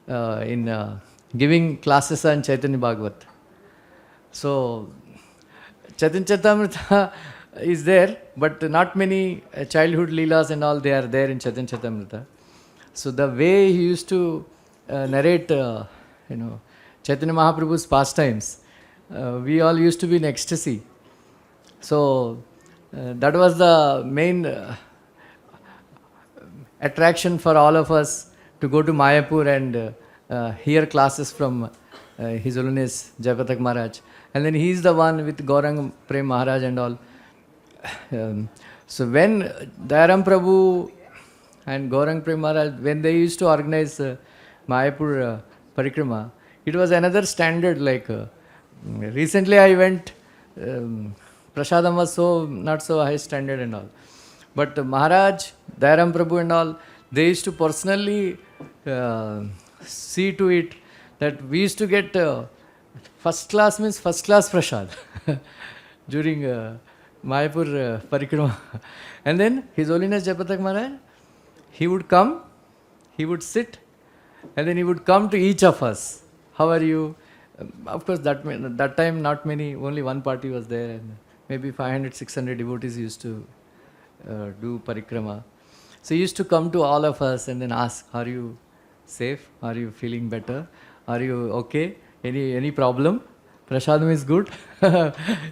in giving classes on Chaitanya Bhagavat. So Chaitanya Charitamrita is there, but not many childhood leelas and all, they are there in Chaitanya Charitamrita. So the way he used to narrate, Chaitanya Mahaprabhu's pastimes, we all used to be in ecstasy. So that was the main attraction for all of us to go to Mayapur and hear classes from His Holiness Jayapataka Maharaj. And then he is the one with Gaurang Prem Maharaj and all. So when Dayaram Prabhu and Gaurang Prem Maharaj, when they used to organize Mayapur Parikrama, it was another standard. Like recently I went, Prasadam was not so high standard and all. But Maharaj, Dayaram Prabhu and all, they used to personally see to it that we used to get first class means first class prasad during Mayapur Parikrama. And then His Holiness Jayapataka Maharaj, he would come, he would sit, and then he would come to each of us. How are you? Of course, that time not many, only one party was there, and maybe 500, 600 devotees used to do parikrama. So he used to come to all of us and then ask, are you safe? Are you feeling better? Are you okay? Any problem? Prasadam is good.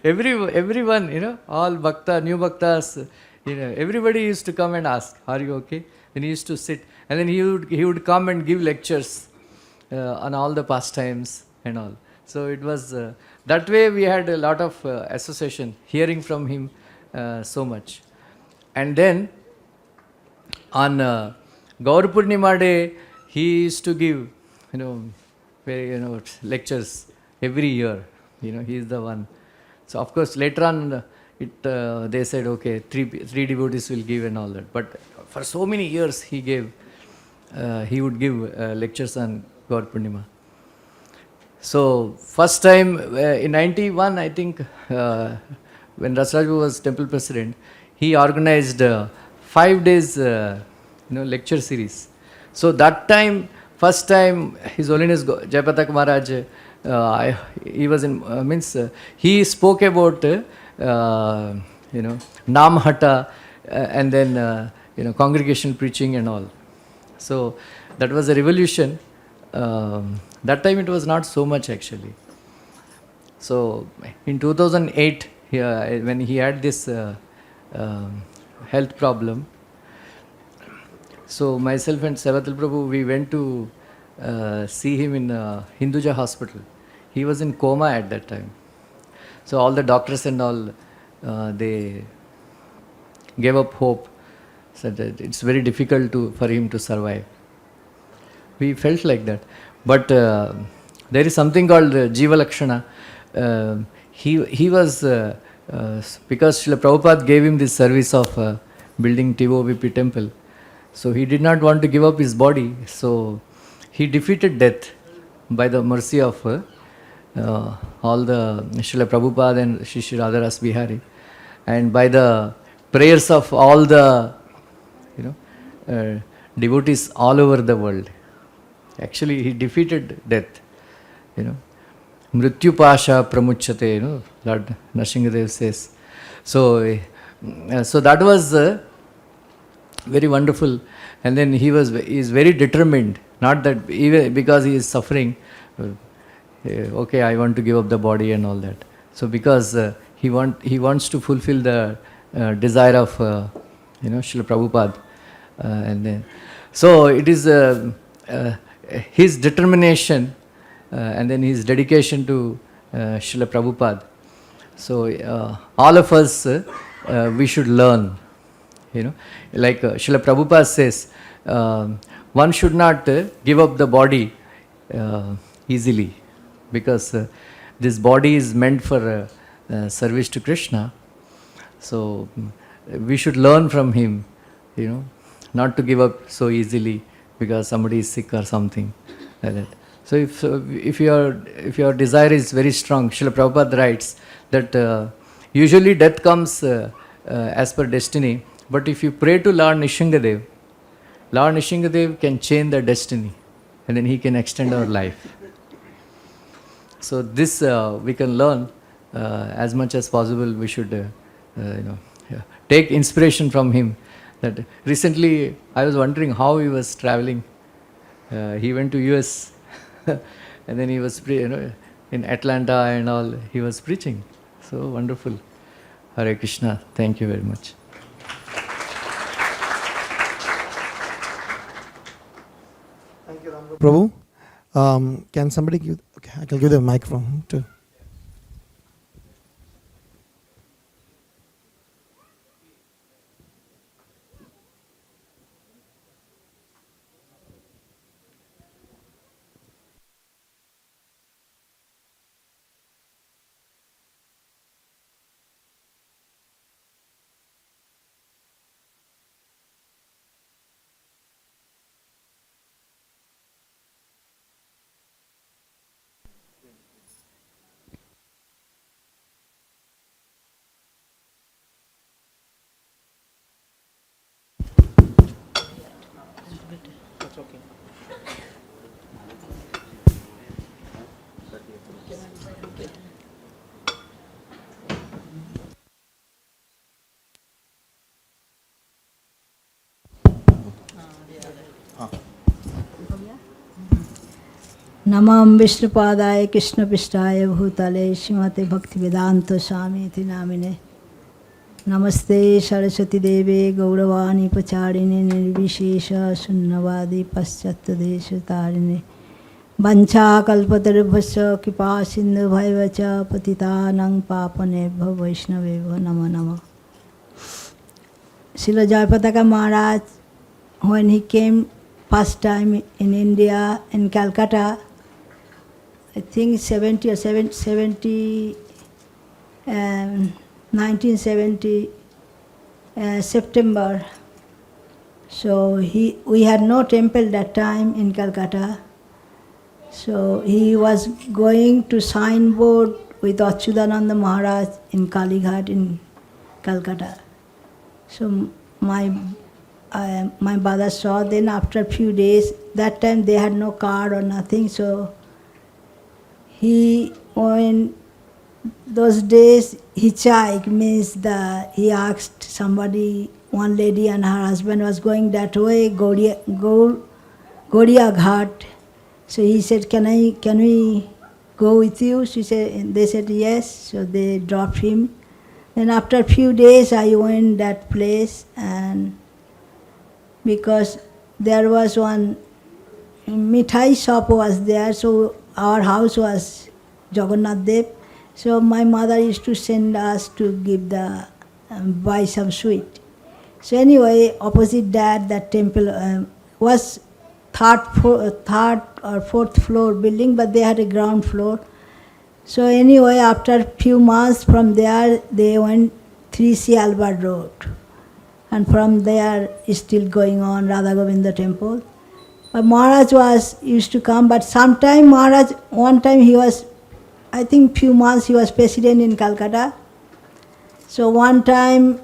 Everyone, all bhakta, new bhaktas, everybody used to come and ask, are you okay? Then he used to sit, and then he would come and give lectures on all the pastimes and all. So it was that way we had a lot of association, hearing from him so much. And then on Gaur Purnima Day, he used to give, lectures every year. He is the one. So of course later on, they said, okay, three devotees will give and all that. But for so many years he would give lectures on Gaur Purnima. So first time in 91, I think, when Rasraju was temple president, he organized 5 days, lecture series. So that time, first time, His Holiness Jayapataka Maharaj, he was in, he spoke about, Namhata, and then, congregational preaching and all. So that was a revolution. That time it was not so much actually. So in 2008, when he had this health problem, so myself and Sevatal Prabhu, we went to see him in Hinduja hospital. He was in coma at that time. So all the doctors and all, they gave up hope, said that it's very difficult for him to survive. We felt like that. But there is something called Jiva Lakshana. He was, because Srila Prabhupada gave him this service of building TOVP temple, so he did not want to give up his body. So he defeated death by the mercy of all the Srila Prabhupada and Shri Radharas Bihari, and by the prayers of all the devotees all over the world. Actually, he defeated death. Mrityu pasha pramuchyate, Lord Nrsimhadev says. So that was very wonderful. And then he is very determined. Not that even because he is suffering, okay, I want to give up the body and all that. So because he wants to fulfill the desire of Srila Prabhupada, and then so it is his determination and then his dedication to Srila Prabhupada. So all of us we should learn. Like Srila Prabhupada says, one should not give up the body easily, because this body is meant for service to Krishna. So we should learn from him, not to give up so easily because somebody is sick or something like that. So if your desire is very strong, Srila Prabhupada writes that usually death comes as per destiny, but if you pray to Lord Nrsimhadev, Lord Nrsimhadev can change the destiny, and then he can extend our life. So this we can learn as much as possible. We should take inspiration from him. That recently I was wondering how he was traveling. He went to US and then he was in Atlanta and all. He was preaching. So wonderful. Hare Krishna. Thank you very much. Thank you, Ram Prabhu. Can somebody give? Okay, I can give the microphone too. नमः विष्णुपादाय कृष्णपृष्ठाय भूतले श्रीमते भक्तिवेदांत स्वामी इति नामिने नमस्ते सरस्वती देवे गौरवाणी प्रचारिणे निर्विशेष शून्यवादी पाश्चात्यदेशतारिणे वंशाकल्पतरुभ्यश्च कृपा सिन्धुभैव च पतितानां पावनेभ्यो वैष्णवेभ्यो नमो नमः. Srila Jayapataka Maharaj, when he came first time in India, in Calcutta, I think 1970 September. So we had no temple that time in Calcutta. So he was going to signboard with Achyutananda Maharaj in Kalighat in Calcutta. So my brother saw. Then after a few days, that time they had no card or nothing, so in those days hitchhike means he asked somebody, one lady and her husband was going that way, Gaudiya Ghat. So he said, can we go with you? They said yes, so they dropped him. Then after a few days I went that place, and because there was one mithai shop was there, so our house was Jagannath Dev. So my mother used to send us to give buy some sweet. So anyway, opposite that temple was third or fourth floor building, but they had a ground floor. So anyway, after a few months from there, they went 3C Albert Road. And from there, is still going on Radha Govinda temple. But Maharaj used to come, but sometime Maharaj, one time he was, I think few months he was president in Calcutta. So one time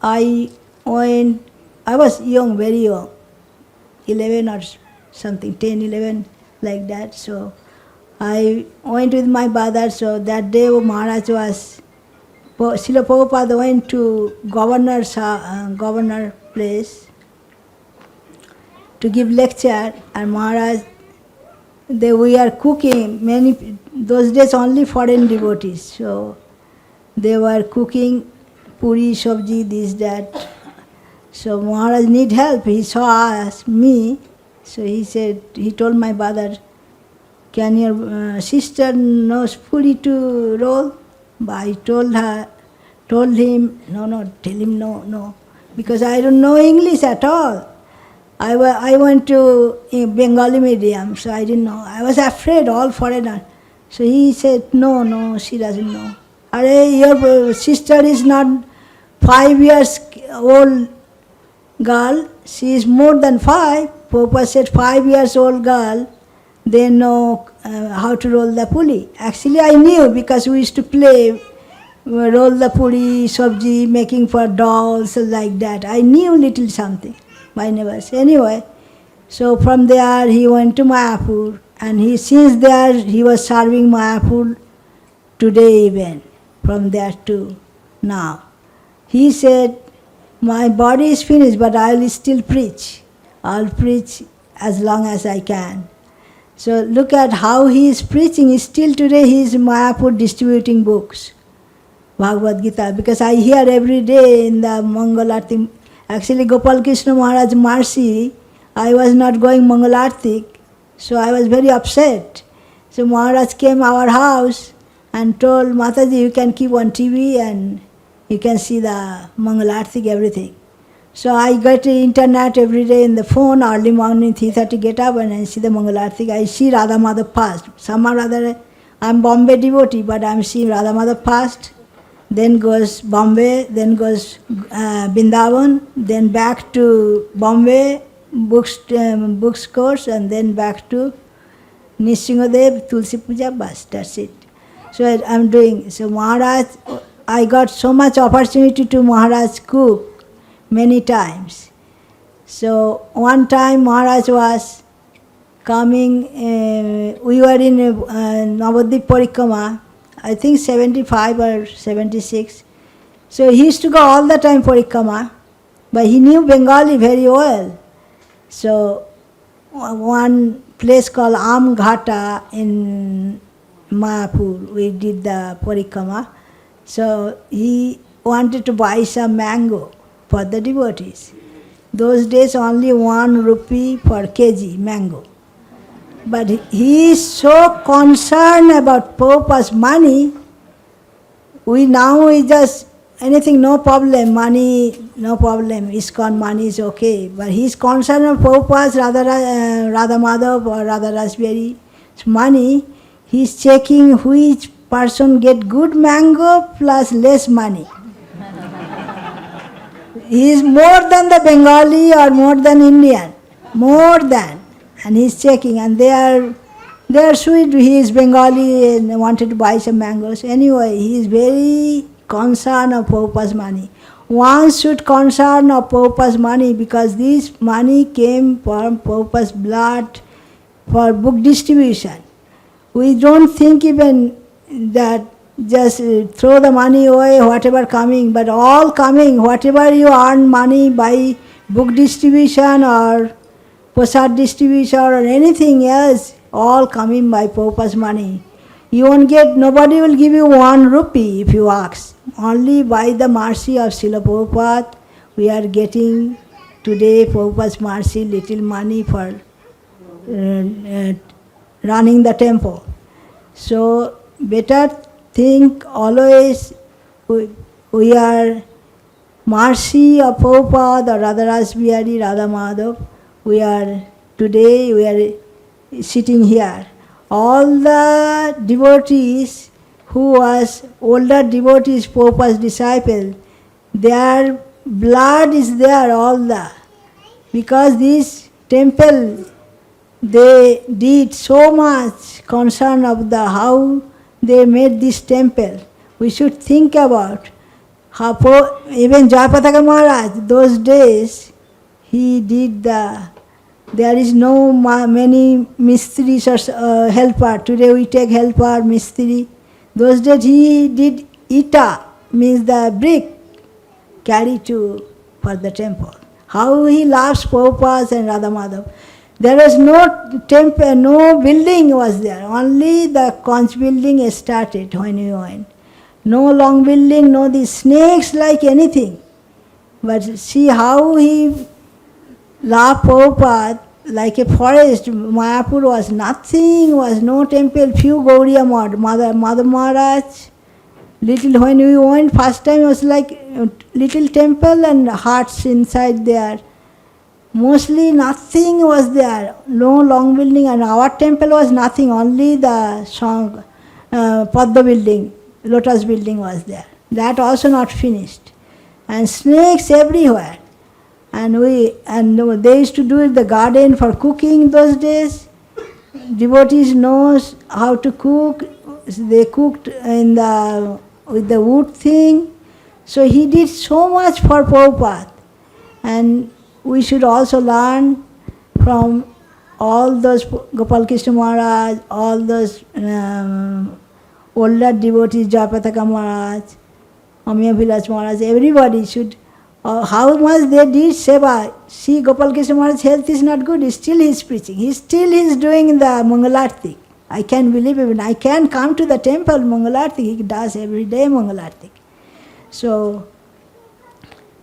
I was young, very young, 11 or something, 10, 11, like that. So I went with my brother. So that day Maharaj was, Srila Prabhupada went to governor place to give lecture, and Maharaj, we are cooking, those days only foreign devotees, so they were cooking puri, sabji, this, that. So Maharaj need help, he saw me, so he told my brother, can your sister knows puri to roll? But I told him, tell him no, because I don't know English at all. I went to Bengali medium, so I didn't know. I was afraid, all foreigner. So he said, no, she doesn't know. Hare, your sister is not 5 years old girl, she is more than 5. Prabhupada said 5 years old girl, they know how to roll the puri. Actually I knew, because we used to play, roll the puri, sabji, making for dolls, like that. I knew little something. I never. Anyway, so from there he went to Mayapur, and since there he was serving Mayapur today even, from there to now. He said, my body is finished, but I will still preach. I'll preach as long as I can. So look at how he is preaching. Still today he is in Mayapur distributing books, Bhagavad Gita, because I hear every day in the Mangalarti. Actually, Gopal Krishna Maharaj Marsi, I was not going Mangalarti, so I was very upset. So Maharaj came our house and told Mataji, you can keep on TV and you can see the Mangalarti, everything. So I get the internet every day in the phone, early morning, 3:30, get up and I see the Mangalarti. I see Radha Madhav past. Somehow or other, I'm Bombay devotee, but I'm seeing Radha Madhav past. Then goes Bombay, then goes Vrindavan, then back to Bombay, books course, and then back to Nishingadev, Tulsi Puja, bas, that's it. So I'm doing, so Maharaj, I got so much opportunity to Maharaj cook many times. So one time Maharaj was coming, we were in Navadvip Parikrama, I think 75 or 76. So he used to go all the time Parikrama, but he knew Bengali very well. So one place called Amghata in Mayapur, we did the Parikrama. So he wanted to buy some mango for the devotees. Those days only 1 rupee per kg mango. But he is so concerned about Prabhupada's money. We just, anything, no problem, money, no problem, ISKCON money is okay. But he is concerned about Prabhupada's Radha Madhav or Radha Rasbehari's money. He is checking which person get good mango plus less money. He is more than the Bengali or more than Indian, more than. And he is checking, and they are sweet. He is Bengali and wanted to buy some mangoes. Anyway, he is very concerned of Prabhupada's money. One should concern of Prabhupada's money, because this money came from Prabhupada's blood for book distribution. We don't think even that just throw the money away, whatever coming, but all coming, whatever you earn money by book distribution or Prasad distribution or anything else, all coming by Prabhupada's money. You won't get, nobody will give you 1 rupee if you ask. Only by the mercy of Srila Prabhupada, we are getting today Prabhupada's mercy, little money for running the temple. So better think always we are mercy of Prabhupada or Radha Rasbehari, Radha Madhav. Today we are sitting here. All the devotees who was older devotees, Prabhupada's disciple, their blood is there, all the. Because this temple, they did so much concern of how they made this temple. We should think about how, even Jayapataka Maharaj, those days, he did the There is no many mistris or helper. Today we take helper, mistri. Those days he did ita, means the brick, carry for the temple. How he loves Prabhupada and Radha Madhav. There was no temple, no building was there. Only the conch building started when we went. No long building, no these snakes like anything. But see how he loved Prabhupada like a forest. Mayapur was nothing, was no temple, few Gauriya Mad. Mother Maharaj, little when we went first time it was like a little temple and huts inside there. Mostly nothing was there, no long building, and our temple was nothing, only the Padma building, lotus building was there. That also not finished. And snakes everywhere. And they used to do the garden for cooking those days. Devotees knows how to cook. They cooked with the wood thing. So he did so much for Prabhupada. And we should also learn from all those Gopal Krishna Maharaj, all those older devotees, Jayapataka Maharaj, Amiya Vilas Maharaj, everybody should, how much they did seva. See, Gopal Krishna Maharaj's health is not good, still he is preaching. He still is doing the Mangalarti. I can't believe it. I can come to the temple, Mangalarti, he does every day Mangalarti. So,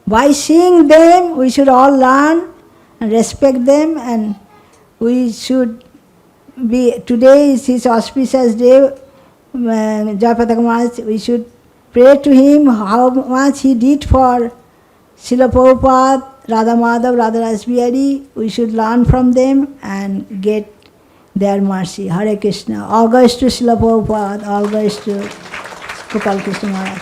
by seeing them, we should all learn and respect them, and we should be, today is his auspicious day, Jayapataka Maharaj, we should pray to him how much he did for Srila Prabhupada, Radha Madhav, Radha Rasbihari. We should learn from them and get their mercy. Hare Krishna. All goes to Srila Prabhupada, all goes to Gopal Krishna Maharaj.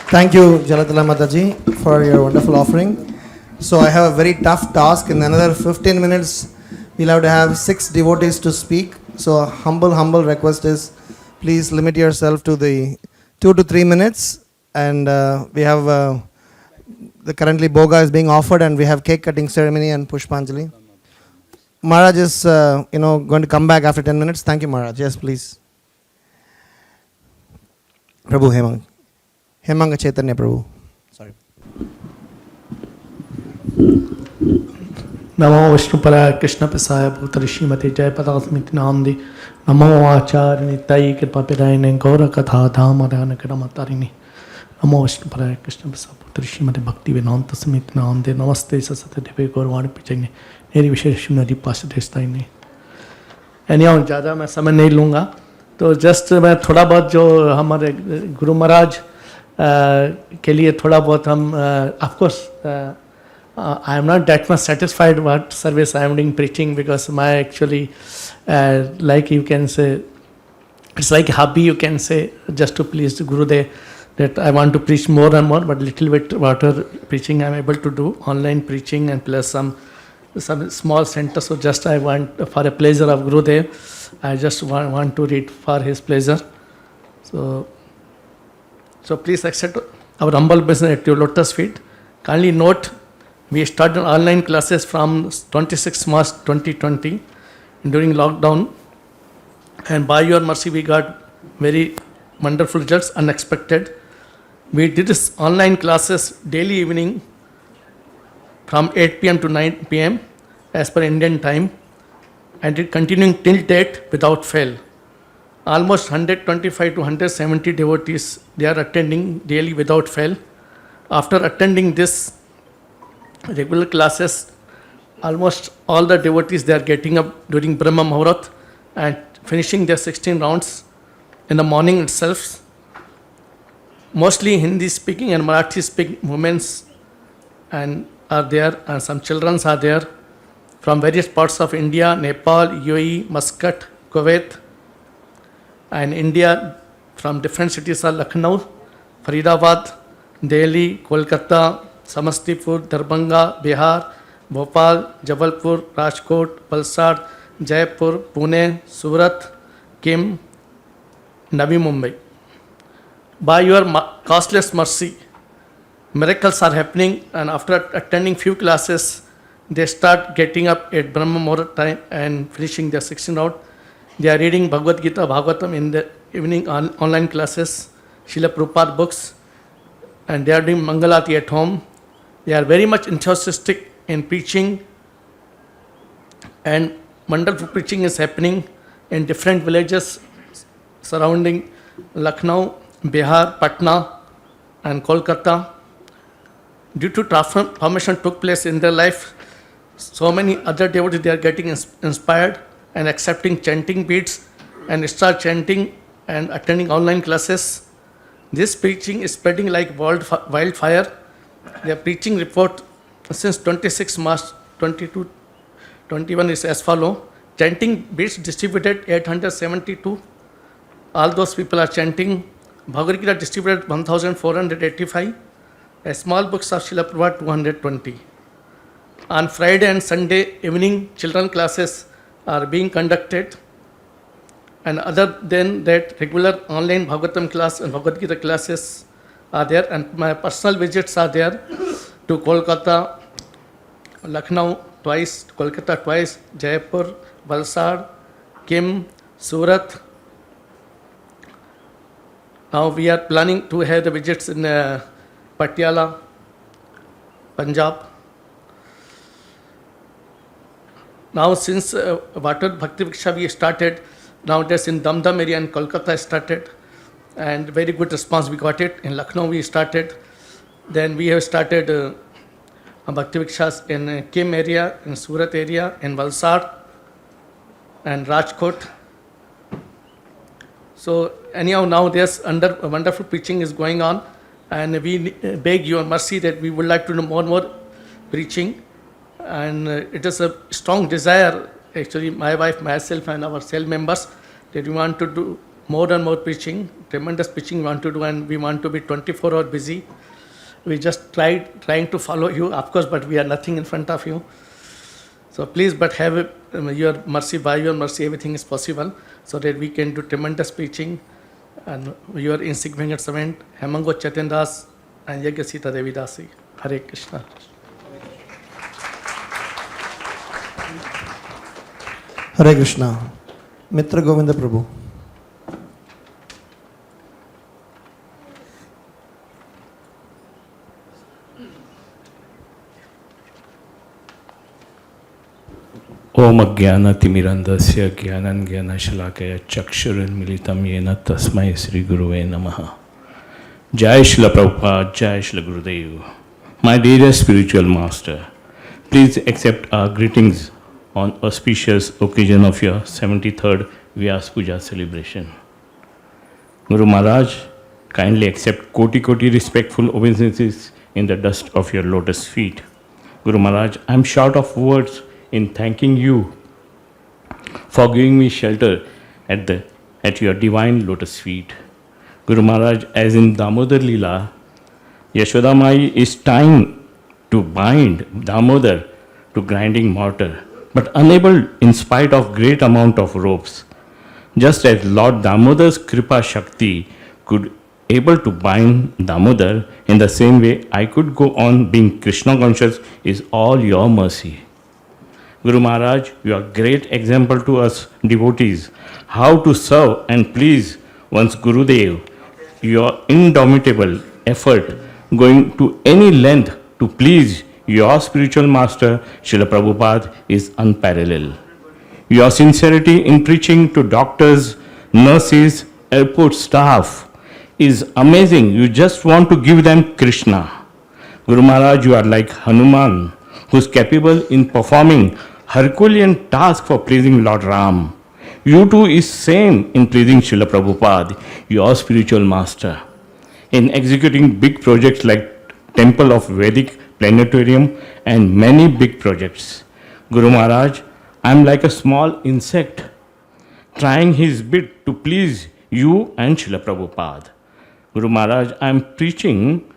Thank you, Jalatala Mataji, for your wonderful offering. So I have a very tough task. In another 15 minutes, we'll have to have 6 devotees to speak. So a humble request is, please limit yourself to the 2 to 3 minutes. And we have, the currently Bhoga is being offered, and we have cake cutting ceremony and Pushpanjali. Maharaj is, going to come back after 10 minutes. Thank you, Maharaj. Yes, please. Prabhu Hemanga Chaitanya Prabhu. Sorry. Namo Vishnupalaya Krishna Pasaya Bhutari Srimati Jayapataka Smiti Namdi Namo Acharani Tai Kripa Pirayane Gaura Katha Dhamarana Kramatarini Namo Vishnupalaya Krishna Pasaya Bhutari Srimati Bhakti Vedanta Smiti Namdi Namaste Sasate Deve Gaurvani Pichagni Neri Vishesh Shrimati Pasatestaini. Anyhow, ज़्यादा मैं समय नहीं लूँगा, तो just मैं थोड़ा बहुत जो हमारे गुरु महाराज के लिए थोड़ा बहुत हम, of course, I am not that much satisfied what service I am doing preaching, because my actually, like you can say, it's like a hobby, you can say, just to please the Gurudev, that I want to preach more and more, but little bit whatever preaching I am able to do, online preaching and plus some small center. So just I want, for a pleasure of Gurudev, I just want to read for his pleasure. So please accept our humble business at your lotus feet. Kindly note, we started online classes from 26 March 2020 during lockdown, and by your mercy we got very wonderful results, unexpected. We did this online classes daily evening from 8 p.m. to 9 p.m. as per Indian time, and it continuing till date without fail. Almost 125 to 170 devotees, they are attending daily without fail. After attending this regular classes, almost all the devotees, they are getting up during Brahma Muhurat and finishing their 16 rounds in the morning itself. Mostly Hindi speaking and Marathi speaking women and are there, and some children are there from various parts of India, Nepal, UAE, Muscat, Kuwait, and India from different cities are Lucknow, Faridabad, Delhi, Kolkata, Samastipur, Darbhanga, Bihar, Bhopal, Jabalpur, Rajkot, Valsad, Jaipur, Pune, Surat, Kim, Navi Mumbai. By your costless mercy, miracles are happening, and after attending few classes, they start getting up at Brahma Muhurat time and finishing their 16 round. They are reading Bhagavad Gita, Bhagavatam in the evening online classes, Srila Prabhupada books, and they are doing Mangalati at home. They are very much enthusiastic in preaching, and wonderful preaching is happening in different villages surrounding Lucknow, Bihar, Patna, and Kolkata. Due to transformation took place in their life, so many other devotees, they are getting inspired and accepting chanting beads and start chanting and attending online classes. This preaching is spreading like wildfire. Their preaching report since 26 March 2021 is as follow. Chanting beads distributed 872. All those people are chanting. Bhagavad Gita distributed 1485. Small books of Srila Prabhupada 220. On Friday and Sunday evening, children classes are being conducted. And other than that, regular online Bhagavatam class and Bhagavad Gita classes are there. And my personal visits are there to Kolkata, Lucknow twice, Kolkata twice, Jaipur, Valsad, Kim, Surat. Now we are planning to have the visits in Patiala, Punjab. Now since Water Bhakti Vriksha we started, nowadays in Damdam area in Kolkata started, and very good response we got it. In Lucknow we started. Then we have started Bhakti Vrikshas in Kim area, in Surat area, in Valsad and Rajkot. So anyhow, now there's wonderful preaching is going on, and we beg your mercy that we would like to do more and more preaching. And it is a strong desire, actually, my wife, myself, and our cell members, that we want to do more and more preaching, tremendous preaching we want to do, and we want to be 24 hours busy. We just trying to follow you, of course, but we are nothing in front of you. So please, but have your mercy, by your mercy, everything is possible, so that we can do tremendous preaching. And your insignificant servant, Hemango Chaitanya and Yagya Sita Devi Dasi. Hare Krishna. Hare Krishna. Mitra Govinda Prabhu. ओम अज्ञानतिमिरन्धस्य ज्ञानञ्जनशलाकया चक्षुरुन्मीलितं येन तस्मै श्रीगुरुवे नमः. Jai Srila Prabhupada, Jai Srila Gurudev. My dearest spiritual master, please accept our greetings on auspicious occasion of your 73rd Vyasa Puja celebration. Guru Maharaj, kindly accept koti respectful obeisances in the dust of your lotus feet. Guru Maharaj, I am short of words in thanking you for giving me shelter at your divine lotus feet. Guru Maharaj, as in Damodar Leela, Yashoda Mai is trying to bind Damodar to grinding mortar, but unable in spite of great amount of ropes. Just as Lord Damodar's Kripa Shakti could able to bind Damodar, in the same way I could go on being Krishna conscious is all your mercy. Guru Maharaj, you are great example to us devotees, how to serve and please one's Gurudev. Your indomitable effort going to any length to please your spiritual master, Srila Prabhupada, is unparalleled. Your sincerity in preaching to doctors, nurses, airport staff is amazing. You just want to give them Krishna. Guru Maharaj, you are like Hanuman, who is capable in performing Herculean task for pleasing Lord Ram. You too is same in pleasing Srila Prabhupada, your spiritual master. In executing big projects like Temple of Vedic Planetarium and many big projects. Guru Maharaj, I am like a small insect trying his bit to please you and Srila Prabhupada. Guru Maharaj, I am preaching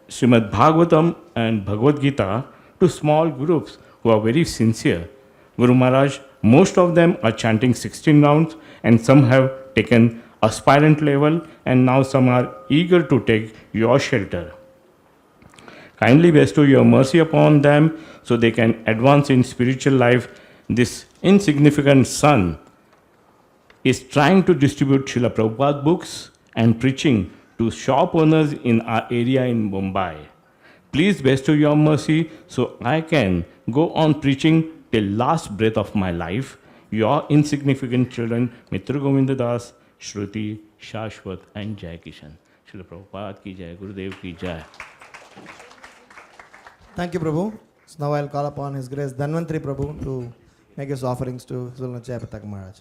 Srimad Bhagavatam and Bhagavad Gita to small groups who are very sincere. Guru Maharaj, most of them are chanting 16 rounds and some have taken aspirant level and now some are eager to take your shelter. Kindly bestow your mercy upon them so they can advance in spiritual life. This insignificant son is trying to distribute Srila Prabhupada books and preaching to shop owners in our area in Mumbai. Please bestow your mercy so I can go on preaching till last breath of my life. Your insignificant children, Mitra Govinda Das, Shruti, Shashwat and Jai Kishan. Srila Prabhupada ki jai, Gurudev ki jai. Thank you, Prabhu. So now I'll call upon His Grace Dhanvantri Prabhu to make his offerings to His Holiness Jayapataka Maharaj.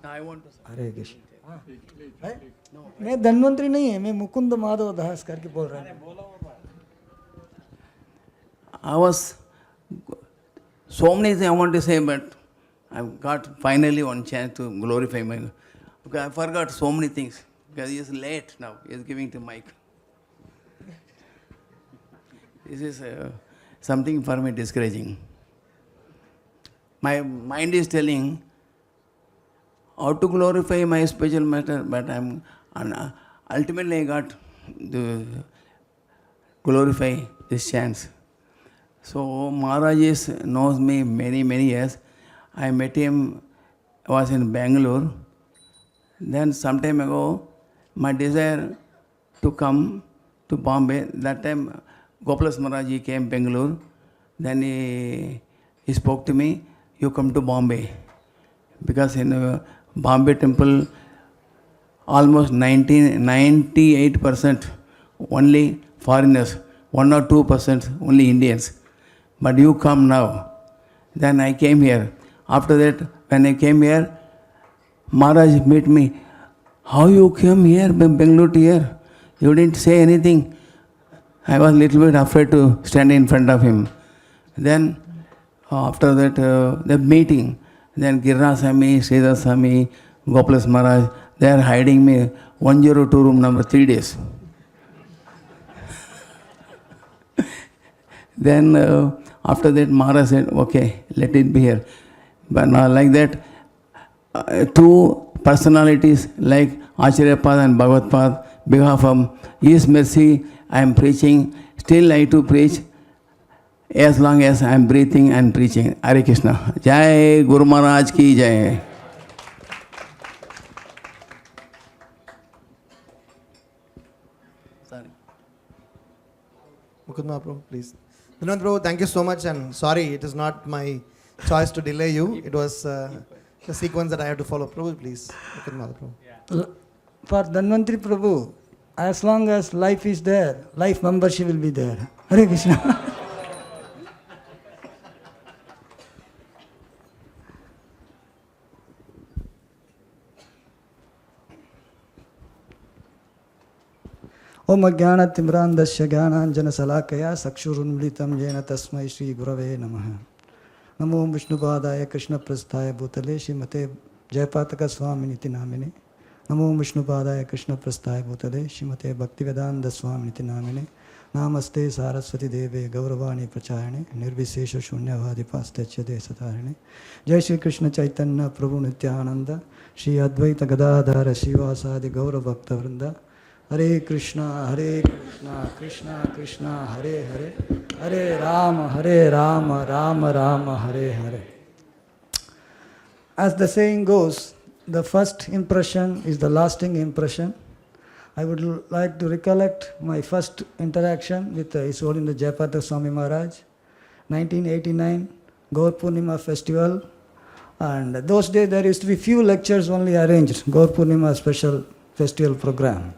I want to. Hare Krishna. मैं धन्वंतरी नहीं है, मैं मुकुंद माधव दास करके बोल रहा हूँ. I was so many things I want to say, but I've got finally one chance to glorify my. Okay, I forgot so many things because he is late now. He is giving the mic. This is something for me discouraging. My mind is telling how to glorify my special matter, but ultimately I got to glorify this chance. So Maharaj knows me many years. I met him, I was in Bangalore. Then some time ago, my desire to come to Bombay, that time Gopalas Maharaj came Bangalore. Then he spoke to me, you come to Bombay. Because in Bombay temple, almost 98% only foreigners, 1 or 2% only Indians. But you come now. Then I came here. After that, when I came here, Maharaj met me. How you came here, Bangalore to here? You didn't say anything. I was a little bit afraid to stand in front of him. Then, after that, the meeting, then Girna Swami, Sridhar Swami, Gopalas Maharaj, they are hiding me 102 room number 3 days. Then after that Maharaj said, okay, let it be here. But now like that, two personalities like Acharya Pad and Bhagavat Pad, behalf of His mercy, I am preaching. Still I to preach as long as I am breathing and preaching. Hare Krishna. Jai Guru Maharaj ki jai. Sorry. Mukundma Prabhu, please. Dhanvantri Prabhu, thank you so much, and sorry, it is not my choice to delay you. It was the sequence that I had to follow. Prabhu, please. Mukundma Prabhu. For Dhanvantri Prabhu, as long as life is there, life membership will be there. Hare Krishna. ओम अज्ञानतिम्रान्धस्य ज्ञानाञ्जनशलाकया चक्षुरुन्मिलितं येन तस्मै श्रीगुरवे नमः. नमो विष्णुपादाय कृष्णप्रस्थाय भूतले श्रीमते जयपातकस्वामिनिति नामिने. नमो विष्णुपादाय कृष्णप्रस्थाय भूतले श्रीमते भक्तिवेदान्तस्वामिनिति नामिने. नामस्ते सारस्वती देवे गौरवाणी प्रचारिणे निर्विशेष शून्यवादिपास्त्य देशतारिणे. जय श्री कृष्ण चैतन्य प्रभु Nityanand Shri Advaita Gadadhar श्रीवासादि गौरभक्तवृंद. Hare Krishna, Krishna Krishna, Hare Hare, Hare Rama, Rama Rama, Hare Hare. As the saying goes, the first impression is the lasting impression. I would like to recollect my first interaction with His Holiness Jayapataka Swami Maharaj, 1989, Gaur Purnima festival. And those days there used to be few lectures only arranged, Gaur Purnima special festival program.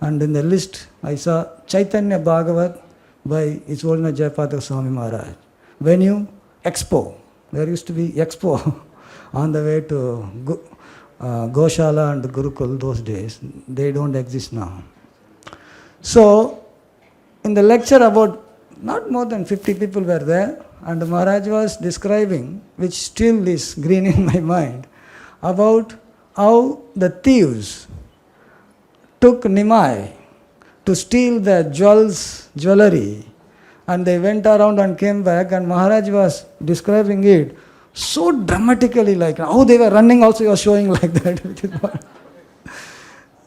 And in the list, I saw Chaitanya Bhagavat by His Holiness Jayapataka Swami Maharaj. Venue, Expo. There used to be Expo on the way to Goshala and Gurukul those days. They don't exist now. So, in the lecture about not more than 50 people were there, and Maharaj was describing, which still is green in my mind, about how the thieves took Nimai to steal the jewelry, and they went around and came back, and Maharaj was describing it so dramatically, like how they were running also, he was showing like that.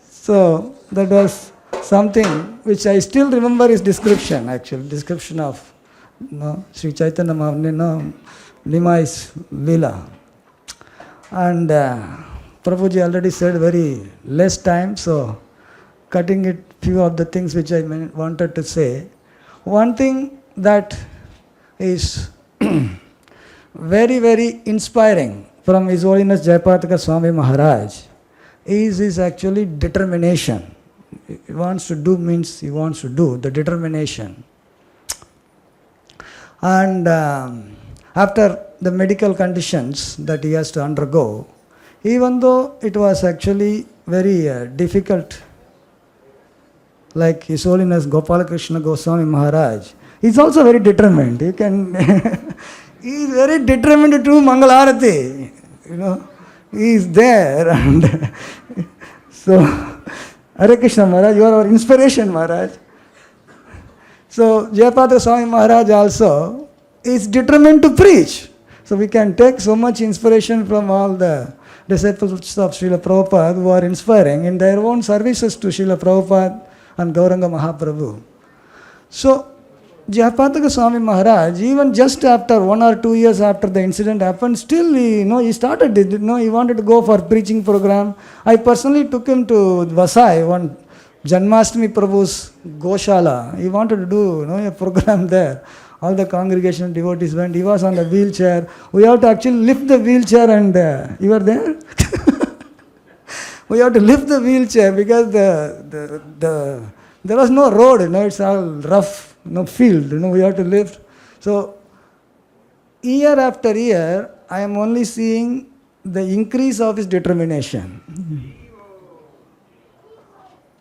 So that was something which I still remember his description, actually, description of Sri Chaitanya Mahaprabhu, Nimai's Leela. And Prabhuji already said very less time, so cutting it few of the things which I wanted to say. One thing that is very, very inspiring from His Holiness Jayapataka Swami Maharaj is actually determination. He wants to do means he wants to do, the determination. And after the medical conditions that he has to undergo, even though it was actually very difficult, like His Holiness Gopala Krishna Goswami Maharaj, he is also very determined. He can, he is very determined to do Mangalarati. He is there. And so, Hare Krishna Maharaj, you are our inspiration, Maharaj. So, Jayapataka Swami Maharaj also is determined to preach. So, we can take so much inspiration from all the disciples of Srila Prabhupada who are inspiring in their own services to Srila Prabhupada and Gauranga Mahaprabhu. So, Jayapataka Swami Maharaj, even just after 1 or 2 years after the incident happened, still he started it. He wanted to go for preaching program. I personally took him to Vasai, one Janmashtami Prabhu's Goshala. He wanted to do a program there. All the congregational devotees went. He was on the wheelchair. We have to actually lift the wheelchair, and you were there? We have to lift the wheelchair because there was no road, it's all rough, field, we have to lift. So, year after year, I am only seeing the increase of his determination.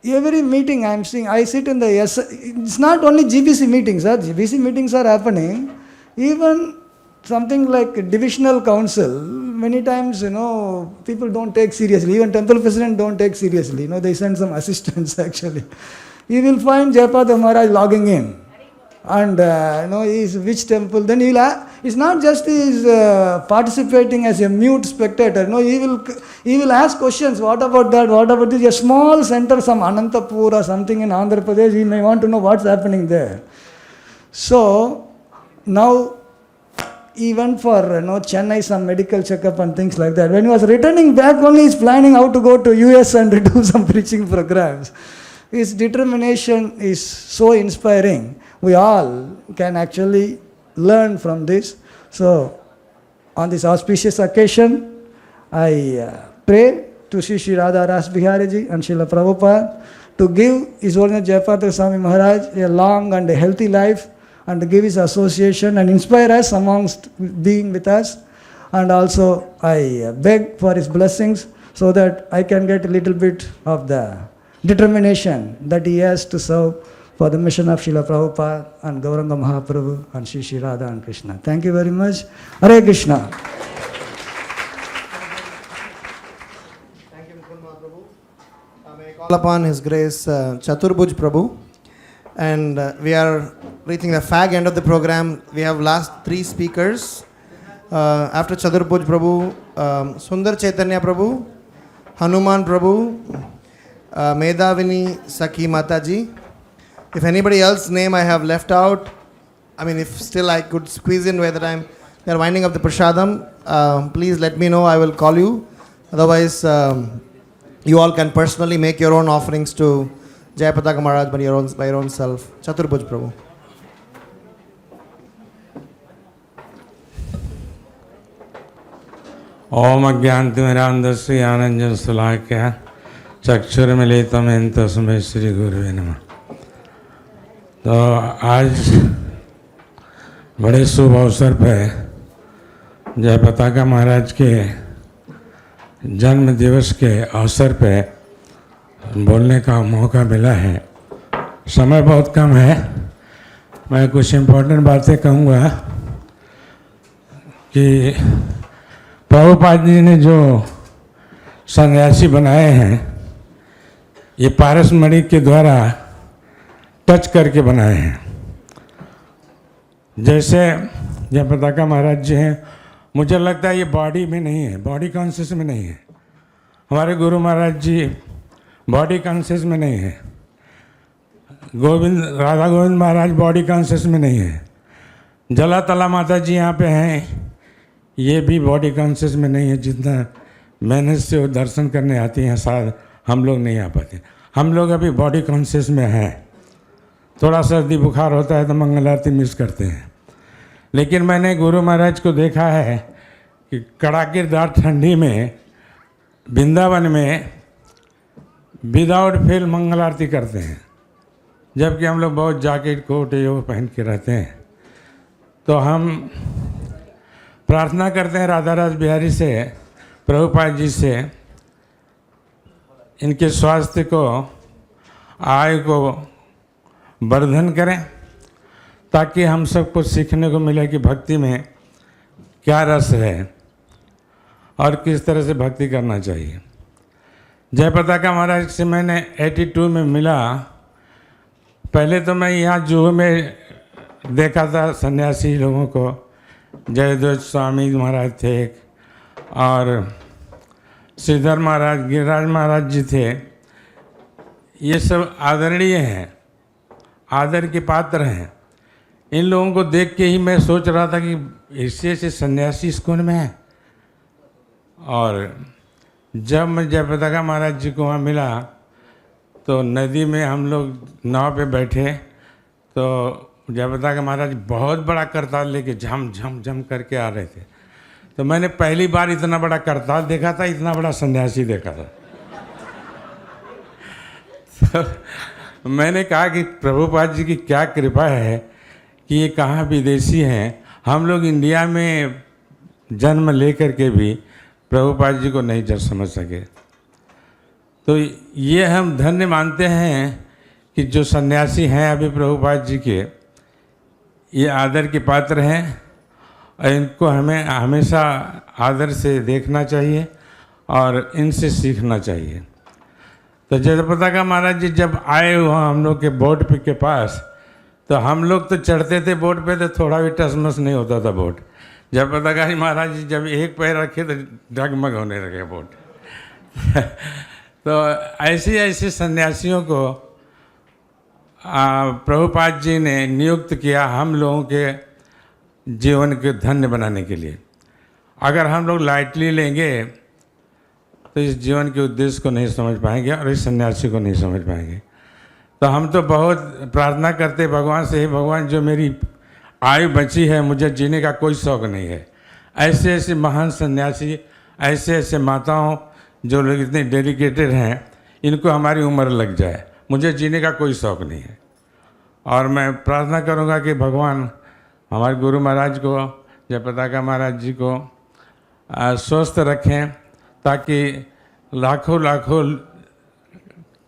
Every meeting I am seeing, I sit in the, it's not only GBC meetings, GBC meetings are happening, even something like divisional council, many times, people don't take seriously, even temple president don't take seriously, they send some assistants actually. You will find Jayapataka Maharaj logging in, and is which temple, then it's not just he is participating as a mute spectator, he will ask questions, what about that, what about this, a small center, some Anantapur or something in Andhra Pradesh, he may want to know what's happening there. So, now, he went for Chennai, some medical checkup and things like that. When he was returning back only, he is planning how to go to US and do some preaching programs. His determination is so inspiring. We all can actually learn from this. So, on this auspicious occasion, I pray to Sri Radha Ras Bihariji and Srila Prabhupada to give His Holiness Jayapataka Swami Maharaj a long and a healthy life, and to give his association and inspire us amongst being with us. And also, I beg for his blessings so that I can get a little bit of the determination that he has to serve for the mission of Srila Prabhupada and Gauranga Mahaprabhu and Sri Radha and Krishna. Thank you very much. Hare Krishna. Thank you, Mukund Mahaprabhu. May I call upon His Grace Chaturbhuj Prabhu. And we are reaching the fag end of the program. We have last 3 speakers. After Chaturbhuj Prabhu, Sundar Chaitanya Prabhu, Hanuman Prabhu, Medavini Sakhi Mataji. If anybody else's name I have left out, if still I could squeeze in whether we are winding up the prasadam, please let me know, I will call you. Otherwise, you all can personally make your own offerings to Jayapataka Maharaj by your own self. Chaturbhuj Prabhu. Om Agyantimirandasya Ananjan Sulakya Chakshur Militam Entasme Shri Guru Nama. तो आज बड़े शुभ अवसर पे जयपताका महाराज के जन्म दिवस के अवसर पे बोलने का मौका मिला है। समय बहुत कम है, मैं कुछ इम्पोर्टेंट बातें कहूँगा कि प्रभुपाद जी ने जो सन्यासी बनाए हैं, ये पारसमणि के द्वारा टच करके बनाए हैं। जैसे जयपताका महाराज जी हैं, मुझे लगता है ये बॉडी में नहीं है, बॉडी कॉन्शियस में नहीं है। हमारे गुरु महाराज जी बॉडी कॉन्शियस में नहीं है, राधा गोविंद महाराज बॉडी कॉन्शियस में नहीं है। जला तला माता जी यहाँ पे हैं, ये भी बॉडी कॉन्शियस में नहीं है। जितना मेहनत से वो दर्शन करने आती हैं, शायद हम लोग नहीं आ पाते। हम लोग अभी बॉडी कॉन्शियस में हैं। थोड़ा सर्दी बुखार होता है तो मंगल आरती मिस करते हैं। लेकिन मैंने गुरु महाराज को देखा है कि कड़ाकेदार ठंडी में वृंदावन में विदाउट फेल मंगल आरती करते हैं, जबकि हम लोग बहुत जैकेट कोट ये वो पहन के रहते हैं। तो हम प्रार्थना करते हैं राधा राज बिहारी से, प्रभुपाद जी से, इनके स्वास्थ्य को, आयु को वर्धन करें, ताकि हम सबको सीखने को मिले कि भक्ति में क्या रस है और किस तरह से भक्ति करना चाहिए। जयपताका महाराज से मैंने 82 में मिला। पहले तो मैं यहाँ जुहू में देखा था सन्यासी लोगों को, जयद्वैत स्वामी महाराज थे और श्रीधर महाराज, गिरिराज महाराज जी थे। ये सब आदरणीय हैं, आदर के पात्र हैं। इन लोगों को देख के ही मैं सोच रहा था कि ऐसे ऐसे सन्यासी ISKCON में हैं। और जब मैं जयपताका महाराज जी को वहाँ मिला तो नदी में हम लोग नाव पे बैठे, तो जयपताका महाराज बहुत बड़ा करताल लेके झम झम झम करके आ रहे थे। तो मैंने पहली बार इतना बड़ा करताल देखा था, इतना बड़ा सन्यासी देखा था। तो मैंने कहा कि प्रभुपाद जी की क्या कृपा है कि ये कहाँ विदेशी हैं, हम लोग इंडिया में जन्म लेकर के भी प्रभुपाद जी को नहीं जज समझ सके। तो ये हम धन्य मानते हैं कि जो सन्यासी हैं अभी प्रभुपाद जी के, ये आदर के पात्र हैं और इनको हमें हमेशा आदर से देखना चाहिए और इनसे सीखना चाहिए। तो जयपताका महाराज जी जब आए वहाँ हम लोग के बोट के पास, तो हम लोग तो चढ़ते थे बोट पे तो थोड़ा भी टसमस नहीं होता था बोट। जयपताका जी महाराज जी जब एक पैर रखे तो डगमग होने लगे बोट। तो ऐसे ऐसे सन्यासियों को प्रभुपाद जी ने नियुक्त किया हम लोगों के जीवन के धन्य बनाने के लिए। अगर हम लोग लाइटली लेंगे तो इस जीवन के उद्देश्य को नहीं समझ पाएंगे और इस सन्यासी को नहीं समझ पाएंगे। तो हम तो बहुत प्रार्थना करते भगवान से, ही भगवान जो मेरी आयु बची है मुझे जीने का कोई शौक़ नहीं है। ऐसे ऐसे महान सन्यासी, ऐसे ऐसे माताओं जो लोग इतने डेडिकेटेड हैं, इनको हमारी उम्र लग जाए, मुझे जीने का कोई शौक़ नहीं है। और मैं प्रार्थना करूंगा कि भगवान हमारे गुरु महाराज को, जयपताका महाराज जी को स्वस्थ रखें, ताकि लाखों लाखों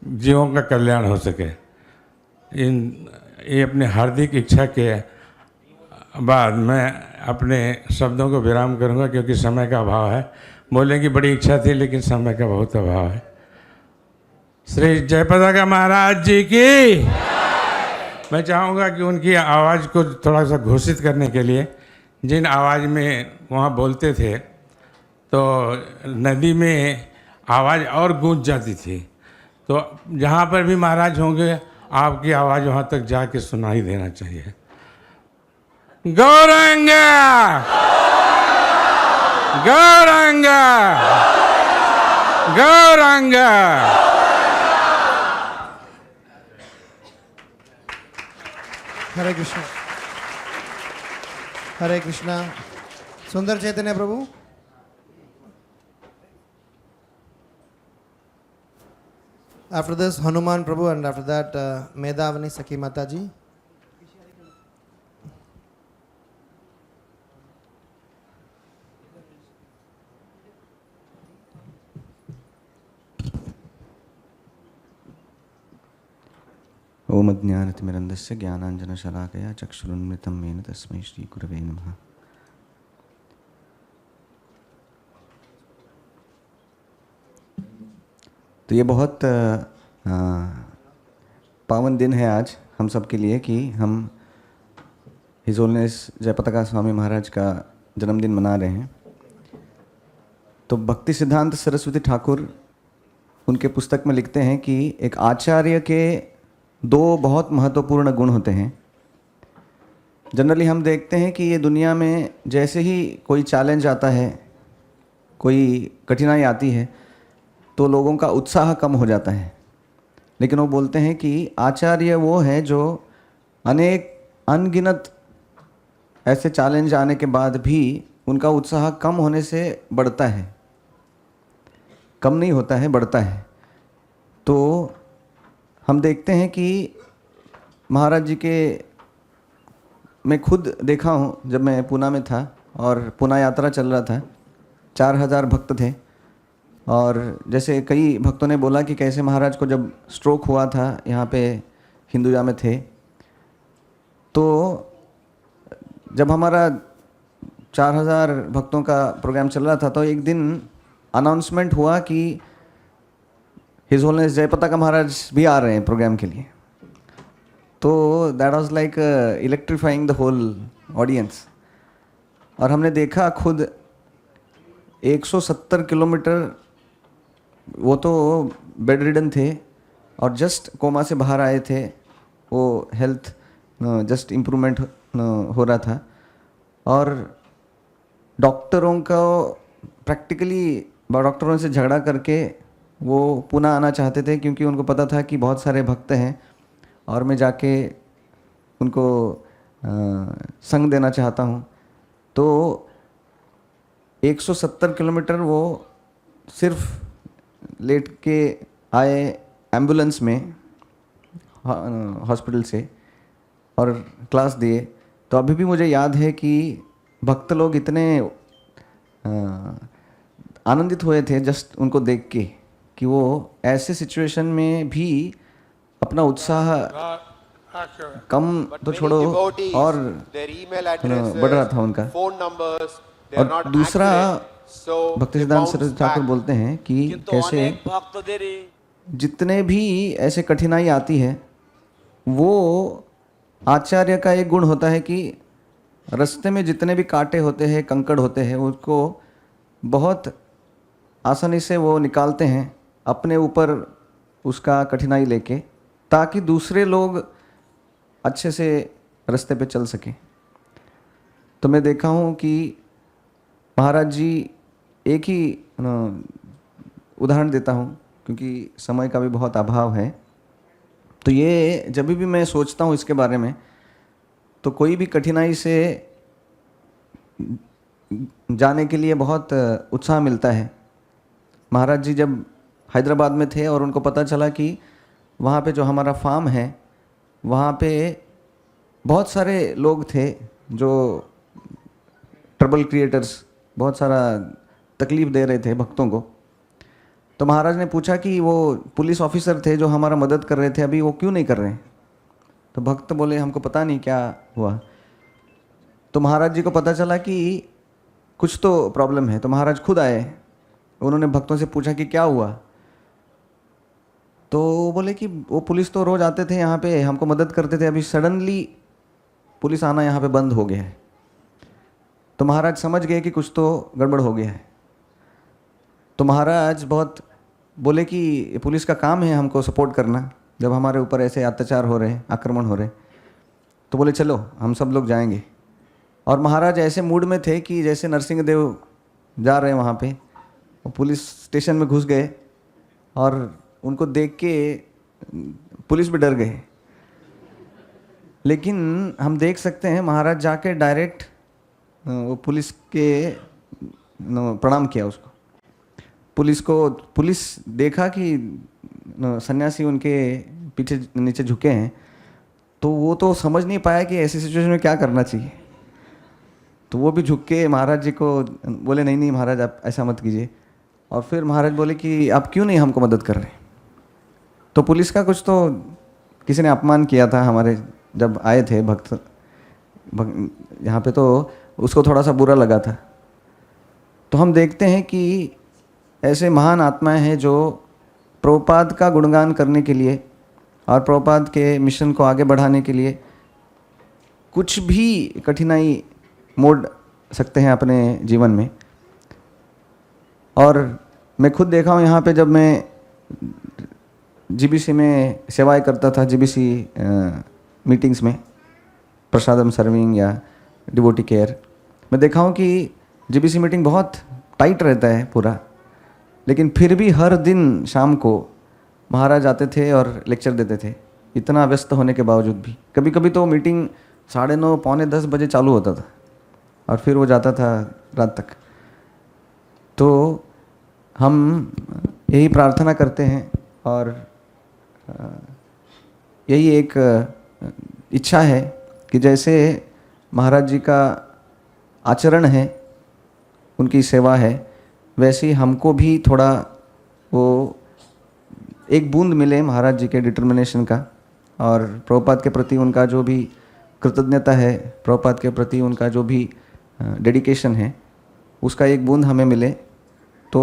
जीवों का कल्याण हो सके। ये अपने हार्दिक इच्छा के बाद मैं अपने शब्दों को विराम करूंगा, क्योंकि समय का अभाव है। बोलने की बड़ी इच्छा थी लेकिन समय का बहुत अभाव है। श्री जयपताका महाराज जी की मैं चाहूँगा कि उनकी आवाज़ को थोड़ा सा घोषित करने के लिए, जिन आवाज़ में वहाँ बोलते थे तो नदी में आवाज़ और गूंज जाती थी। तो जहाँ पर भी महाराज होंगे आपकी आवाज़ वहाँ तक जाके सुनाई देना चाहिए। गौरंग गौरंग गौरंग। हरे कृष्णा, हरे कृष्णा। सुंदर चैतन्य प्रभु। After this, Hanuman Prabhu, and after that, Medhavani Sakhi Mataji. ओम अज्ञानतिमिरन्धस्य ज्ञानाञ्जनशलाकया चक्षुरुन्मिलितं येन तस्मै श्रीगुरवे नमः। तो ये बहुत पावन दिन है आज हम सब के लिए कि हम हिज होलीनेस जयपताका स्वामी महाराज का जन्मदिन मना रहे हैं। तो भक्ति सिद्धांत सरस्वती ठाकुर उनके पुस्तक में लिखते हैं कि एक आचार्य के दो बहुत महत्वपूर्ण गुण होते हैं। जनरली हम देखते हैं कि ये दुनिया में जैसे ही कोई चैलेंज आता है, कोई कठिनाई आती है, तो लोगों का उत्साह कम हो जाता है। लेकिन वो बोलते हैं कि आचार्य वो है जो अनेक अनगिनत ऐसे चैलेंज आने के बाद भी उनका उत्साह कम होने से बढ़ता है, कम नहीं होता है, बढ़ता है। तो हम देखते हैं कि महाराज जी के मैं खुद देखा हूँ, जब मैं पूना में था और पूना यात्रा चल रहा था, 4000 भक्त थे। और जैसे कई भक्तों ने बोला कि कैसे महाराज को जब स्ट्रोक हुआ था यहाँ पे हिंदुजा में थे, तो जब हमारा 4000 भक्तों का प्रोग्राम चल रहा था तो एक दिन अनाउंसमेंट हुआ कि हिज होलनेस जयपताका महाराज भी आ रहे हैं प्रोग्राम के लिए। तो that was like electrifying the whole audience. और हमने देखा खुद 170 किलोमीटर, वो तो बेड रिडन थे और जस्ट कोमा से बाहर आए थे, वो हेल्थ जस्ट इम्प्रूवमेंट हो रहा था। और डॉक्टरों को प्रैक्टिकली डॉक्टरों से झगड़ा करके वो पुणे आना चाहते थे, क्योंकि उनको पता था कि बहुत सारे भक्त हैं और मैं जाके उनको संग देना चाहता हूँ। तो 170 किलोमीटर वो सिर्फ लेट के आए एम्बुलेंस में हॉस्पिटल से और क्लास दिए। तो अभी भी मुझे याद है कि भक्त लोग इतने आनंदित हुए थे जस्ट उनको देख के, कि वो ऐसे सिचुएशन में भी अपना उत्साह कम तो छोड़ो और बढ़ रहा था उनका। और दूसरा भक्ति सिद्धांत सरस्वती ठाकुर बोलते हैं कि कैसे जितने भी ऐसे कठिनाई आती है, वो आचार्य का एक गुण होता है कि रास्ते में जितने भी कांटे होते हैं, कंकड़ होते हैं, उसको बहुत आसानी से वो निकालते हैं अपने ऊपर उसका कठिनाई लेके, ताकि दूसरे लोग अच्छे से रास्ते पे चल सकें। तो मैं देखा हूँ कि महाराज जी, एक ही उदाहरण देता हूँ क्योंकि समय का भी बहुत अभाव है। तो ये जब भी मैं सोचता हूँ इसके बारे में, तो कोई भी कठिनाई से जाने के लिए बहुत उत्साह मिलता है। महाराज जी जब हैदराबाद में थे और उनको पता चला कि वहाँ पे जो हमारा फार्म है, वहाँ पे बहुत सारे लोग थे जो ट्रबल क्रिएटर्स, बहुत सारा तकलीफ़ दे रहे थे भक्तों को। तो महाराज ने पूछा कि वो पुलिस ऑफिसर थे जो हमारा मदद कर रहे थे, अभी वो क्यों नहीं कर रहे हैं? तो भक्त बोले हमको पता नहीं क्या हुआ। तो महाराज जी को पता चला कि कुछ तो प्रॉब्लम है। तो महाराज खुद आए, उन्होंने भक्तों से पूछा कि क्या हुआ। तो बोले कि वो पुलिस तो रोज़ आते थे यहाँ पे, हमको मदद करते थे, अभी सडनली पुलिस आना यहाँ पे बंद हो गया है। तो महाराज समझ गए कि कुछ तो गड़बड़ हो गया है। तो महाराज बहुत बोले कि पुलिस का काम है हमको सपोर्ट करना, जब हमारे ऊपर ऐसे अत्याचार हो रहे हैं, आक्रमण हो रहे हैं। तो बोले चलो हम सब लोग जाएंगे। और महाराज ऐसे मूड में थे कि जैसे नरसिंह देव जा रहे हैं वहाँ पे, वो पुलिस स्टेशन में घुस गए और उनको देख के पुलिस भी डर गए। लेकिन हम देख सकते हैं महाराज जाके डायरेक्ट वो पुलिस के प्रणाम किया उसको। पुलिस देखा कि सन्यासी उनके पीछे नीचे झुके हैं, तो वो तो समझ नहीं पाया कि ऐसी सिचुएशन में क्या करना चाहिए। तो वो भी झुक के महाराज जी को बोले नहीं नहीं महाराज आप ऐसा मत कीजिए। और फिर महाराज बोले कि आप क्यों नहीं हमको मदद कर रहे? तो पुलिस का कुछ तो किसी ने अपमान किया था हमारे जब आए थे भक्त यहाँ पे, तो उसको थोड़ा सा बुरा लगा था। तो हम देखते हैं कि ऐसे महान आत्माएं हैं जो प्रभुपाद का गुणगान करने के लिए और प्रभुपाद के मिशन को आगे बढ़ाने के लिए कुछ भी कठिनाई मोड़ सकते हैं अपने जीवन में। और मैं खुद देखा हूँ यहाँ पे, जब मैं जीबीसी में सेवाएं करता था, जीबीसी मीटिंग्स में, प्रसादम सर्विंग या डिवोटी केयर, मैं देखा हूँ कि जीबीसी मीटिंग बहुत टाइट रहता है पूरा, लेकिन फिर भी हर दिन शाम को महाराज आते थे और लेक्चर देते थे, इतना व्यस्त होने के बावजूद भी। कभी कभी तो मीटिंग 9:30 पौने 10 बजे चालू होता था और फिर वो जाता था रात तक। तो हम यही प्रार्थना करते हैं और यही एक इच्छा है कि जैसे महाराज जी का आचरण है, उनकी सेवा है, वैसे ही हमको भी थोड़ा वो एक बूंद मिले महाराज जी के डिटर्मिनेशन का, और प्रभुपाद के प्रति उनका जो भी कृतज्ञता है, प्रभुपाद के प्रति उनका जो भी डेडिकेशन है, उसका एक बूंद हमें मिले तो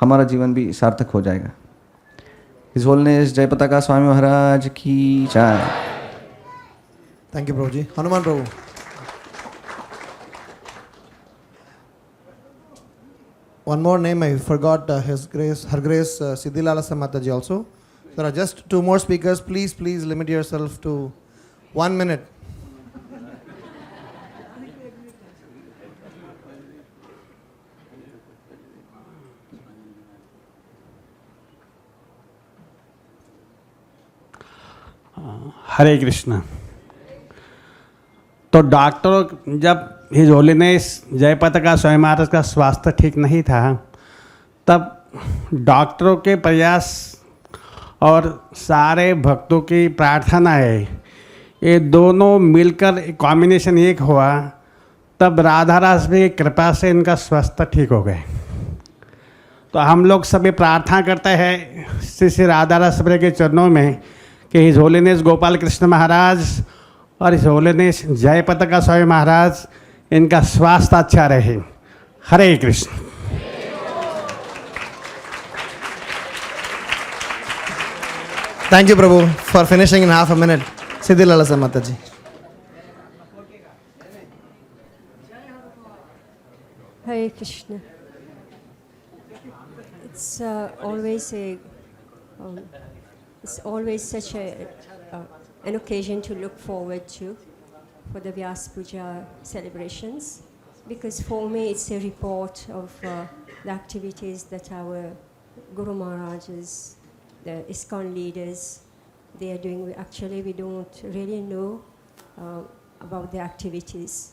हमारा जीवन भी सार्थक हो जाएगा। हिज होलनेस जयपताका स्वामी महाराज की जय। Thank you Prabhu ji. Hanuman Prabhu. One more name I forgot, His Grace, Her Grace Siddhilala Mataji also. There are just 2 more speakers. Please limit yourself to 1 minute. हरे कृष्णा। तो डॉक्टर जब हिज होलीनेस जयपताका स्वामी महाराज का स्वास्थ्य ठीक नहीं था, तब डॉक्टरों के प्रयास और सारे भक्तों की प्रार्थना है, ये दोनों मिलकर कॉम्बिनेशन एक हुआ, तब राधा रास की कृपा से इनका स्वास्थ्य ठीक हो गए। तो हम लोग सभी प्रार्थना करते हैं श्री श्री राधा रास के चरणों में कि हिज होलीनेस गोपाल कृष्ण महाराज और हिज होलीनेस जयपताका स्वामी महाराज, इनका स्वास्थ्य अच्छा रहे। हरे Krishna. Thank you Prabhu for finishing in half a minute. Siddhilala Mataji. Hare Krishna. It's always such an occasion to look forward to for the Vyasa Puja celebrations, because for me it's a report of the activities that our Guru Maharajas, the ISKCON leaders, they are doing. Actually, we don't really know about the activities.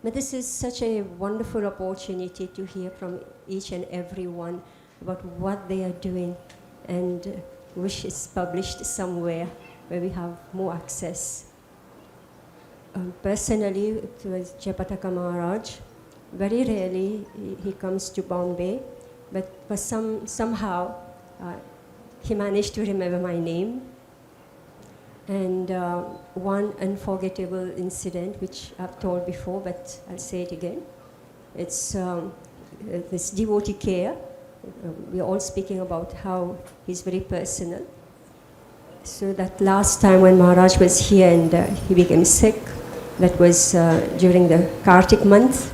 But this is such a wonderful opportunity to hear from each and every one about what they are doing, and wish it's published somewhere where we have more access. Personally, it was Jayapataka Maharaj. Very rarely he comes to Bombay, but for somehow he managed to remember my name. And one unforgettable incident, which I've told before, but I'll say it again. It's this devotee care. We're all speaking about how he's very personal. So that last time when Maharaj was here and he became sick, that was during the Kartik month,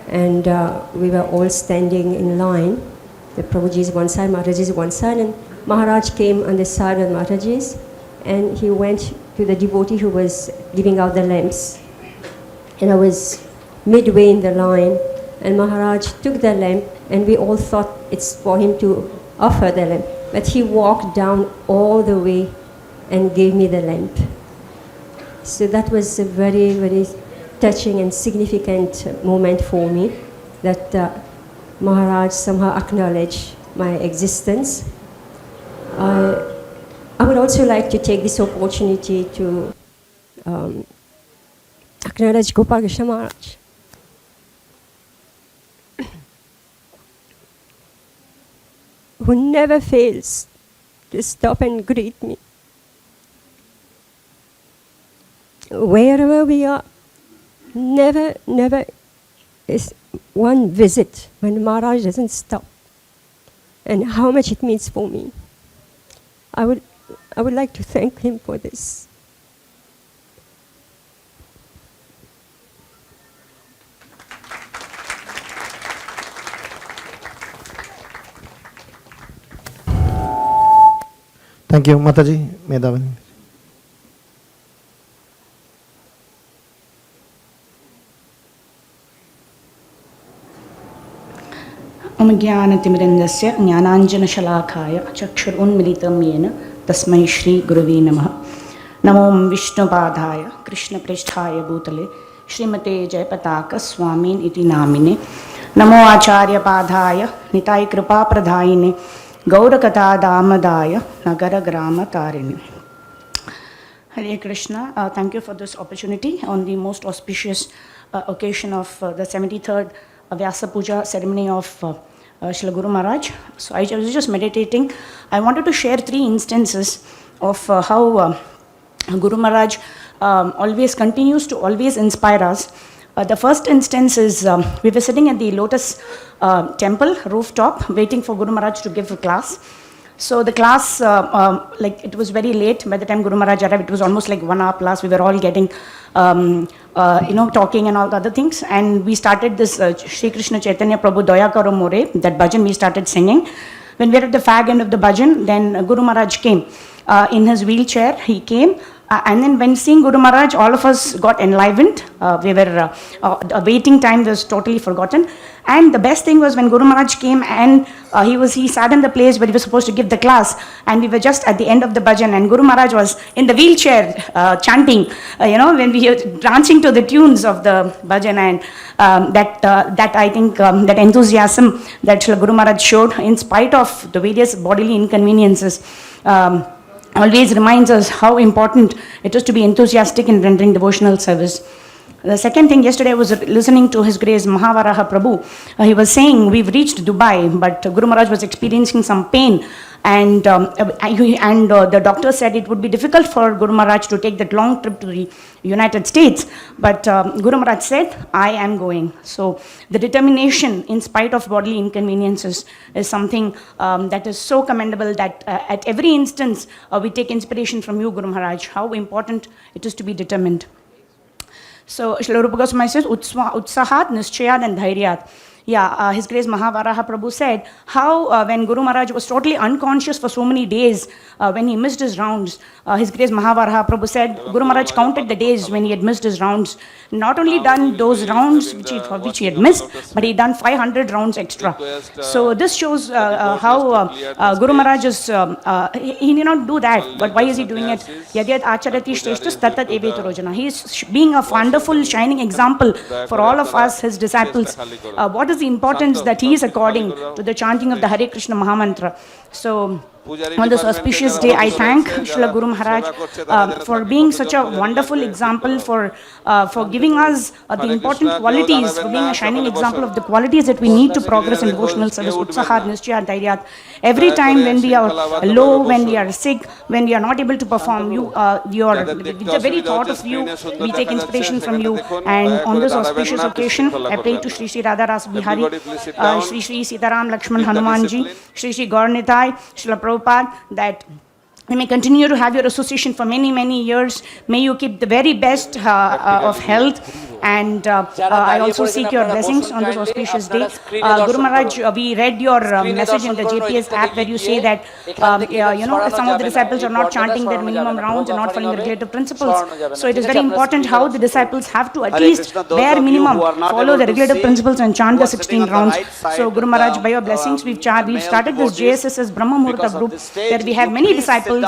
and we were all standing in line. The Prabhuji is one side, Maharaj is one side, and Maharaj came on the side of Maharaj's, and he went to the devotee who was giving out the lamps. And I was midway in the line, and Maharaj took the lamp, and we all thought it's for him to offer the lamp. But he walked down all the way and gave me the lamp. So that was a very, very touching and significant moment for me, that Maharaj somehow acknowledged my existence. I would also like to take this opportunity to acknowledge Gopal Krishna Maharaj. Who never fails to stop and greet me. Wherever we are, never is one visit when Maharaj doesn't stop. And how much it means for me. I would like to thank him for this. Thank you, Mataji. Medavani. ओम ज्ञानतिमिरन्दस्य ज्ञानाञ्जनशलाकाय चक्षुरुन्मिलितं येन तस्मै श्री गुरवे नमः। नमो विष्णुपादाय कृष्णप्रेष्ठाय भूतले श्रीमते जयपताक स्वामीन् इति नामिने। नमो आचार्यपादाय Nitai कृपाप्रदायिने गौरकथादामदाय नगरग्रामतारिणे। Hare Krishna, thank you for this opportunity on the most auspicious occasion of the 73rd Vyasa Puja ceremony of Srila Guru Maharaj. So I was just meditating. I wanted to share 3 instances of how Guru Maharaj always continues to always inspire us. The first instance is we were sitting at the Lotus temple rooftop waiting for Guru Maharaj to give a class. So the class, like it was very late by the time Guru Maharaj arrived. It was almost like 1 hour plus. We were all getting, talking and all the other things. And we started this Shri Krishna Chaitanya Prabhu Daya Karo More, that bhajan we started singing. When we were at the fag end of the bhajan, then Guru Maharaj came. In his wheelchair, he came. And then when seeing Guru Maharaj, all of us got enlivened. We were, waiting time was totally forgotten. And the best thing was when Guru Maharaj came and he sat in the place where he was supposed to give the class, and we were just at the end of the bhajan, and Guru Maharaj was in the wheelchair chanting, when we were dancing to the tunes of the bhajan, and that I think that enthusiasm that Srila Guru Maharaj showed in spite of the various bodily inconveniences always reminds us how important it is to be enthusiastic in rendering devotional service. The second thing, yesterday I was listening to His Grace Mahavaraha Prabhu. He was saying we've reached Dubai, but Guru Maharaj was experiencing some pain, and the doctor said it would be difficult for Guru Maharaj to take that long trip to the United States. But Guru Maharaj said, I am going. So the determination in spite of bodily inconveniences is something that is so commendable that at every instance we take inspiration from you, Guru Maharaj, how important it is to be determined. So Srila Rupa Goswami says, Utsahat, Nischayat and Dhairyat. Yeah, His Grace Mahavaraha Prabhu said how when Guru Maharaj was totally unconscious for so many days, when he missed his rounds, His Grace Mahavaraha Prabhu said Guru Maharaj counted the days when he had missed his rounds. Not only done those rounds which he had missed, but he done 500 rounds extra. So this shows how Guru Maharaj is, he need not do that, but why is he doing it? Yadyat acharati shreshtas tatat evetu rojana. He is being a wonderful, shining example for all of us, his disciples. What is the importance that he is according to the chanting of the Hare Krishna Mahamantra? So on this auspicious day, I thank Srila Guru Maharaj for being such a wonderful example, for giving us the important qualities, for being a shining example of the qualities that we need to progress in devotional service. Utsahat, Nischayat, Dhairyat. Every time when we are low, when we are sick, when we are not able to perform, the very thought of you, we take inspiration from you. And on this auspicious occasion, I pray to Shri Shri Radha Ras Bihari, Shri Shri Sitaram Lakshman Hanumanji, Shri Shri Gaurnitai, Srila Prabhupada, that you may continue to have your association for many, many years. May you keep the very best of health. And I also seek your blessings on this auspicious day. Guru Maharaj, we read your message in the GPS app where you say that, some of the disciples are not chanting their minimum rounds and not following the regulative principles. So it is very important how the disciples have to at least bare minimum follow the regulative principles and chant the 16 rounds. So Guru Maharaj, by your blessings, we've started this JSS's Brahma Muhurta group where we have many disciples.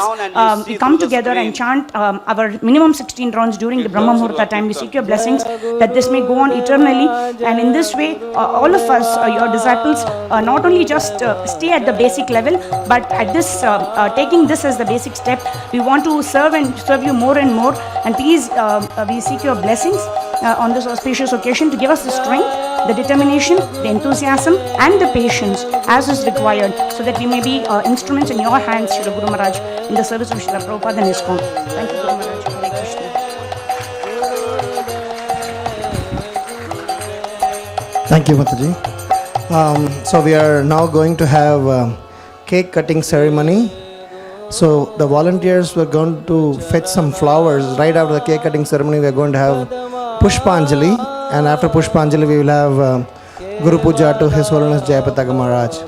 We come together and chant our minimum 16 rounds during the Brahma Muhurta time. We seek your blessings that this may go on eternally, and in this way all of us, your disciples, not only just stay at the basic level, but at this taking this as the basic step, we want to serve you more and more. And please, we seek your blessings on this auspicious occasion to give us the strength, the determination, the enthusiasm and the patience as is required, so that we may be instruments in your hands, Srila Guru Maharaj, in the service of Srila Prabhupada and ISKCON. Thank you, Guru Maharaj. Hare Krishna. Thank you, Mataji. So we are now going to have cake cutting ceremony. So the volunteers were going to fetch some flowers. Right after the cake cutting ceremony, we are going to have Pushpanjali, and after Pushpanjali we will have Guru Puja to His Holiness Jayapataka Maharaj.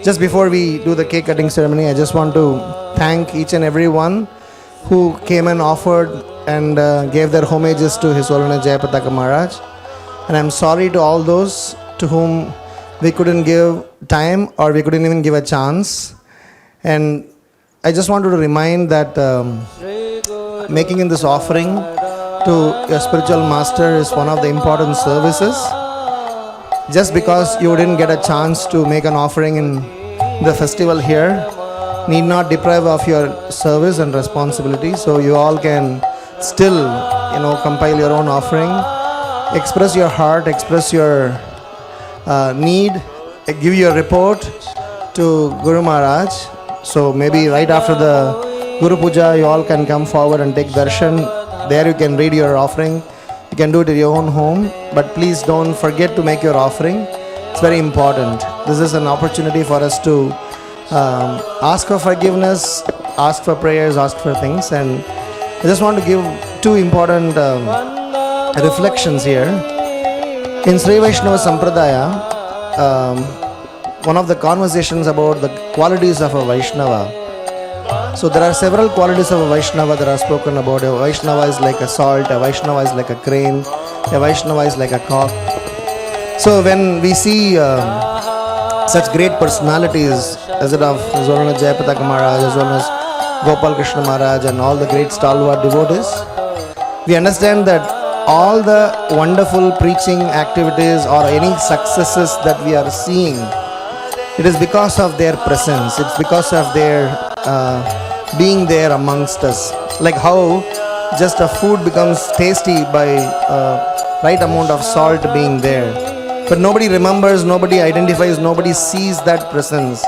Just before we do the cake cutting ceremony, I just want to thank each and every one who came and offered and gave their homages to His Holiness Jayapataka Maharaj. And I'm sorry to all those to whom we couldn't give time or we couldn't even give a chance. And I just wanted to remind that making in this offering to your spiritual master is one of the important services. Just because you didn't get a chance to make an offering in the festival here need not deprive of your service and responsibility. So you all can still, compile your own offering, express your heart, express your need, give your report to Guru Maharaj. So maybe right after the Guru Puja, you all can come forward and take darshan. There you can read your offering. You can do it at your own home. But please don't forget to make your offering. It's very important. This is an opportunity for us to ask for forgiveness, ask for prayers, ask for things. And I just want to give two important reflections here. In Sri Vaishnava Sampradaya, one of the conversations about the qualities of a Vaishnava. So there are several qualities of a Vaishnava that are spoken about. A Vaishnava is like a salt, a Vaishnava is like a crane, a Vaishnava is like a cock. So when we see such great personalities as it of His Holiness Jayapataka Maharaj, His Holiness Gopal Krishna Maharaj and all the great stalwart devotees, we understand that all the wonderful preaching activities or any successes that we are seeing, it is because of their presence. It's because of their being there amongst us. Like how just a food becomes tasty by right amount of salt being there. But nobody remembers, nobody identifies, nobody sees that presence.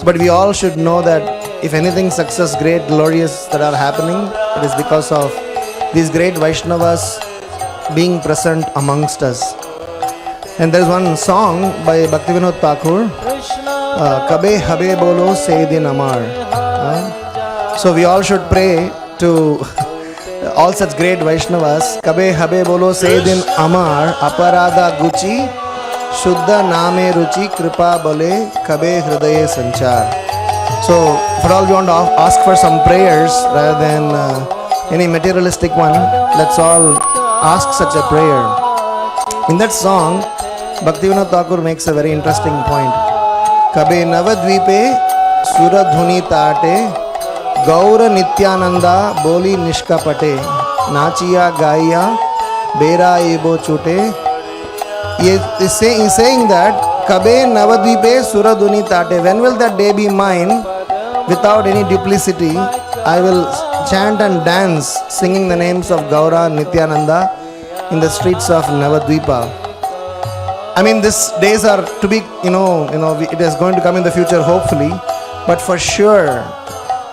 But we all should know that if anything success, great, glorious that are happening, it is because of these great Vaishnavas being present amongst us. And there is one song by Bhaktivinoda Thakur, Kabe Habe Bolo Se Din Amar. So we all should pray to all such great Vaishnavas. Kabe Habe Bolo Se Din Amar, Aparada Guchi, Shuddha Name Ruchi, Kripa Bole, Kabe Hridaye Sanchar. So for all we want to ask for some prayers rather than any materialistic one, let's all ask such a prayer. In that song, Bhaktivinoda Thakur makes a very interesting point. Kabe Navadvipe Suradhuni Tate Gaura Nityananda Boli Nishkapate Nachiya Gaiya Bera Ebo Chute. He's saying that Kabe Navadvipe Suradhuni Tate. When will that day be mine? Without any duplicity, I will chant and dance singing the names of Gaura Nityananda in the streets of Navadvipa. I mean, these days are to be, it is going to come in the future, hopefully. But for sure,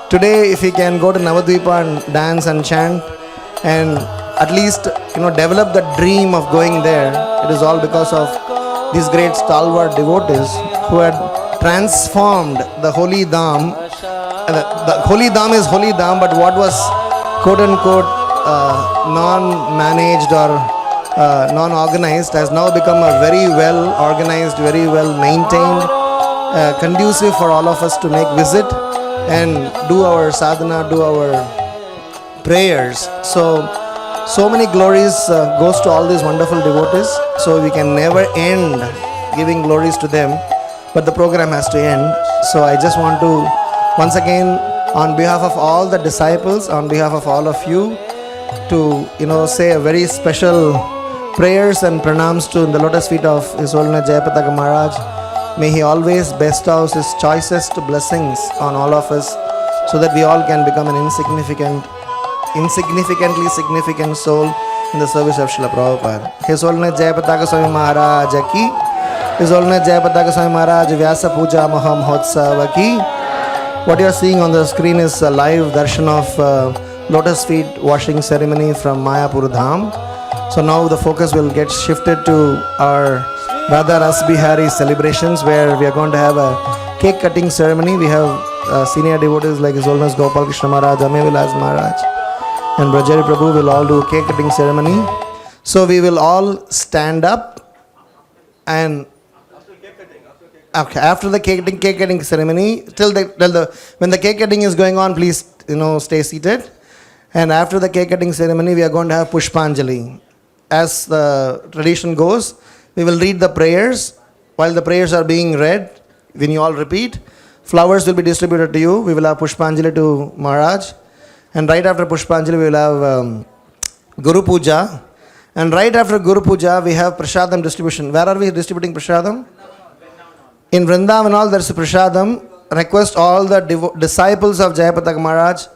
today, if we can go to Navadvipa and dance and chant, and at least, develop the dream of going there, it is all because of these great stalwart devotees who had transformed the holy dham. The holy dham is holy dham, but what was quote-unquote non-managed or non-organized has now become a very well organized, very well maintained, conducive for all of us to make visit and do our sadhana, do our prayers. So many glories goes to all these wonderful devotees. So we can never end giving glories to them, but the program has to end. So I just want to once again, on behalf of all the disciples, on behalf of all of you, to say a very special prayers and pranams to the lotus feet of His Holiness Jayapataka Maharaj. May he always bestow his choicest blessings on all of us, so that we all can become an insignificantly significant soul in the service of Srila Prabhupada. His Holiness Jayapataka Swami Maharaj ki, His Holiness Jayapataka Swami Maharaj Vyasa Puja Mahotsava ki. What you are seeing on the screen is a live darshan of lotus feet washing ceremony from Mayapur Dham. So now the focus will get shifted to our Radha Ras Bihari celebrations, where we are going to have a cake cutting ceremony. We have senior devotees like His Holiness Gopal Krishna Maharaj, Ame Vilas Maharaj and Brajari Prabhu will all do a cake cutting ceremony. So we will all stand up and Okay, after the cake cutting ceremony, when the cake cutting is going on, please stay seated. And after the cake cutting ceremony, we are going to have Pushpanjali. As the tradition goes, we will read the prayers. While the prayers are being read, when you all repeat, flowers will be distributed to you. We will have Pushpanjali to Maharaj. And right after Pushpanjali, we will have Guru Puja. And right after Guru Puja, we have Prasadam distribution. Where are we distributing Prasadam? In Vrindavan all there is a Prasadam. Request all the disciples of Jayapataka Maharaj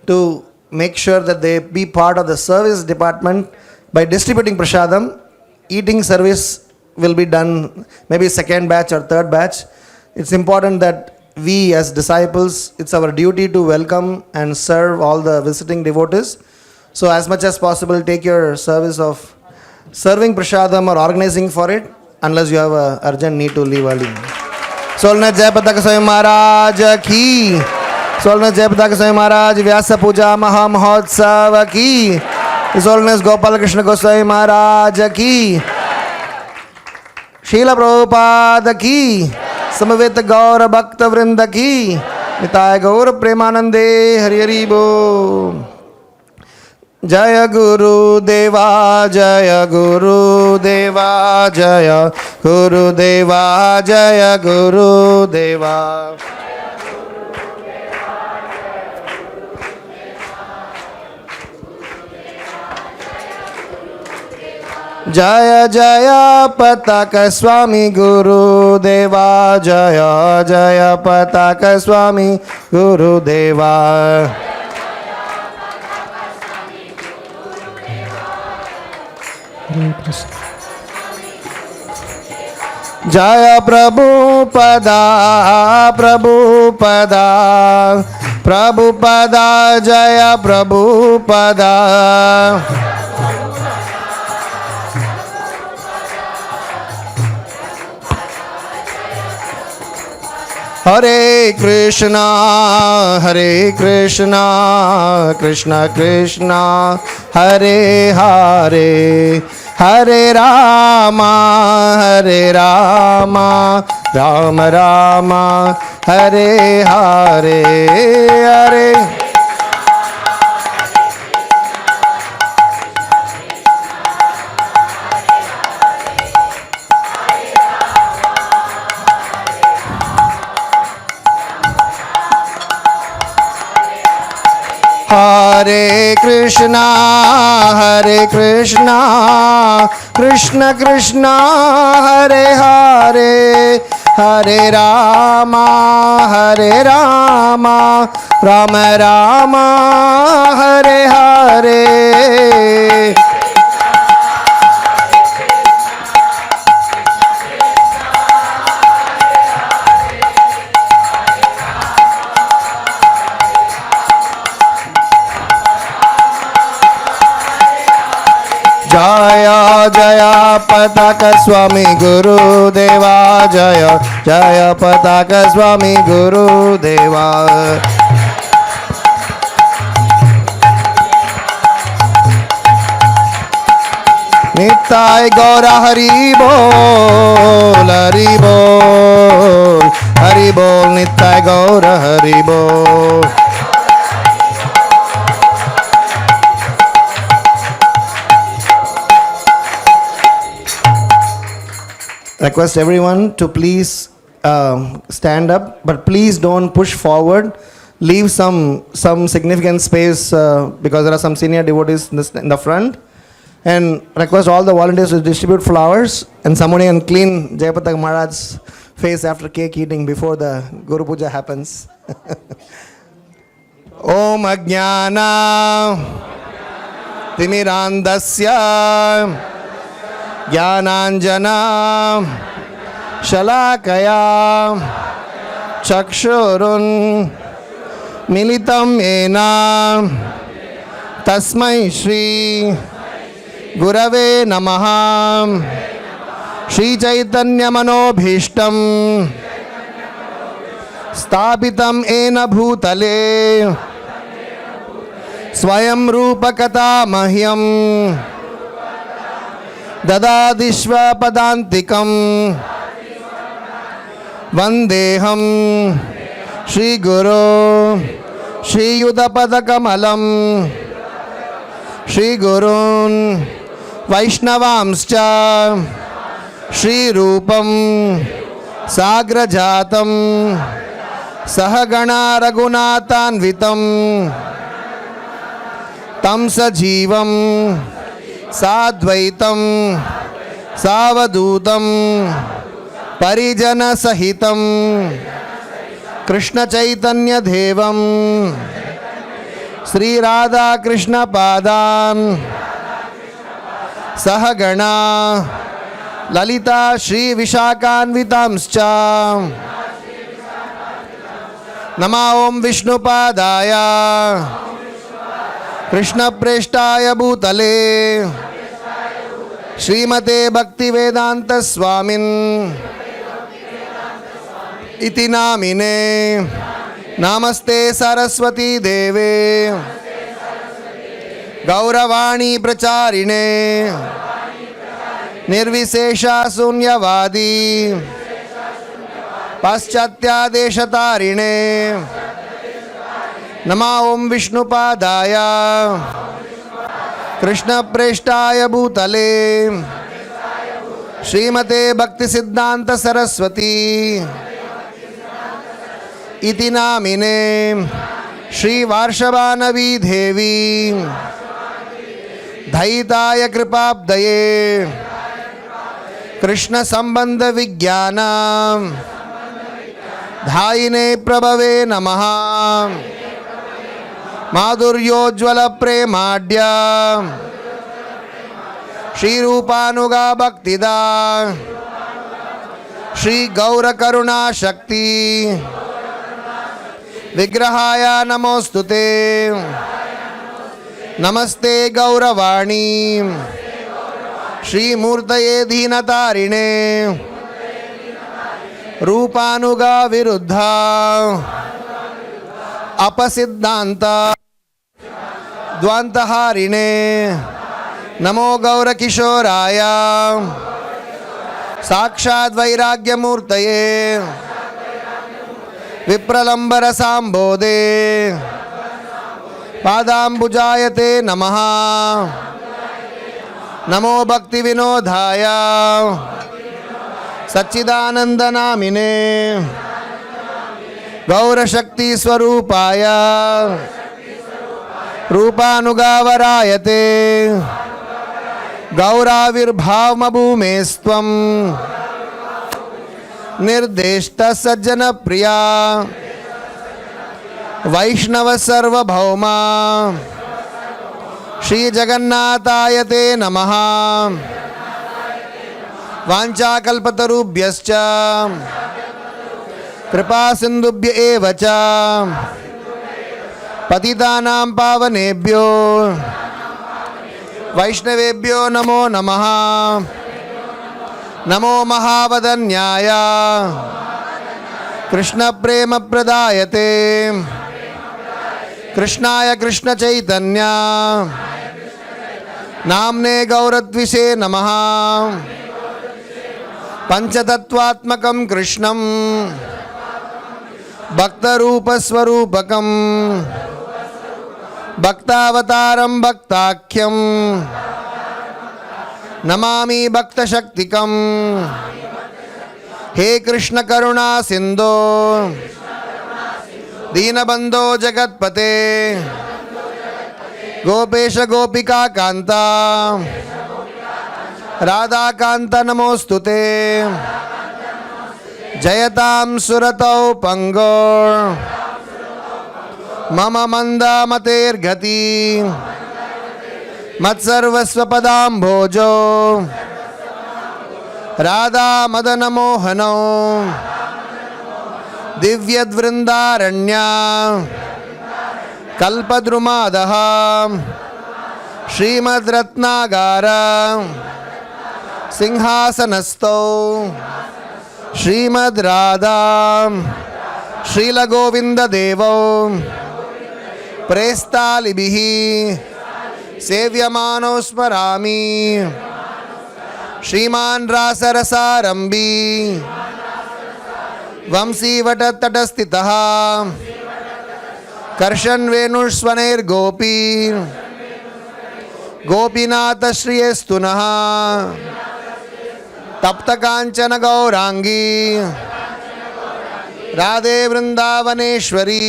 to make sure that they be part of the service department by distributing Prasadam. Eating service will be done maybe second batch or third batch. It's important that we as disciples, it's our duty to welcome and serve all the visiting devotees. So as much as possible, take your service of serving Prasadam or organizing for it, unless you have an urgent need to leave early. Solna Jayapataka Swami Maharaj ki. Solna Jayapataka Swami Maharaj Vyasa Puja Maha Mahotsav ki. His Holiness Gopal Krishna Goswami Maharaj ki. Srila Prabhupada ki. Samaveta Gaura Bhakta Vrinda ki. Nitaya Gaura Premanande Hari Hari Bo. Jaya Guru Deva, Jaya Guru Deva, Jaya Guru Deva, Jaya Guru Deva. Jaya Jayapataka Swami Guru Deva, Jaya Jayapataka Swami Guru Deva. Jaya Prabhupada, Prabhupada, Prabhupada, Jaya Prabhupada. Hare Krishna, Hare Krishna, Krishna Krishna, Hare Hare, Hare Rama, Hare Rama, Rama Rama, Hare Hare, Hare. Hare Krishna, Hare Krishna, Krishna Krishna, Hare Hare, Hare Rama, Hare Rama, Rama Rama, Hare Hare. Jaya Jayapataka Swami Guru Deva, Jaya Jayapataka Swami Guru Deva. Nittai Gaura Hari Bol, Hari Bol, Hari Bol, Nittai Gaura Hari Bol. Request everyone to please stand up, but please don't push forward. Leave some significant space because there are some senior devotees in the front. And request all the volunteers to distribute flowers, and somebody can clean Jayapataka Maharaj's face after cake eating before the Guru Puja happens. Om Ajnana Timirandasya Jnananjana Shalakaya Chakshurun Militam Yena Tasmai Shri Gurave Namaha Shri Chaitanya Manobhishtam Sthapitam Ena Bhutale Swayam Rupakata Mahyam Dadadishva Padantikam वंदेहम Shri गुरु श्रीयुतपदकमलं श्री गुरून् वैष्णवांश्च श्रीरूपं साग्रजातं सहगणा रघुनाथान्वितं तं सजीवं साद्वैतं सावधूतं परिजनसहितं कृष्ण चैतन्य देवं श्री राधा कृष्ण पादान् सहगणा ललिता श्री विशाखान्वितांश्च नमः ओं विष्णुपादाय कृष्णप्रेष्ठाय भूतले श्रीमते भक्तिवेदांत स्वामिन् इति नामिने नमस्ते सरस्वती देवे गौरवाणी प्रचारिणे निर्विशेषा शून्यवादी पाश्चात्यादेशतारिणे नमः ओं विष्णुपादाय कृष्णप्रेष्ठाय भूतले श्रीमते भक्तिसिद्धान्त सरस्वती इति नामिने श्री वार्षवानवी देवी धैताय कृपाब्दये कृष्ण संबंध विज्ञान धायिने प्रभवे नमः माधुर्योज्वल प्रेमाढ्य श्रीरूपानुगा भक्तिदा श्री गौर करुणा शक्ति विग्रहाय नमोस्तुते नमस्ते गौरवाणी श्रीमूर्तये दीनतारिणे रूपानुगा विरुद्धा अपसिद्धांत द्वंद्वहारिणे नमो गौरकिशोराय साक्षात् वैराग्यमूर्तये विप्रलंबर सांबोधे पादाम्बुजायते नमः नमो भक्ति विनोदाय सच्चिदानंद नामिने गौरशक्ति स्वरूपाय रूपानुगावरायते गौराविर्भावमभूमेस्त्वं निर्देष्ट सज्जन प्रिया वैष्णव सर्वभौमा श्री जगन्नाथायते नमः वाञ्छाकल्पतरुभ्यश्च कृपा सिन्धुभ्य एव च पतितानां पावनेभ्यो वैष्णवेभ्यो नमो नमः नमो महावदन्याय कृष्ण प्रेम प्रदायते कृष्णाय कृष्ण चैतन्य नाम्ने गौरद्विषे नमः पंचतत्वात्मकं कृष्णं भक्तरूपस्वरूपकं भक्तावतारं भक्ताख्यं नमामि भक्तशक्तिकं हे कृष्ण करुणा सिंधो दीनबंधो जगत्पते गोपेश गोपिका कांता राधा कांत नमोस्तुते जयतां सुरतौ पंगो मम मंदा मतेर्गति मत्सर्वस्वपदाम्भोजो राधा मदन मोहनो दिव्यद्वृंदारण्या कल्पद्रुमादः श्रीमद्रत्नागार सिंहासनस्थौ श्रीमद्राधा श्रीलगोविन्ददेवौ प्रेस्तालिभिः सेव्यमानो स्मरामि श्रीमान् रासरसारम्भी वंशीवटतटस्थितः कर्षन्वेणुष्वनैर्गोपी गोपीनाथश्रियस्तु नः तप्तकाञ्चन गौरांगी राधे वृंदावनेश्वरी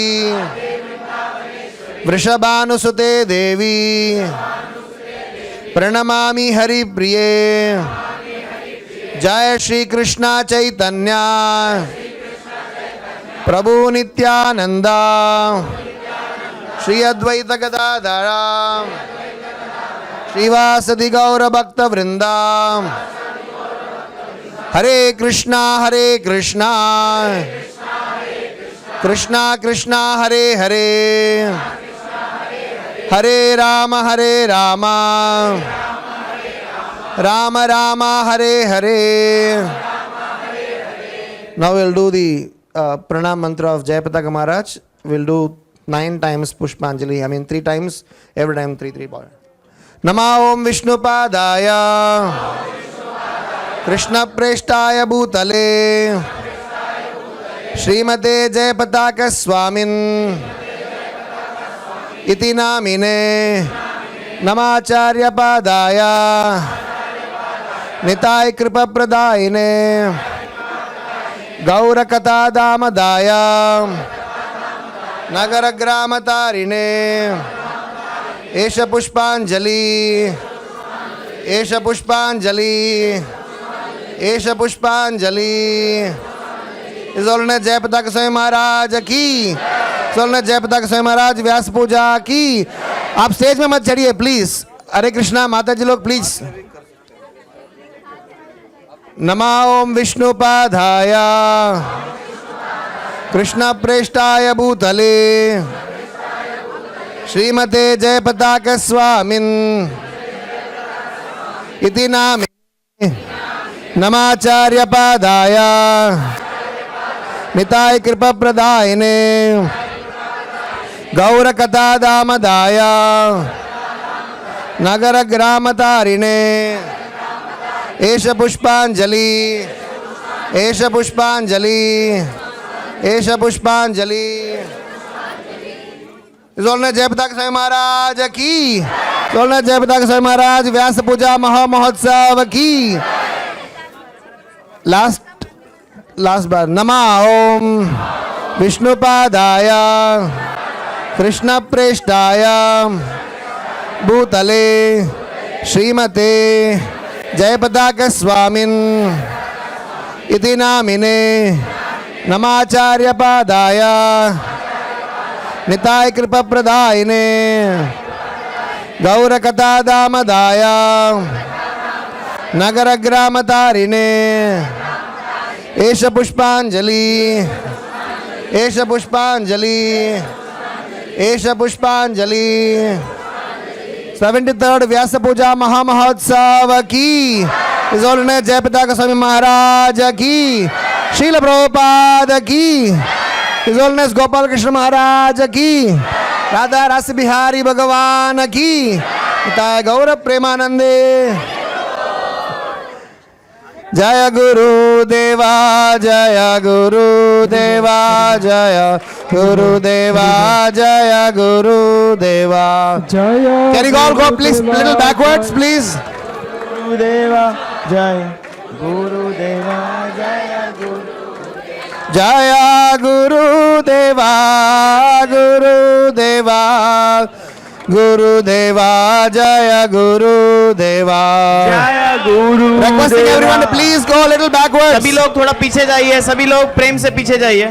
वृषभानुसुते देवी प्रणमामि हरिप्रिये जय श्री कृष्ण चैतन्य प्रभु नित्यानंद श्री अद्वैत गदाधर श्रीवासदि गौर भक्त वृंदा हरे Krishna Krishna Krishna Hare Hare Hare Ram Ram Ram Hare Hare. Now we'll do the Pranam mantra of Jayapataka Maharaj. We'll do 9 times Pushpanjali. I mean 3 times, every time 3 bar. Nama Om Vishnupadaya Krishna Preshtaya Bhutale Srimate Jayapataka Swamin Iti Namine Namacharya Padaya Nitai Kripa Pradaine Gaura Kata Damadaya Nagara Grama Tarine Esha Pushpanjali Esha Pushpanjali Esha Pushpanjali. His Holiness Jayapataka Swami Maharaj की. His Holiness Jayapataka Swami Maharaj व्यास पूजा की. आप stage में मत चढ़िए please. हरे कृष्णा माता जी लोग please. नमा ओम विष्णुपादाय कृष्ण प्रेष्ठाय भूतले श्रीमते जयपताका स्वामिन् इति नामे नमाचार्य पादाय निताय कृपा प्रदायिने गौर कथा दामदाय नगर ग्राम तारिणे एष पुष्पांजलि एष पुष्पांजलि एष पुष्पांजलि. जयपताका स्वामी महाराज की. जयपताका स्वामी महाराज व्यास पूजा महा महोत्सव की. लास्ट बार. नमा ओम विष्णुपादाय कृष्ण प्रेष्ठाय भूतले श्रीमते जयपताका स्वामिन् इति नामिने नमाचार्य पादाय निताय कृपा प्रदायिने गौर कथा दामदाय नगर ग्राम तारिणे एष पुष्पांजलि एष पुष्पांजलि एष पुष्पांजलि. 73rd व्यास पूजा महा महोत्सव की. His Holiness जयपताका स्वामी महाराज की. श्रील प्रभुपाद की. His Holiness गोपाल कृष्ण महाराज की. राधा रस बिहारी भगवान की. निताय गौर प्रेमानंदे. जय गुरुदेवा जय गुरुदेवा जय गुरुदेवा जय गुरुदेवा. Can you all go please little backwards please. गुरुदेवा जय गुरुदेवा जय गुरुदेवा जय गुरुदेवा गुरुदेवा गुरुदेवा जय गुरुदेवा जय गुरु. Requesting everyone to please go a little backwards. सभी लोग थोड़ा पीछे जाइए. सभी लोग प्रेम से पीछे जाइए.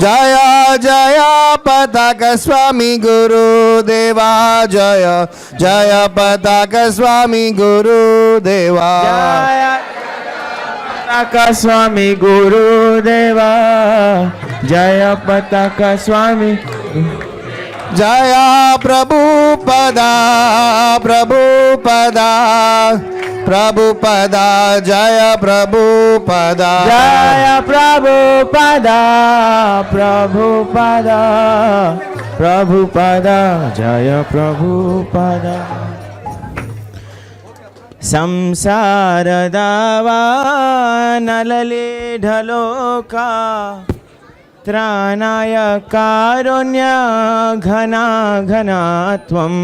जय जय पताका स्वामी गुरुदेवा जय जय पताका स्वामी गुरुदेवा पताका स्वामी गुरुदेवा जय पताका स्वामी. जय प्रभुपदा प्रभुपदा प्रभुपदा जय प्रभुपदा जय प्रभुपदा प्रभुपदा प्रभुपदा जय प्रभुपदा. संसार दावा नलले ढलोका त्राणाय कारुण्य घना घना त्वं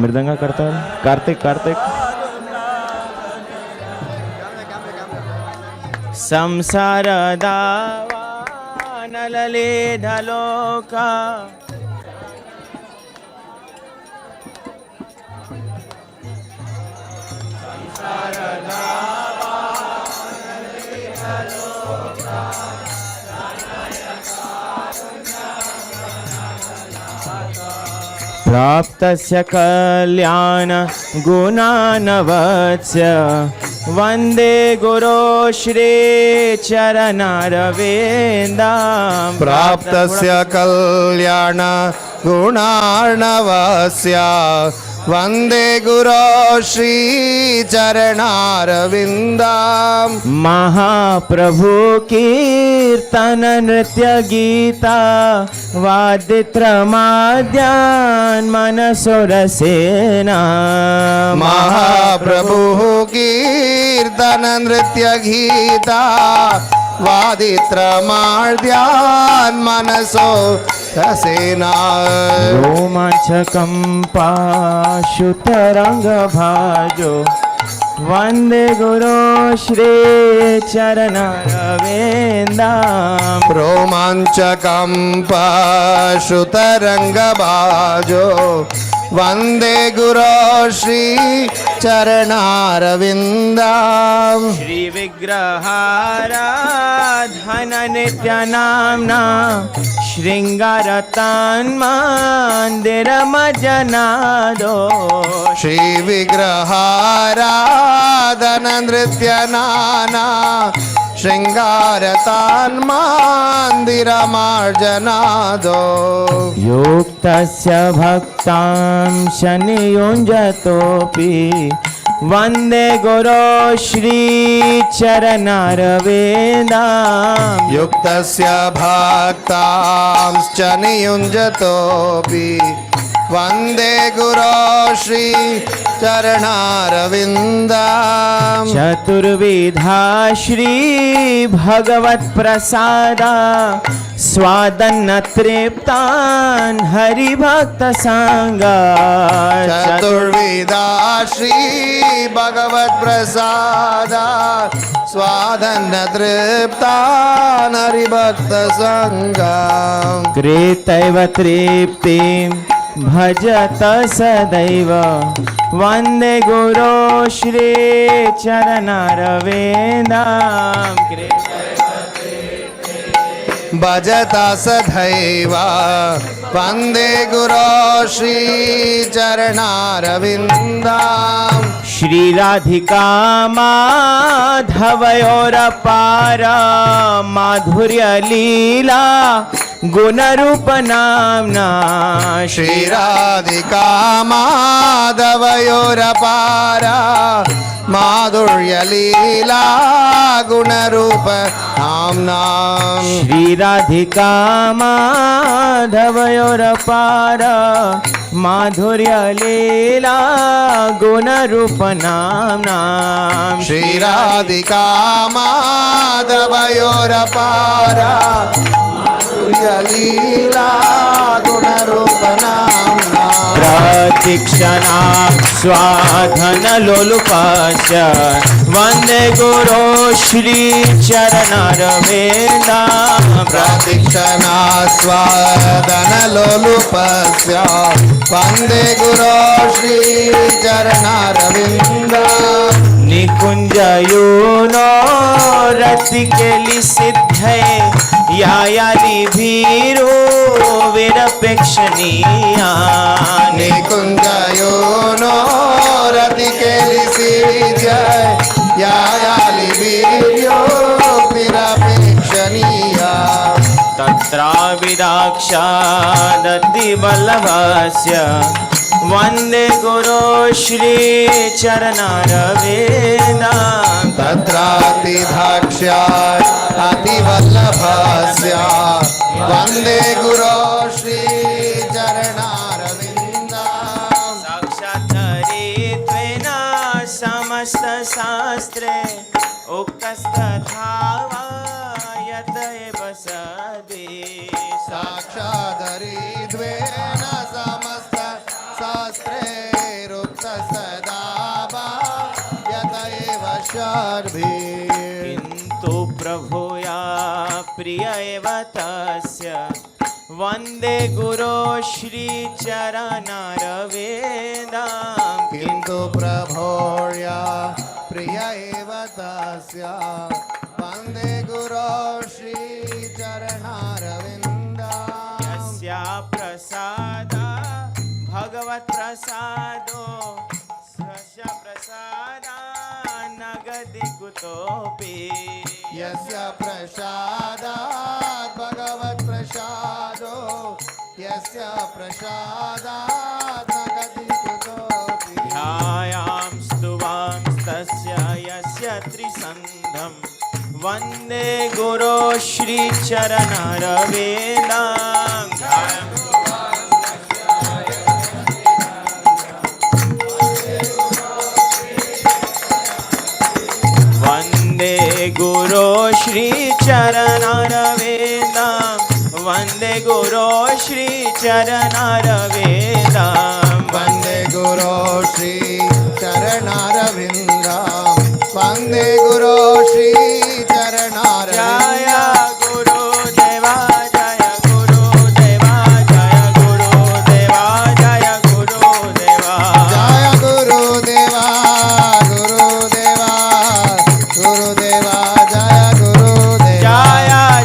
मृदंगा करता है कार्तिक संसार दावा नलले ढलोका प्राप्तस्य कल्याण गुणानवस्य वन्दे गुरो श्री चरणारविन्दाम् प्राप्तस्य कल्याण गुणार्णवस्य वन्दे गुरो श्री चरणारविन्दाम् महाप्रभु कीर्तन नृत्य गीता वादित्रमाद्यान् मनसोरसेना महाप्रभु कीर्तन नृत्य गीता वादित्रमाद्यान् मनसो रसेना रोमाञ्चकम्पाशुतरङ्गभाजो वन्दे गुरो श्री चरणारविन्दाम् रोमाञ्चकम्पाशुतरङ्गभाजो वन्दे गुरो श्री चरणारविन्दाम् श्रीविग्रहाराधन नित्यनाम्ना शृङ्गारतान्मन्दिरमजनादो श्रीविग्रहाराधन नृत्यनाना शृङ्गारतान्मन्दिरमार्जनादो युक्तस्य भक्तां शनियुञ्जतोऽपि वन्दे गुरो श्री चरणारविन्दाम् युक्तस्य भक्तांश्च नियुञ्जतोऽपि वन्दे गुरो श्री चरणारविन्दाम् चतुर्विधा श्री भगवत् प्रसादा स्वादन्न तृप्तान् हरिभक्त संगा चतुर्विधा श्री भगवत् प्रसादा स्वादन्न तृप्तान् हरिभक्त संगा कृतैव तृप्तिं भजत सदैव वन्दे गुरो श्री चरणारविन्दाम् भजता सदैव वन्दे गुरो श्री चरणारविन्दाम् श्रीराधिका माधवयोरपार माधुर्यलीला गुणरूपनाम्ना श्रीराधिका माधवयोरपार माधुर्यलीला गुणरूप नाम्ना श्रीराधिका माधवयोरपार माधुर्यलीला गुणरूपनाम्ना श्रीराधिका माधवयोरपार लीला गुणरूपनाम्ना प्रतीक्षणा स्वाधनलोलुपस्य वन्दे गुरो श्री चरणारविन्दाम् प्रतीक्षणा स्वाधनलोलुपस्य वन्दे गुरो श्री चरणारविन्दाम् निकुञ्जयूनो रतिकेलि सिद्धे यायाली भीरो विरपेक्षणीया निकुञ्जयूनो रतिकेलि सिद्धे यायाली भीरो विरपेक्षणीया तत्राविदाक्षादतिवल्लभस्य वन्दे गुरो श्री चरणारविन्दाम् तत्रातिधाक्ष्यात् अतिवल्लभस्य वन्दे गुरो श्री समस्त शास्त्रे उक्तस्तथा वा यत एव सदे साक्षादरिद्वेन समस्त शास्त्रैरुक्तस्तदा वा यत एव शर्भिः किन्तु प्रभुया प्रिय एव तस्य वन्दे गुरो श्रीचरणरविन्दं किन्तु प्रभोर्या प्रिय एव तस्य वन्दे गुरो श्रीचरणरविन्दं यस्या प्रसादा भगवत् प्रसादो स्वस्य प्रसादा नगदि कुतोऽपि यस्य प्रसादात् भगवत् प्रसादो यस्य प्रसादात् नगदि कुतोऽपि ध्यायां स्तुवां तस्य यस्य त्रिसन्धं वन्दे गुरो श्रीचरणरविन्दं वन्दे गुरो श्रीचरणरविन्दं वन्दे गुरो श्रीचरणरविन्दं वन्दे गुरो श्रीचरणरविन्दं वन्दे गुरो श्रीचरणरविन्दं जय गुरुदेवा जय गुरुदेवा जय गुरुदेवा जय गुरुदेवा जय गुरुदेवा गुरुदेवा गुरुदेवा जय गुरुदेवा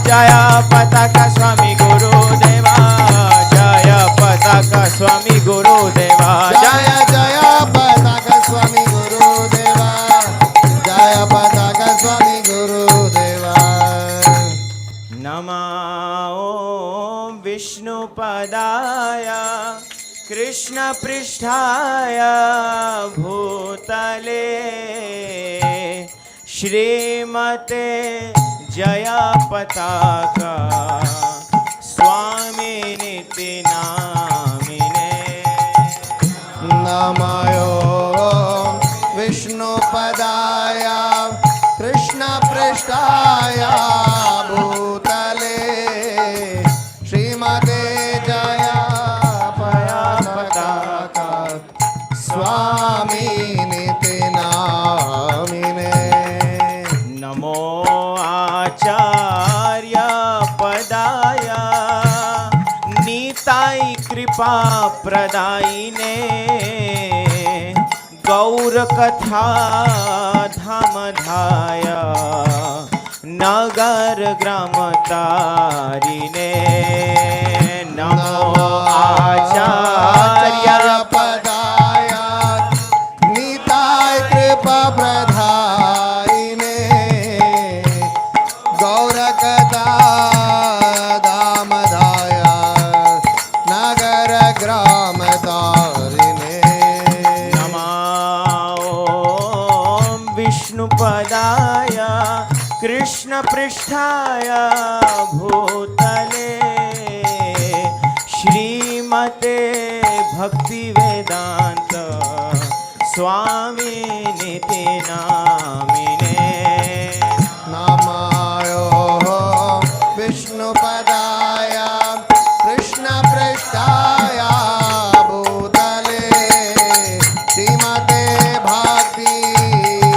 जय पताका स्वामी गुरुदेवा जय पताका स्वामी गुरुदेवा जय जय पताका स्वामी गुरुदेवा जय पताका स्वामी गुरुदेवा नमो विष्णुपदाय कृष्णपृष्ठाय भूतले श्रीमते जयापताका स्वामिनिति नामिने नमो विष्णुपदाय कृष्णपृष्ठाय भूतले श्रीमते जयापताका स्वामिनिति नामिने नमो आचार्य पदाय नीताय कृपा प्रदायिने गौरकथा धामधाय नगर ग्राम तारिणे नमो आचार्य पदाय नीताय कृपा प्रदायिने गौरकथा धामधाय नगर ग्राम तारिणे नमो विष्णुपदाय कृष्णपृष्ठाय भूतले श्रीमते भक्तिवेदान्त स्वामिनिति नामिने नमो विष्णुपदाय कृष्णपृष्ठाय भूतले श्रीमते भक्तिवेदान्त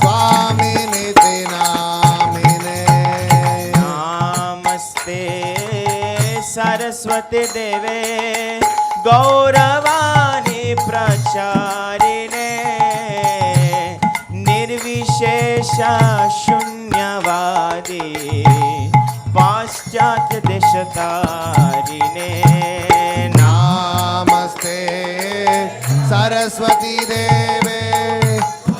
स्वामिनिति नामिने नमस्ते सरस्वती देवे गौरवाणी प्रचारिणे निर्विशेष शून्यवादी पाश्चात्य देशतारिणे नमस्ते सरस्वती देवे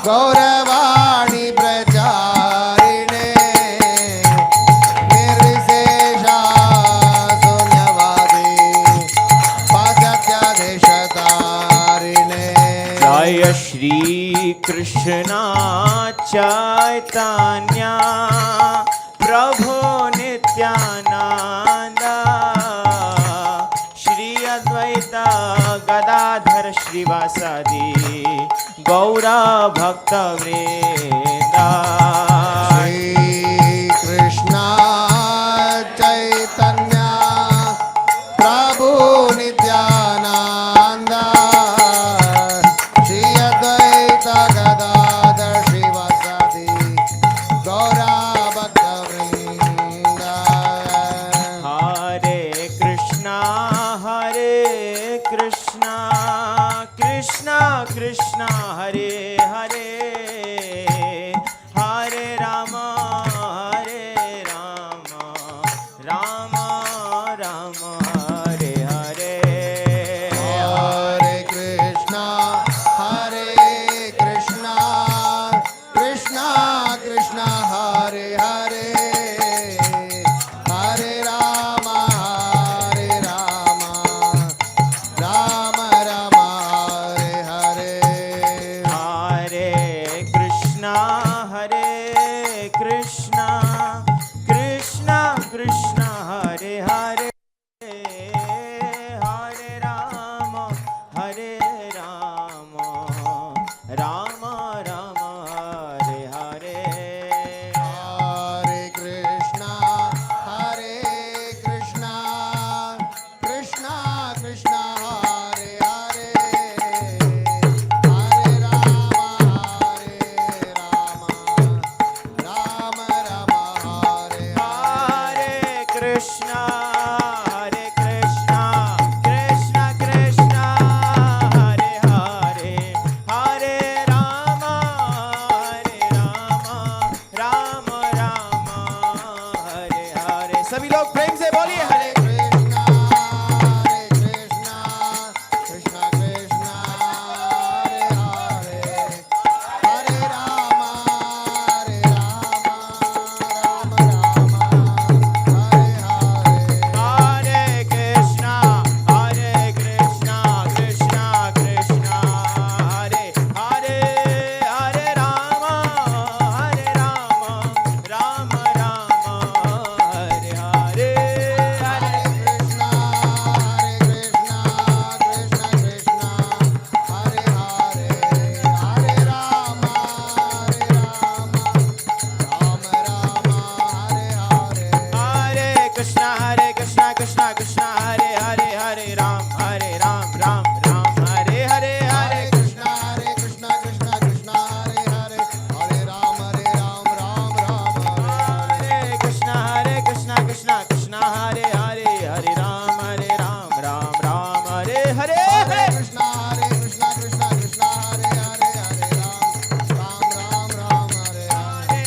गौरवाणी प्रचारिणे निर्विशेष शून्यवादी पाश्चात्य देशतारिणे जय श्री कृष्ण चैतन्य प्रभु नित्यानंद श्री अद्वैत गदाधर श्रीवासादि गौरा भक्तवृंदा। श्री कृष्णा चैतन्य प्रभु नित्यानंद श्री अद्वैत गदाधर श्रीवासादि गौरा भक्तवृंदा। हरे कृष्णा कृष्णा कृष्णा हरे हरे, हरे राम राम राम हरे हरे। हरे कृष्णा कृष्णा कृष्णा हरे हरे, हरे राम राम राम हरे हरे। हरे कृष्णा कृष्णा कृष्णा हरे हरे, हरे राम राम राम हरे हरे। हरे कृष्णा कृष्णा कृष्णा हरे हरे, हरे राम राम राम हरे हरे कृष्णा कृष्णा कृष्णा हरे हरे, हरे राम राम हरे हरे। सभी लोग प्रेम से बोलिए हरे कृष्णा कृष्णा हरे हरे, हरे राम राम हरे हरे। हरे कृष्णा कृष्णा हरे हरे, हरे राम राम हरे हरे। हरे कृष्णा कृष्णा हरे हरे, हरे राम हरे हरे। हरे कृष्णा कृष्णा हरे हरे, हरे राम राम हरे हरे। हरे कृष्णा कृष्णा हरे हरे, हरे राम राम हरे कृष्णा कृष्णा हरे हरे, हरे राम राम हरे हरे। हरे कृष्णा कृष्णा हरे हरे, हरे राम हरे हरे।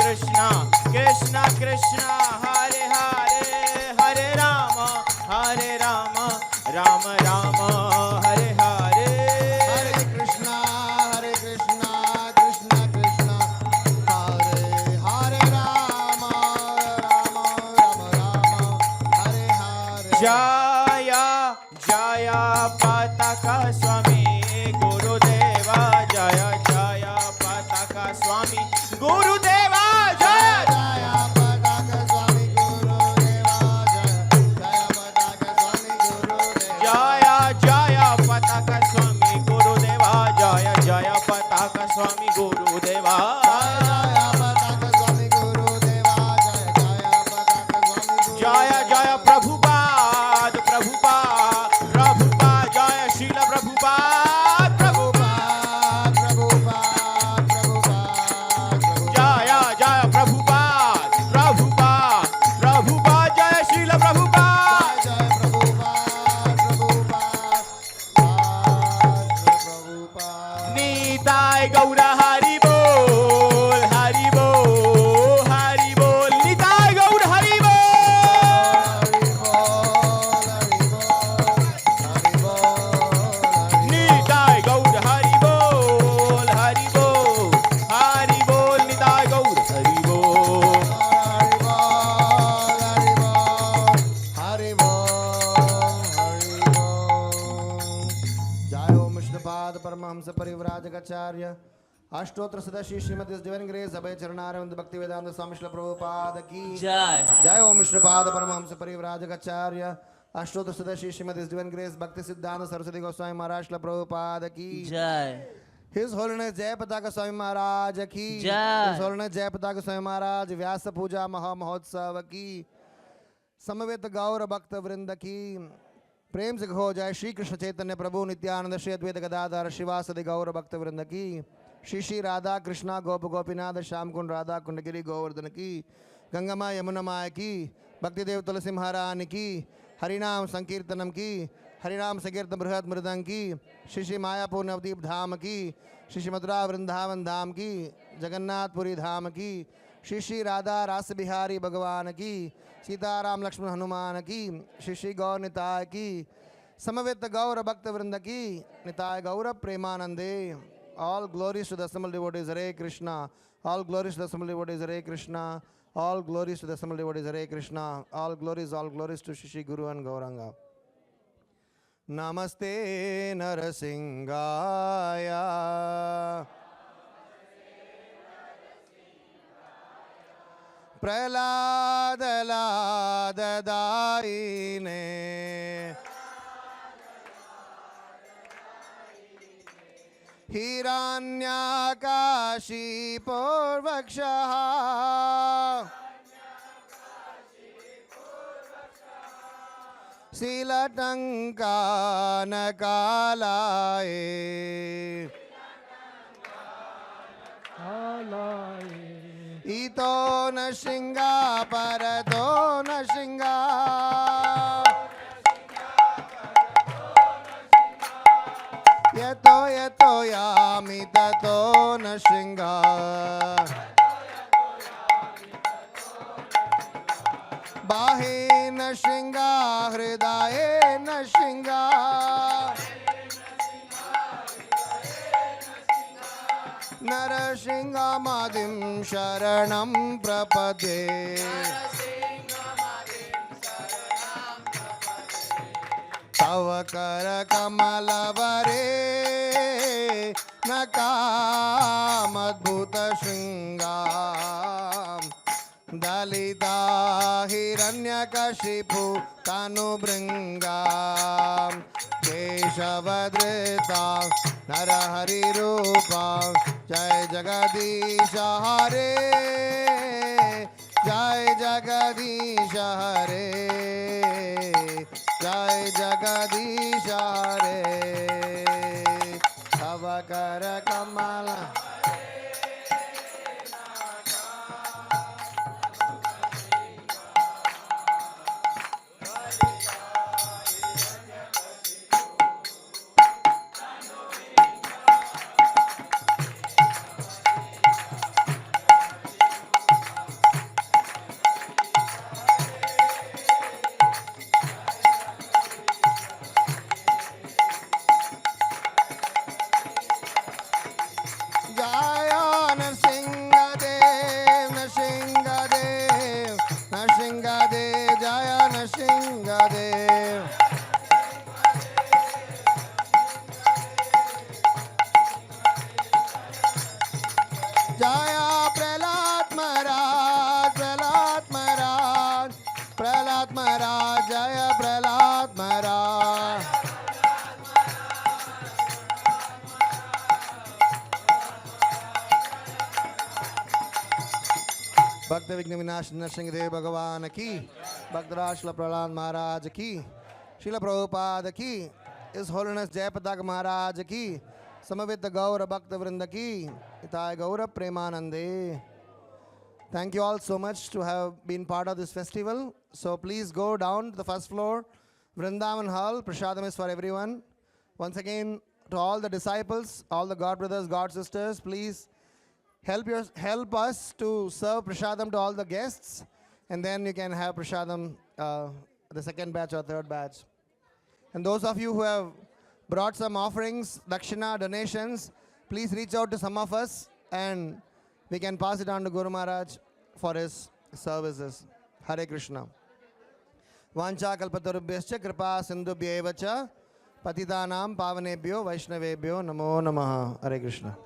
कृष्णा कृष्णा हरे हरे, हरे राम राम हरे हरे। हरे कृष्णा कृष्णा हरे हरे राम हरे हरे। जय पताका स्वामी गुरुदेवा, जय पताका स्वामी गुरुदेवा, जय पताका स्वामी गुरुदेवा, जय पताका स्वामी गुरुदेवा, जय पताका स्वामी गुरुदेवा। जय प्रभुपाद जय शील प्रभुपाद जय प्रभुपाद जय शील प्रभुपाद। निताय गौरा हरि बोल निताय गौर हरि निताय गौर हरि बोल निताय गौर हरि बोल। जय ओम विष्णुपाद परमहंस परिव्राजकाचार्य अष्टोत्तर सदस्य श्रीमती डिवाइन ग्रेस अभय चरणारविंद भक्ति वेदांत स्वामी श्रील प्रभुपाद की जय। जय ओम विष्णुपाद परमहंस परिव्राजकाचार्य अष्टोत्तर सदस्य श्रीमती डिवाइन ग्रेस भक्ति सिद्धांत सरस्वती गोस्वामी महाराज श्रील प्रभुपाद की जय। His Holiness Jayapataka Swami Maharaj की जय। His Holiness Jayapataka Swami Maharaj व्यास पूजा महा महोत्सव की समवेत गौर भक्त वृंद की प्रेम से हो जाए श्री कृष्ण चैतन्य प्रभु नित्यानंद श्री अद्वैत गदाधर शिवासदि गौर भक्त वृंद की श्री श्री राधा कृष्णा गोप गोपीनाथ श्याम कुंड राधा कुंडगिरी गोवर्धन की गंगमा यमुना माय की भक्तिदेव तुलसी महारानी की हरिनाम संकीर्तनम की हरिनाम संकीर्तन बृहद मृदंग की श्री श्री मायापुर नवदीप धाम की श्री श्री मथुरा वृंदावन धाम की जगन्नाथपुरी धाम की श्री श्री राधा रास बिहारी भगवान की सीताराम लक्ष्मण हनुमान की श्री श्री गौर निताय की समवेत गौर भक्त वृंद की निताय गौर प्रेमानंदे. All glories to the assembled devotees. Hare Krishna. All glories to the assembled devotees. Hare Krishna. All glories to the assembled devotees. Hare Krishna. All glories to Shri Guru and Gauranga. Namaste Narasingaya. Praladaladaine Hiranyakashi Purvakshaha Silatankanakalaye Ito Nashinga Parato Nashinga Yeto yeto yami tato Nashinga Bahe Nashinga Hridaye Nashinga Narashinga Madim Sharanam Prapade Tavakara Kamalavare Nakamadbhuta Shringam Dalita Hiranyakashipu Tanubringam Keshavadrita Narahari Rupa Jai Jagadisha Hare Jai Jagadisha Hare Jai Jagadisha Hare Tavakara Kamala भक्त विघ्न विनाश नरसिंहदेव भगवान की भक्तराज श्रील प्रहलाद महाराज की श्रील प्रभुपाद की इस holiness जयपताका महाराज की समवेत गौर भक्त वृंद की इताय गौर प्रेमानंदे. Thank you all so much to have been part of this festival. So please go down to the first floor, Vrindavan Hall. Prasadam is for everyone. Once again, to all the disciples, all the God brothers, God sisters, please help us to serve prasadam to all the guests, and then you can have prasadam the second batch or third batch. And those of you who have brought some offerings, dakshina, donations, please reach out to some of us and we can pass it on to Guru Maharaj for his services. Hare Krishna. Vancha kalpatarubhyascha kripa sindhubhyevacha patitanam pavanebhyo vaishnavebhyo namo namaha. Hare Krishna.